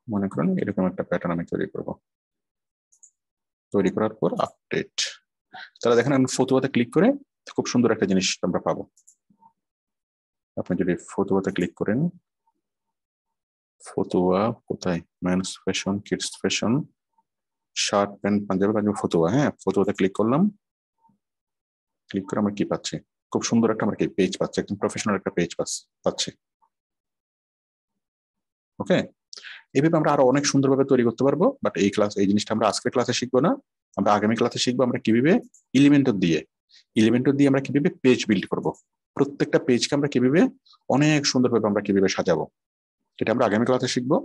মনে করেন এরকম একটা প্যাটার্ন আমি তৈরি করব। তৈরি করার পর আপডেট, তাহলে দেখেন আমি ফটোতে ক্লিক করে খুব সুন্দর একটা জিনিস আমরা পাবো। আপনি যদি ফটোতে ক্লিক করেন, ফতুয়া কোথায়, men's fashion, kids fashion, shirt pant পাঞ্জাবি পাঞ্জাবি ফতুয়া, হ্যাঁ ফতুয়াতে ক্লিক করলাম। ক্লিক করে আমরা কি পাচ্ছি, খুব সুন্দর একটা আমরা কি পেজ পাচ্ছি, একদম প্রফেশনাল একটা পেজ পাচ্ছি। ওকে, এইভাবে আমরা আরো অনেক সুন্দরভাবে তৈরি করতে পারবো, বাট এই জিনিসটা আমরা আজকের ক্লাসে শিখবো না। আমরা আগামী ক্লাসে শিখবো আমরা কিভাবে এলিমেন্টর দিয়ে আমরা কিভাবে পেজ বিল্ড করব, প্রত্যেকটা পেজকে আমরা কিভাবে অনেক সুন্দরভাবে আমরা কিভাবে সাজাবো, এটা আমরা আগামী ক্লাসে শিখবো।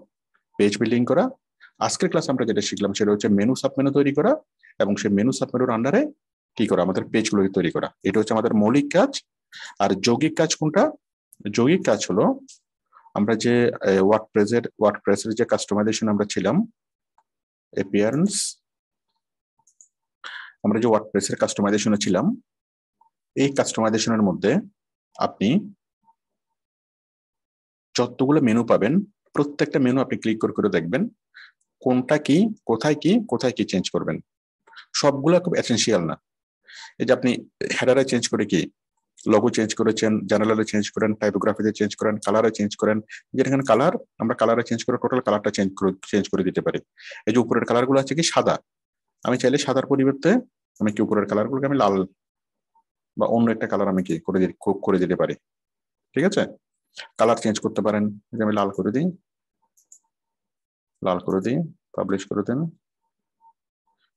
পেজ বিল্ডিং করা। আজকের ক্লাসে আমরা যেটা শিখলাম সেটা হচ্ছে মেনু সাবমেনু তৈরি করা, এবং সেই মেনু সাবমেনুর আন্ডারে কি করা, আমাদের পেজগুলোকে তৈরি করা। এটা হচ্ছে আমাদের মৌলিক কাজ। আর যৌগিক কাজ কোনটা? যৌগিক কাজ হলো আমরা যে ওয়ার্ডপ্রেসের যে কাস্টমাইজেশন আমরা ছিলাম, অ্যাপিয়ারেন্স, আমরা যে ওয়ার্ডপ্রেসের কাস্টমাইজেশনে ছিলাম, এই কাস্টমাইজেশনের মধ্যে আপনি যতগুলো মেনু পাবেন, প্রত্যেকটা মেনু আপনি ক্লিক করে দেখবেন কোনটা কি, কোথায় কি চেঞ্জ করবেন। সবগুলো খুব এসেনশিয়াল না। এই যে আপনি হেডারে চেঞ্জ করে কি লগো চেঞ্জ করেছেন, জেনারেলে চেঞ্জ করেন, টাইপোগ্রাফিতে চেঞ্জ করেন, কালারে চেঞ্জ করেন। যেখানে কালার, আমরা কালারে চেঞ্জ করে টোটাল কালারটা চেঞ্জ করে দিতে পারি। এই যে উপরের কালার গুলো আছে কি সাদা, আমি চাইলে সাদার পরিবর্তে আমি কি উপরের কালার গুলোকে আমি লাল বা অন্য একটা কালার আমি কি করে দিতে পারি। ঠিক আছে, কালার চেঞ্জ করতে পারেন। আমি লাল করে দিই, পাবলিশ করে দেন।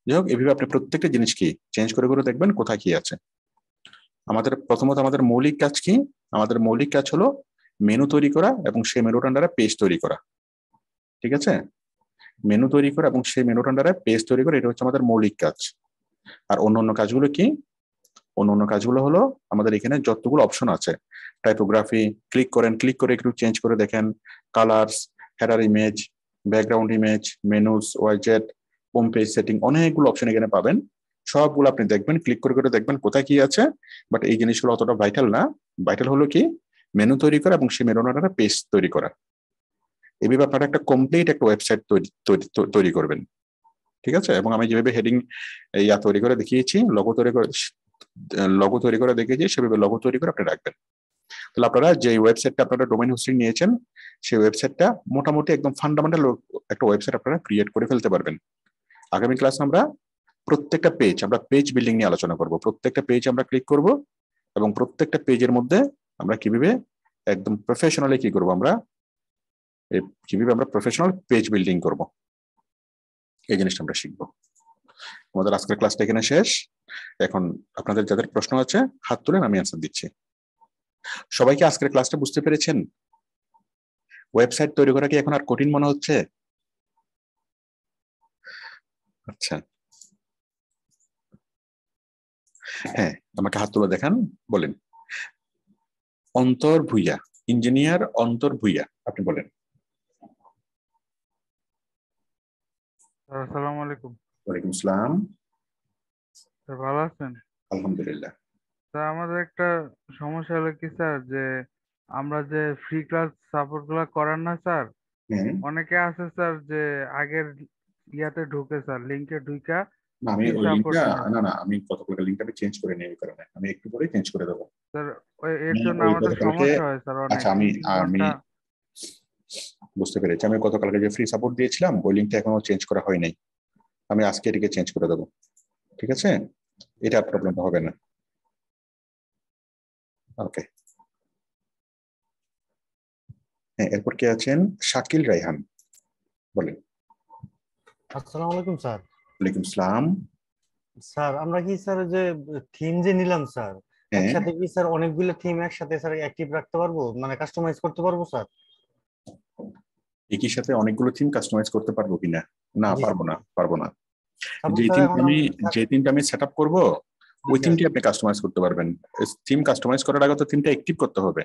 যাই হোক, এইভাবে আপনি প্রত্যেকটা জিনিস কি চেঞ্জ করে দেখবেন কোথায় কি আছে। প্রথমত আমাদের মৌলিক কাজ কি? আমাদের মৌলিক কাজ হলো মেনু তৈরি করা এবং সেই মেনুর আন্ডারে পেজ তৈরি করা। ঠিক আছে, মেনু তৈরি করা এবং সেই মেনুর আন্ডারে পেজ তৈরি করা, এটা হচ্ছে আমাদের মৌলিক কাজ। আর অন্য কাজগুলো কি? অন্য কাজগুলো হলো আমাদের এখানে যতগুলো অপশন আছে, টাইপোগ্রাফি ক্লিক করে একটু চেঞ্জ করে দেখেন, colours, header image, background image, menus, ওয়াইজেট, হোম পেজ সেটিং, অনেকগুলো অপশন এখানে পাবেন। সবগুলো আপনি দেখবেন, ক্লিক করে দেখবেন কোথায় কি আছে। বাট এই জিনিসগুলো অতটা ভাইটাল না। ভাইটাল হলো কি মেনু তৈরি করা এবং সেই মেনুর আন্ডারে পেজ তৈরি করা। এইভাবে আপনারা একটা কমপ্লিট একটা ওয়েবসাইট তৈরি করবেন। ঠিক আছে, এবং আমি যেভাবে হেডিং তৈরি করে দেখিয়েছি, লগো তৈরি করে দেখিয়েছি, সেভাবে লগো তৈরি করে আপনি রাখবেন। তাহলে আপনারা যে ওয়েবসাইটটা আপনারা ডোমেইন হোস্টিং নিয়েছেন, সেই ওয়েবসাইটটা মোটামুটি একদম ফান্ডামেন্টাল একটা ওয়েবসাইট আপনারা ক্রিয়েট করে ফেলতে পারবেন। আগামী ক্লাসে আমরা প্রত্যেকটা পেজ, আমরা পেজ বিল্ডিং নিয়ে আলোচনা করব। প্রত্যেকটা পেজ আমরা ক্লিক করব এবং প্রত্যেকটা পেজের মধ্যে আমরা কিভাবে একদম প্রফেশনালি কি করব, আমরা কিভাবে আমরা প্রফেশনাল পেজ বিল্ডিং করব, এই জিনিসটা আমরা শিখবো। আমাদের আজকের ক্লাসটা এখানে শেষ। এখন আপনাদের যাদের প্রশ্ন আছে হাত তুলেন, আমি অ্যান্সার দিচ্ছি। সবাইকে আজকের ক্লাসটা বুঝতে পেরেছেন? ওয়েবসাইট তৈরি করা কি এখন আর কঠিন মনে হচ্ছে? আচ্ছা, হ্যাঁ, আমাকে হাত তুলে দেখান, বলেন। অন্তর ভুইয়া, ইঞ্জিনিয়ার অন্তর ভুইয়া, আপনি বলেন। আসসালামু আলাইকুম। ওয়ালাইকুম আসসালাম। স্যার ভালো আছেন? আলহামদুলিল্লাহ। স্যার আমাদের একটা সমস্যা হলো কি স্যার, যে আমরা যে ফ্রি ক্লাস সাপোর্ট গুলা করার না স্যার, হ্যাঁ, অনেকে আছে স্যার যে আগের ইয়াতে ঢুকে স্যার, লিঙ্কে ঢুকা না আমি ফ্রি ওই সাপোর্ট লিঙ্কটা, নেয় না আমি গতকালকে লিঙ্কটা আমি চেঞ্জ করে নিই, ওই কারণে আমি একটু পরে চেঞ্জ করে দেবো। স্যার। এর আমি জন্য ওই আমাদের গতকালকে, সমস্যা হয় স্যার অনেক, আচ্ছা আমি 2-3 আমি ঘন্টা। বুঝতে পেরেছি। আমি গতকালকে যে ফ্রি সাপোর্ট দিয়েছিলাম ওই লিঙ্কটা এখনো চেঞ্জ করা হয় নাই। আমি আজকে এটিকে চেঞ্জ করে দেবো। ঠিক আছে, এটা প্রবলেম হবে না। ওকে, হ্যাঁ, এরপর কে আছেন? শাকিল রায়হান, বলেন। আসসালামু আলাইকুম স্যার। ওয়ালাইকুম আসসালাম। স্যার আমরা কি স্যার যে থিম যে নিলাম স্যার, হ্যাঁ, একসাথে কি স্যার অনেকগুলো থিম একসাথে স্যার অ্যাক্টিভ রাখতে পারবো, মানে কাস্টমাইজ করতে পারবো স্যার? একই সাথে অনেকগুলো থিম কাস্টমাইজ করতে পারবো কিনা? না, জি পারবো না। সাপোজ যে স্যার থিমটা এখন আমি যে থিমটা আমি সেট আপ করবো, জি ওই স্যার। থিমটি আপনি কাস্টমাইজ করতে পারবেন। থিম কাস্টমাইজ করার আগে তো থিমটা অ্যাক্টিভ করতে হবে।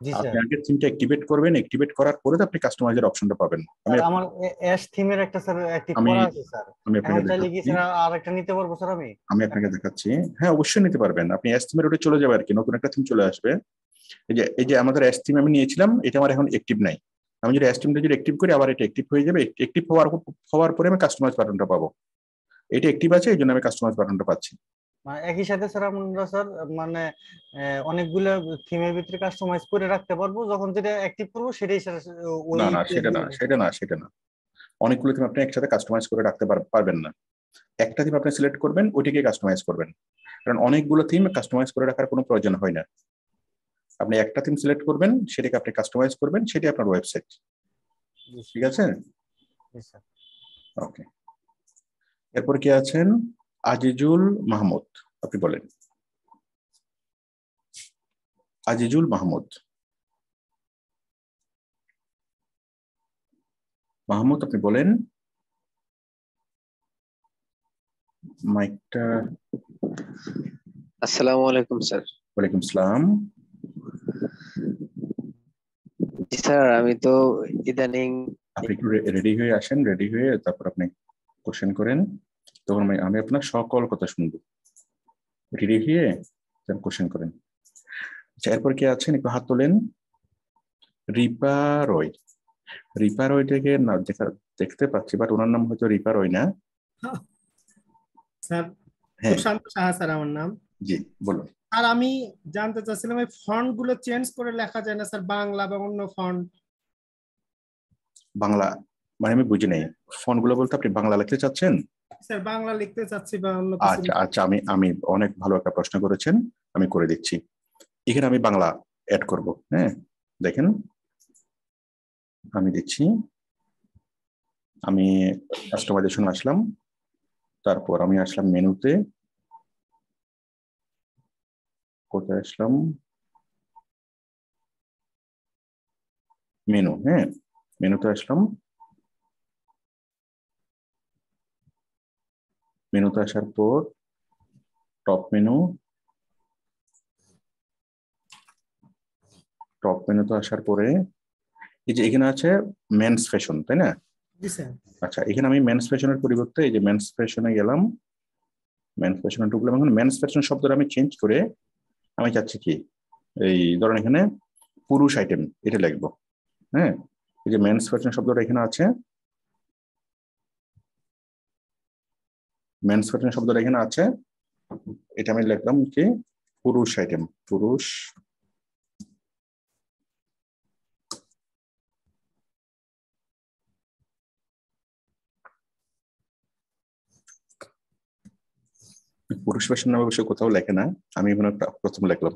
জি আপনি স্যার। আগে থিমটা অ্যাক্টিভেট করবেন, অ্যাক্টিভেট করার পরে তো আপনি কাস্টমাইজের অপশনটা পাবেন। স্যার আমার অ্যাশ থিমের একটা স্যার অ্যাক্টিভ আমি করা আছে স্যার। আমি এখন আপনাকে চাইলে কি দেখাচ্ছি, স্যার আর একটা নিতে পারবো স্যার আমি? আমি আপনাকে দেখাচ্ছি। হ্যাঁ, অবশ্যই নিতে পারবেন। আপনি এস থিমের ওটা চলে যাবে আর কি, নতুন একটা থিম চলে আসবে। এই যে আমাদের এস থিম আমি নিয়েছিলাম, এটা আমার এখন অ্যাক্টিভ নাই। আমি যদি এস থিমটা যদি অ্যাক্টিভ করি, আবার এটা অ্যাক্টিভ হয়ে যাবে। অ্যাক্টিভ হওয়ার পরে আমি কাস্টমাইজ বাটনটা পাবো। এটা অ্যাক্টিভ আছে, এই জন্য আমি কাস্টমাইজ বাটনটা পাচ্ছি। মানে একই সাথে স্যার আমরা স্যার মানে অনেকগুলো থিমের ভিতরে কাস্টমাইজ করে রাখতে পারবো, যখন যেটা অ্যাক্টিভ করবো সেটাই স্যার ওই না না, সেটা না, সেটা না, সেটা না। অনেকগুলো থিম আপনি একসাথে কাস্টমাইজ করে রাখতে পারবেন না। একটা থিম আপনি সিলেক্ট করবেন, ওইটিকে কাস্টমাইজ করবেন। কারণ অনেকগুলো থিম কাস্টমাইজ করে রাখার কোনো প্রয়োজন হয় না। আপনি একটা থিম সিলেক্ট করবেন, সেটাকে আপনি কাস্টমাইজ করবেন, সেটাই আপনার ওয়েবসাইট। ঠিক আছে? ওকে। এরপর কি আছেন? আজিজুল মাহমুদ, আপনি বলেন। আজিজুল মাহমুদ, মাহমুদ আপনি বলেন। মাইকটা। আসসালামু আলাইকুম স্যার। ওয়ালাইকুম সালাম। জি স্যার, আমি তো ইদানিং আপনি একটু রেডি হয়ে আসেন, রেডি হয়ে তারপর আপনি কোশ্চেন করেন, তখন আমি আপনার সকল কথা শুনবো। রেডি হয়ে কোশ্চেন করেন। আচ্ছা, এরপর কি আছেন? একটু হাত তোলেন। রিপা রয়। রিপা রয়টাকে না দেখতে পাচ্ছি, বাট ওনার নাম হয়তো রিপা রয় না। স্যার হ্যাঁ, প্রশান্ত সাহা স্যার আমার নাম। জি বলুন। আর আমি জানতে চাচ্ছিলাম এই ফন্ট গুলো চেঞ্জ করে লেখা যায় না স্যার, বাংলা বা অন্য ফন্ট? বাংলা মানে আমি বুঝি নাই। ফন্টগুলো বলতে আপনি বাংলা লিখতে চাচ্ছেন? স্যার বাংলা লিখতে চাচ্ছি বা অন্য কিছু। আচ্ছা আচ্ছা, আমি অনেক ভালো একটা প্রশ্ন করেছেন, আমি করে দিচ্ছি। এখানে আমি বাংলা অ্যাড করব। হ্যাঁ, দেখেন আমি দিচ্ছি। আমি কাস্টমাইজেশন আসলাম, তারপর আমি আসলাম মেনুতে। কোথায় আসলাম? মেনু। হ্যাঁ, মেনুতে আসলাম। মেনুতে আসার পর টপ মেনু। টপ মেনুতে আসার পরে এই যে এখানে আছে মেন্স ফ্যাশন, তাই না? জি স্যার। আচ্ছা, এখানে আমি মেন্স ফ্যাশনের পরিবর্তে এই যে মেন্স ফ্যাশনে গেলাম, মেন্স ফ্যাশনে ঢুকলাম। এখন মেন্স ফ্যাশন শব্দটা আমি চেঞ্জ করে আমি চাচ্ছি কি, এই ধরেন এখানে পুরুষ আইটেম এটা লিখবো। হ্যাঁ, এই যে মেন্স ফ্যাশন শব্দটা এখানে আছে, মেন্স ফ্যাশন শব্দটা এখানে আছে, এটা আমি লিখলাম কি পুরুষ আইটেম, পুরুষ। পুরুষ ফ্যাশন নামে অবশ্য কোথাও লেখে না, আমি এখানে প্রথম লিখলাম।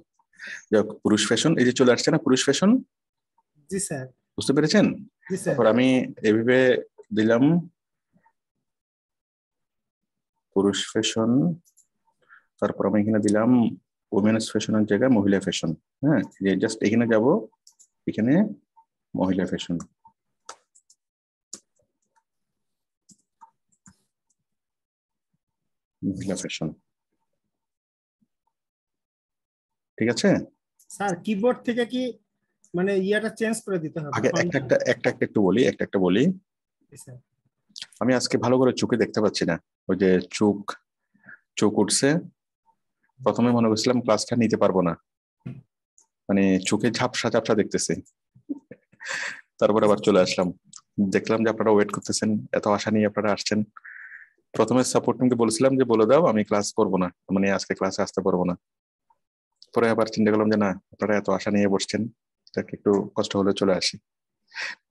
যাই হোক, পুরুষ ফ্যাশন এই যে চলে আসছে না, পুরুষ ফ্যাশন। জি স্যার। বুঝতে পেরেছেন? জি স্যার। তারপর আমি এভাবে দিলাম পুরুষ ফ্যাশন, তারপর আমি এখানে দিলাম ওমেন্স ফ্যাশনের জায়গায় মহিলা ফ্যাশন। হ্যাঁ, যে জাস্ট এখানে যাব, এখানে মহিলা ফ্যাশন। মহিলা ফ্যাশন, ঠিক আছে? স্যার কিবোর্ড থেকে কি মানে ইয়াটা চেঞ্জ করে দিতে হবে? আগে একটা একটু বলি, একটা বলি। জি স্যার। আমি আজকে ভালো করে চোখে দেখতে পাচ্ছি না, ওই যে চোখ উঠছে। প্রথমে মনে করছিলাম ক্লাসটা নিতে পারবো না, মানে চোখে ঝাপসা ঝাপসা দেখতেছি। তারপরে আবার চলে আসলাম, দেখলাম যে আপনারা ওয়েট করতেছেন, এত আশা নিয়ে আপনারা আসছেন। প্রথমে সাপোর্ট টিমকে বলেছিলাম যে বলে দাও আমি ক্লাস করবো না, মানে আজকে ক্লাসে আসতে পারবো না। পরে আবার চিন্তা করলাম যে না, আপনারা এত আশা নিয়ে বসছেন, একটু কষ্ট হলে চলে আসি।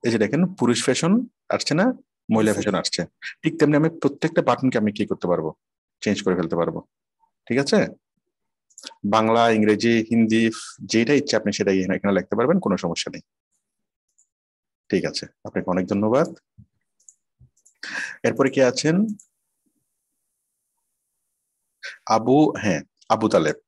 এই যে দেখেন পুরুষ ফ্যাশন আসছে না, মহিলা ফ্যাশন আসছে। ঠিক তেমনি আমি প্রত্যেকটা বাটনকে আমি কি করতে পারবো, চেঞ্জ করে ফেলতে পারবো। ঠিক আছে? বাংলা, ইংরেজি, হিন্দি, যেটা ইচ্ছা আপনি সেটাই এখানে লিখতে পারবেন, কোনো সমস্যা নেই। ঠিক আছে, আপনাকে অনেক ধন্যবাদ। এরপরে কে আছেন? আবু, হ্যাঁ আবু তালেব।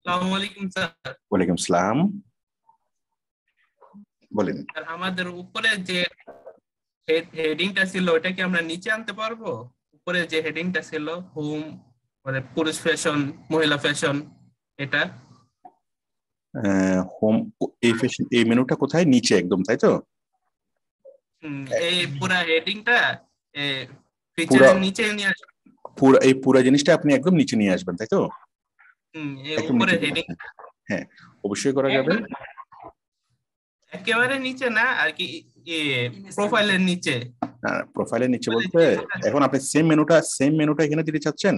আসসালামু আলাইকুম স্যার। ওয়ালাইকুম সালাম, বলেন। স্যার আমাদের উপরে যে হেডিংটা ছিল ওটা কি আমরা নিচে আনতে পারবো? উপরে যে হেডিংটা ছিল হোম মানে পুরুষ ফ্যাশন, মহিলা ফ্যাশন, এটা হোম, এই মেনুটা কোথায়? নিচে একদম, তাই তো? এই পুরা হেডিংটা পুরা ফিচারের নিচে নিয়ে আসবেন। পুরা জিনিসটা আপনি একদম নিচে নিয়ে আসবেন, তাই তো? একদম উপরে নিচে নিয়ে হেডিং আসবেন। হ্যাঁ, অবশ্যই করা যাবে। একেবারে নিচে না আর কি, প্রোফাইলের নিচে। প্রোফাইলের নিচে বলতে এখন আপনি সেম মেনুটা এখানে দিতে চাচ্ছেন?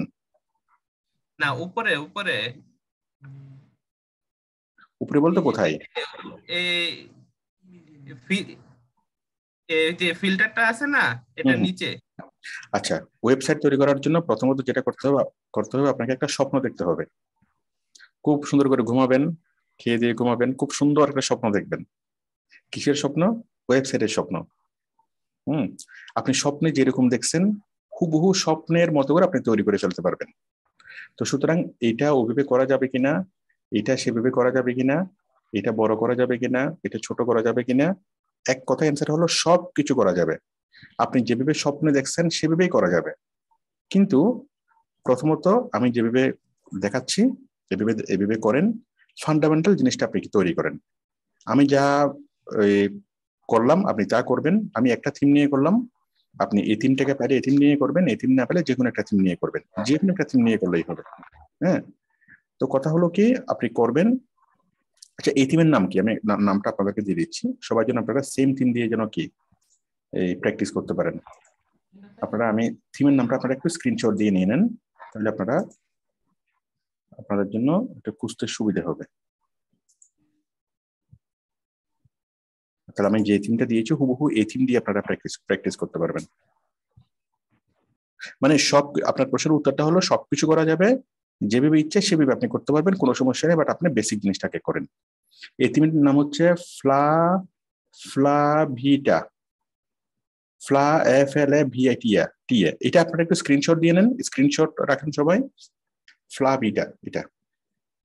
না, উপরে উপরে উপরে বলতে কোথায়? এই যে ফিল্টারটা আছে না, এটা নিচে। আচ্ছা, ওয়েবসাইট তৈরি করার জন্য প্রথমত যেটা করতে হবে আপনাকে একটা স্বপ্ন দেখতে হবে। খুব সুন্দর করে ঘুমাবেন, খেয়ে দিয়ে ঘুমাবেন, খুব সুন্দর একটা স্বপ্ন দেখবেন। কিসের স্বপ্ন? ওয়েবসাইটের স্বপ্ন। আপনি স্বপ্নে যেরকম দেখছেন হুবহু স্বপ্নের মতো করে আপনি তৈরি করে চলতে পারবেন। তো সুতরাং এটা ওইভাবে করা যাবে কিনা, এটা সেভাবে করা যাবে কিনা, এটা বড় করা যাবে কিনা, এটা ছোট করা যাবে কিনা, এক কথা অ্যান্সার হলো সব কিছু করা যাবে। আপনি যেভাবে স্বপ্নে দেখছেন সেভাবেই করা যাবে। কিন্তু প্রথমত আমি যেভাবে দেখাচ্ছি এভাবে করেন, ফান্ডামেন্টাল জিনিসটা আপনি কি তৈরি করেন। আমি যা করলাম আপনি তা করবেন। আমি একটা থিম নিয়ে করলাম, আপনি এই থিমটাকে পারে এই থিম নিয়ে করবেন, এই থিম না পেলে যে কোনো একটা থিম নিয়ে করবেন, যে কোনো একটা থিম নিয়ে করলেই হবে। হ্যাঁ, তো কথা হলো কি আপনি করবেন। আচ্ছা, এই থিমের নাম কি? আমি নামটা আপনাদেরকে দিয়ে দিচ্ছি, সবাই যেন আপনারা সেম থিম দিয়ে যেন কি এই প্র্যাকটিস করতে পারেন। আমি থিমের নামটা আপনারা একটু স্ক্রিনশট দিয়ে নিয়ে নেন, তাহলে আপনাদের জন্য এটা খুঁজতে সুবিধা হবে। তাহলে আমি যে থিমটা দিয়েছি হুবহু এই থিম দিয়ে আপনারা প্র্যাকটিস করতে পারবেন। মানে আপনার প্রশ্নের উত্তরটা হলো সবকিছু করা যাবে, যেভাবে ইচ্ছে সেভাবে আপনি করতে পারবেন, কোনো সমস্যা নেই, বাট আপনি বেসিক জিনিসটাকে করেন। এই থিমের নাম হচ্ছে ফ্লাভিটা, FLAVITA। এটা আপনারা একটু স্ক্রিনশট দিয়ে নেন, স্ক্রিনশট রাখেন সবাই। ফ্লাভিটা, এটা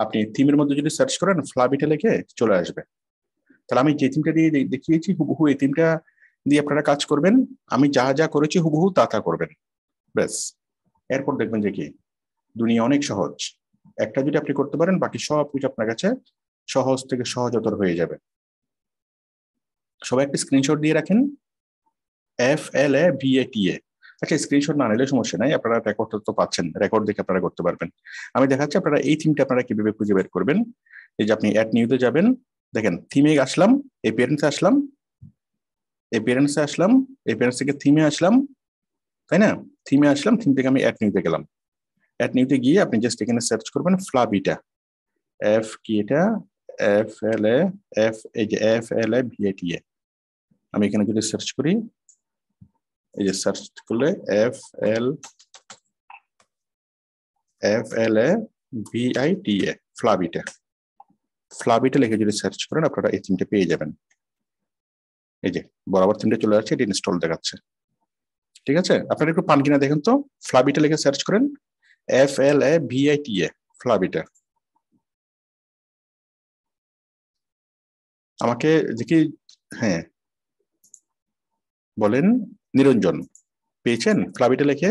আপনি থিমের মধ্যে যদি সার্চ করেন ফ্লাভিটা লিখে চলে আসবে। তাহলে আমি যে থিমটা দিয়ে দেখিয়েছি হুবহু এই থিমটা দিয়ে আপনারা কাজ করবেন। আমি যা যা করেছি হুবহু তা করবেন, ব্যাস। এরপর দেখবেন যে কি দুনিয়া অনেক সহজ। একটা যদি আপনি করতে পারেন বাকি সব কিছু আপনার কাছে সহজ থেকে সহজতর হয়ে যাবে। সবাই একটা স্ক্রিনশট দিয়ে রাখেন, FLAVITA। আচ্ছা, স্ক্রিনশট না নিলে সমস্যা নাই, আপনারা রেকর্ড তো পাচ্ছেন, রেকর্ড দেখে আপনারা করতে পারবেন। আমি দেখাচ্ছি আপনারা এই থিমটা আপনারা কিভাবে খুঁজে বের করবেন। এই যে আপনি অ্যাড নিউতে যাবেন, দেখেন থিমে আসলাম, এই প্যারেন্টসে আসলাম, এই প্যারেন্টস থেকে থিমে আসলাম, তাই না? থিমে আসলাম, থিম থেকে আমি অ্যাড নিউতে গেলাম। অ্যাড নিউতে গিয়ে আপনি জাস্ট এখানে সার্চ করবেন ফ্লাভিটা, কি এটা? FLAVITA। আমি এখানে যদি সার্চ করি, এই যে সার্চ করলে FLAVITA, ফ্লাভিটা লিখে যদি সার্চ করেন আপনারা এই থিমটা পেয়ে যাবেন। এই যে বরাবর থিমটা চলে আসছে, এটি ইনস্টল দেখাচ্ছে। ঠিক আছে, আপনারা একটু পান কিনা দেখেন তো। ফ্লাভিটা লিখে সার্চ করেন, FLAVITA, ফ্লাভিটা। আমাকে দেখি, হ্যাঁ বলেন নিরঞ্জন, পেয়েছেন ফ্লাভিটা লিখে?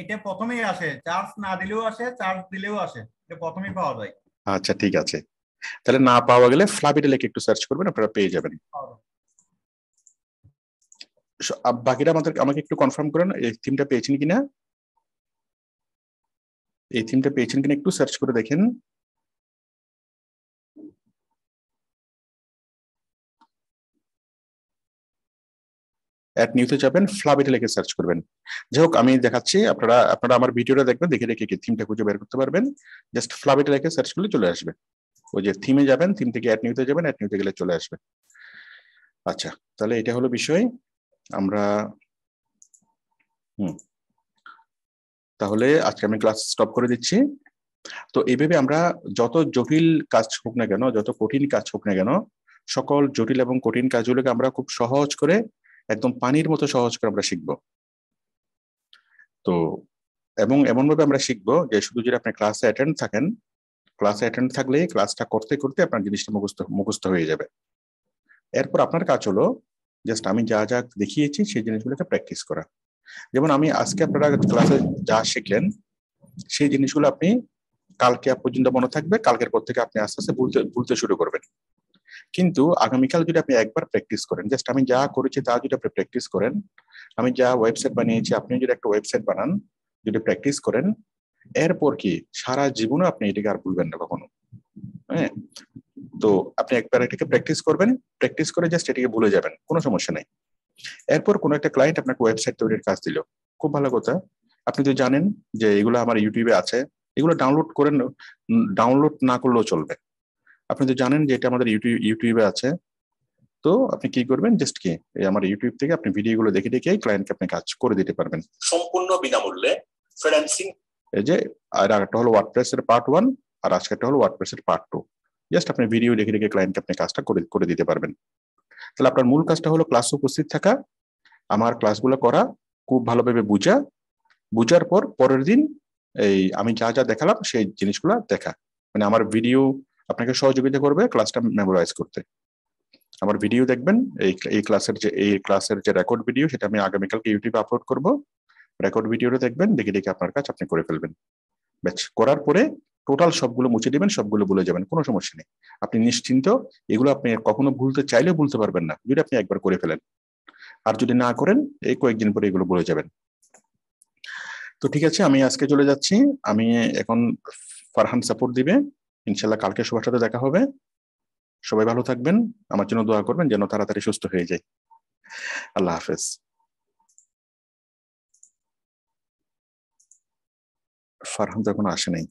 এটা প্রথমেই আসে, চার্জ না দিলেও আসে, চার্জ দিলেও আসে, এটা প্রথমেই পাওয়া যায়। আচ্ছা ঠিক আছে, তাহলে না পাওয়া গেলে ফ্লাভিটা লিখে একটু সার্চ করবেন, আপনারা পেয়ে যাবেন। বাকিরা আমাকে একটু কনফার্ম করেন এই থিমটা পেয়েছেন কিনা, একটু সার্চ করে দেখেন। অ্যাড নিউতে যাবেন, ফ্লাভিটা লিখে সার্চ করবেন। যাই হোক, আমি দেখাচ্ছি, আপনারা আমার ভিডিওটা দেখবেন, দেখে কি থিমটা খুঁজে বের করতে পারবেন। জাস্ট ফ্লাভিটা লিখে সার্চ করলে চলে আসবে। ওই যে থিমে যাবেন, থিম থেকে অ্যাড নিউতে যাবেন, অ্যাড নিউতে গেলে চলে আসবে। আচ্ছা, তাহলে এটা হলো বিষয়। আমরা তাহলে আজকে আমি ক্লাস স্টপ করে দিচ্ছি। তো এইভাবে আমরা যত জটিল কাজ হোক না কেন, যত কঠিন কাজ হোক না কেন, সকল জটিল এবং কঠিন কাজগুলোকে আমরা খুব সহজ করে, একদম পানির মতো সহজ করে আমরা শিখবো। তো এবং এমন ভাবে আমরা শিখবো যে শুধু যদি আপনি ক্লাসে অ্যাটেন্ড থাকেন, ক্লাসে অ্যাটেন্ড থাকলে ক্লাসটা করতে করতে আপনার জিনিসটা মুখস্থ হয়ে যাবে। এরপর আপনার কাজ হলো জাস্ট আমি যা যা দেখিয়েছি সেই জিনিসগুলোকে প্র্যাকটিস করা। যেমন আমি আজকে আপনারা ক্লাসে যা শিখলেন সেই জিনিসগুলো আপনি কালকে পর্যন্ত মনে থাকবে, কালকের পর থেকে আপনি আস্তে আস্তে ভুলতে শুরু করবেন। কিন্তু আগামীকাল যদি আপনি একবার প্র্যাকটিস করেন, জাস্ট আমি যা করেছি তা যদি আপনি প্র্যাকটিস করেন, আমি যা ওয়েবসাইট বানিয়েছি আপনি যদি একটা ওয়েবসাইট বানান, যদি প্র্যাকটিস করেন, এরপর কি সারা জীবনে আপনি এটাকে আর ভুলবেন না কখনো। হ্যাঁ, তো আপনি একবার এটাকে প্র্যাকটিস করবেন, প্র্যাকটিস করে জাস্ট এটাকে ভুলে যাবেন, কোনো সমস্যা নেই। এরপর কোনো একটা ক্লায়েন্ট আপনাকে ওয়েবসাইট তৈরির কাজ দিল, খুব ভালো কথা। আপনি তো জানেন যে এগুলো আমার ইউটিউবে আছে, এগুলো ডাউনলোড করেন, ডাউনলোড না করলেও চলবে। আপনি তো জানেন যে এটা আমাদের ইউটিউবে আছে। তো আপনি কি করবেন, জাস্ট কি এই আমার ইউটিউব থেকে আপনি ভিডিওগুলো দেখে দেখে ক্লায়েন্টকে আপনি কাজ করে দিতে পারবেন সম্পূর্ণ বিনামূল্যে ফ্রিল্যান্সিং। এই যে আর একটা হলো ওয়ার্ডপ্রেসের পার্ট 1 আর আজকেরটা হলো ওয়ার্ডপ্রেসের পার্ট 2। জাস্ট আপনি ভিডিও দেখে দেখে ক্লায়েন্টকে আপনি কাজটা করে দিতে পারবেন। তাহলে আপনার মূল কাজটা হলো ক্লাসে উপস্থিত থাকা, আমার ক্লাসগুলো করা, খুব ভালোভাবে বুঝার পর পরের দিন এই আমি যা যা দেখালাম সেই জিনিসগুলো দেখা, মানে আমার ভিডিও আপনাকে সহযোগিতা করবে ক্লাসটা মেমোরাইজ করতে। আমার ভিডিও দেখবেন, এই ক্লাসের যে রেকর্ড ভিডিও সেটা আমি আগামীকালকে ইউটিউবে আপলোড করব। রেকর্ড ভিডিওটা দেখবেন, দেখে দেখে আপনার কাজ আপনি করে ফেলবেন। ব্যাচ করার পরে টোটাল সবগুলো মুছে দিবেন, সবগুলো ভুলে যাবেন, কোনো সমস্যা নেই। আপনি নিশ্চিন্ত, এগুলো আপনি কখনো ভুলতে চাইলেও ভুলতে পারবেন না যদি আপনি একবার করে ফেলেন। আর যদি না করেন এই কয়েকদিন পরে এগুলো ভুলে যাবেন। তো ঠিক আছে, আমি আজকে চলে যাচ্ছি। আমি এখন ফারহান সাপোর্ট দিবে, ইনশাল্লাহ কালকে সবার সাথে দেখা হবে। সবাই ভালো থাকবেন, আমার জন্য দোয়া করবেন যেন তাড়াতাড়ি সুস্থ হয়ে যায়। আল্লাহ হাফেজ। ফারহান যখন আসে নাই,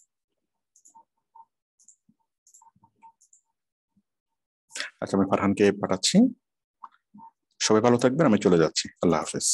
আচ্ছা আমি ফারহানকে পাঠাচ্ছি। সবাই ভালো থাকবেন, আমি চলে যাচ্ছি। আল্লাহ হাফেজ।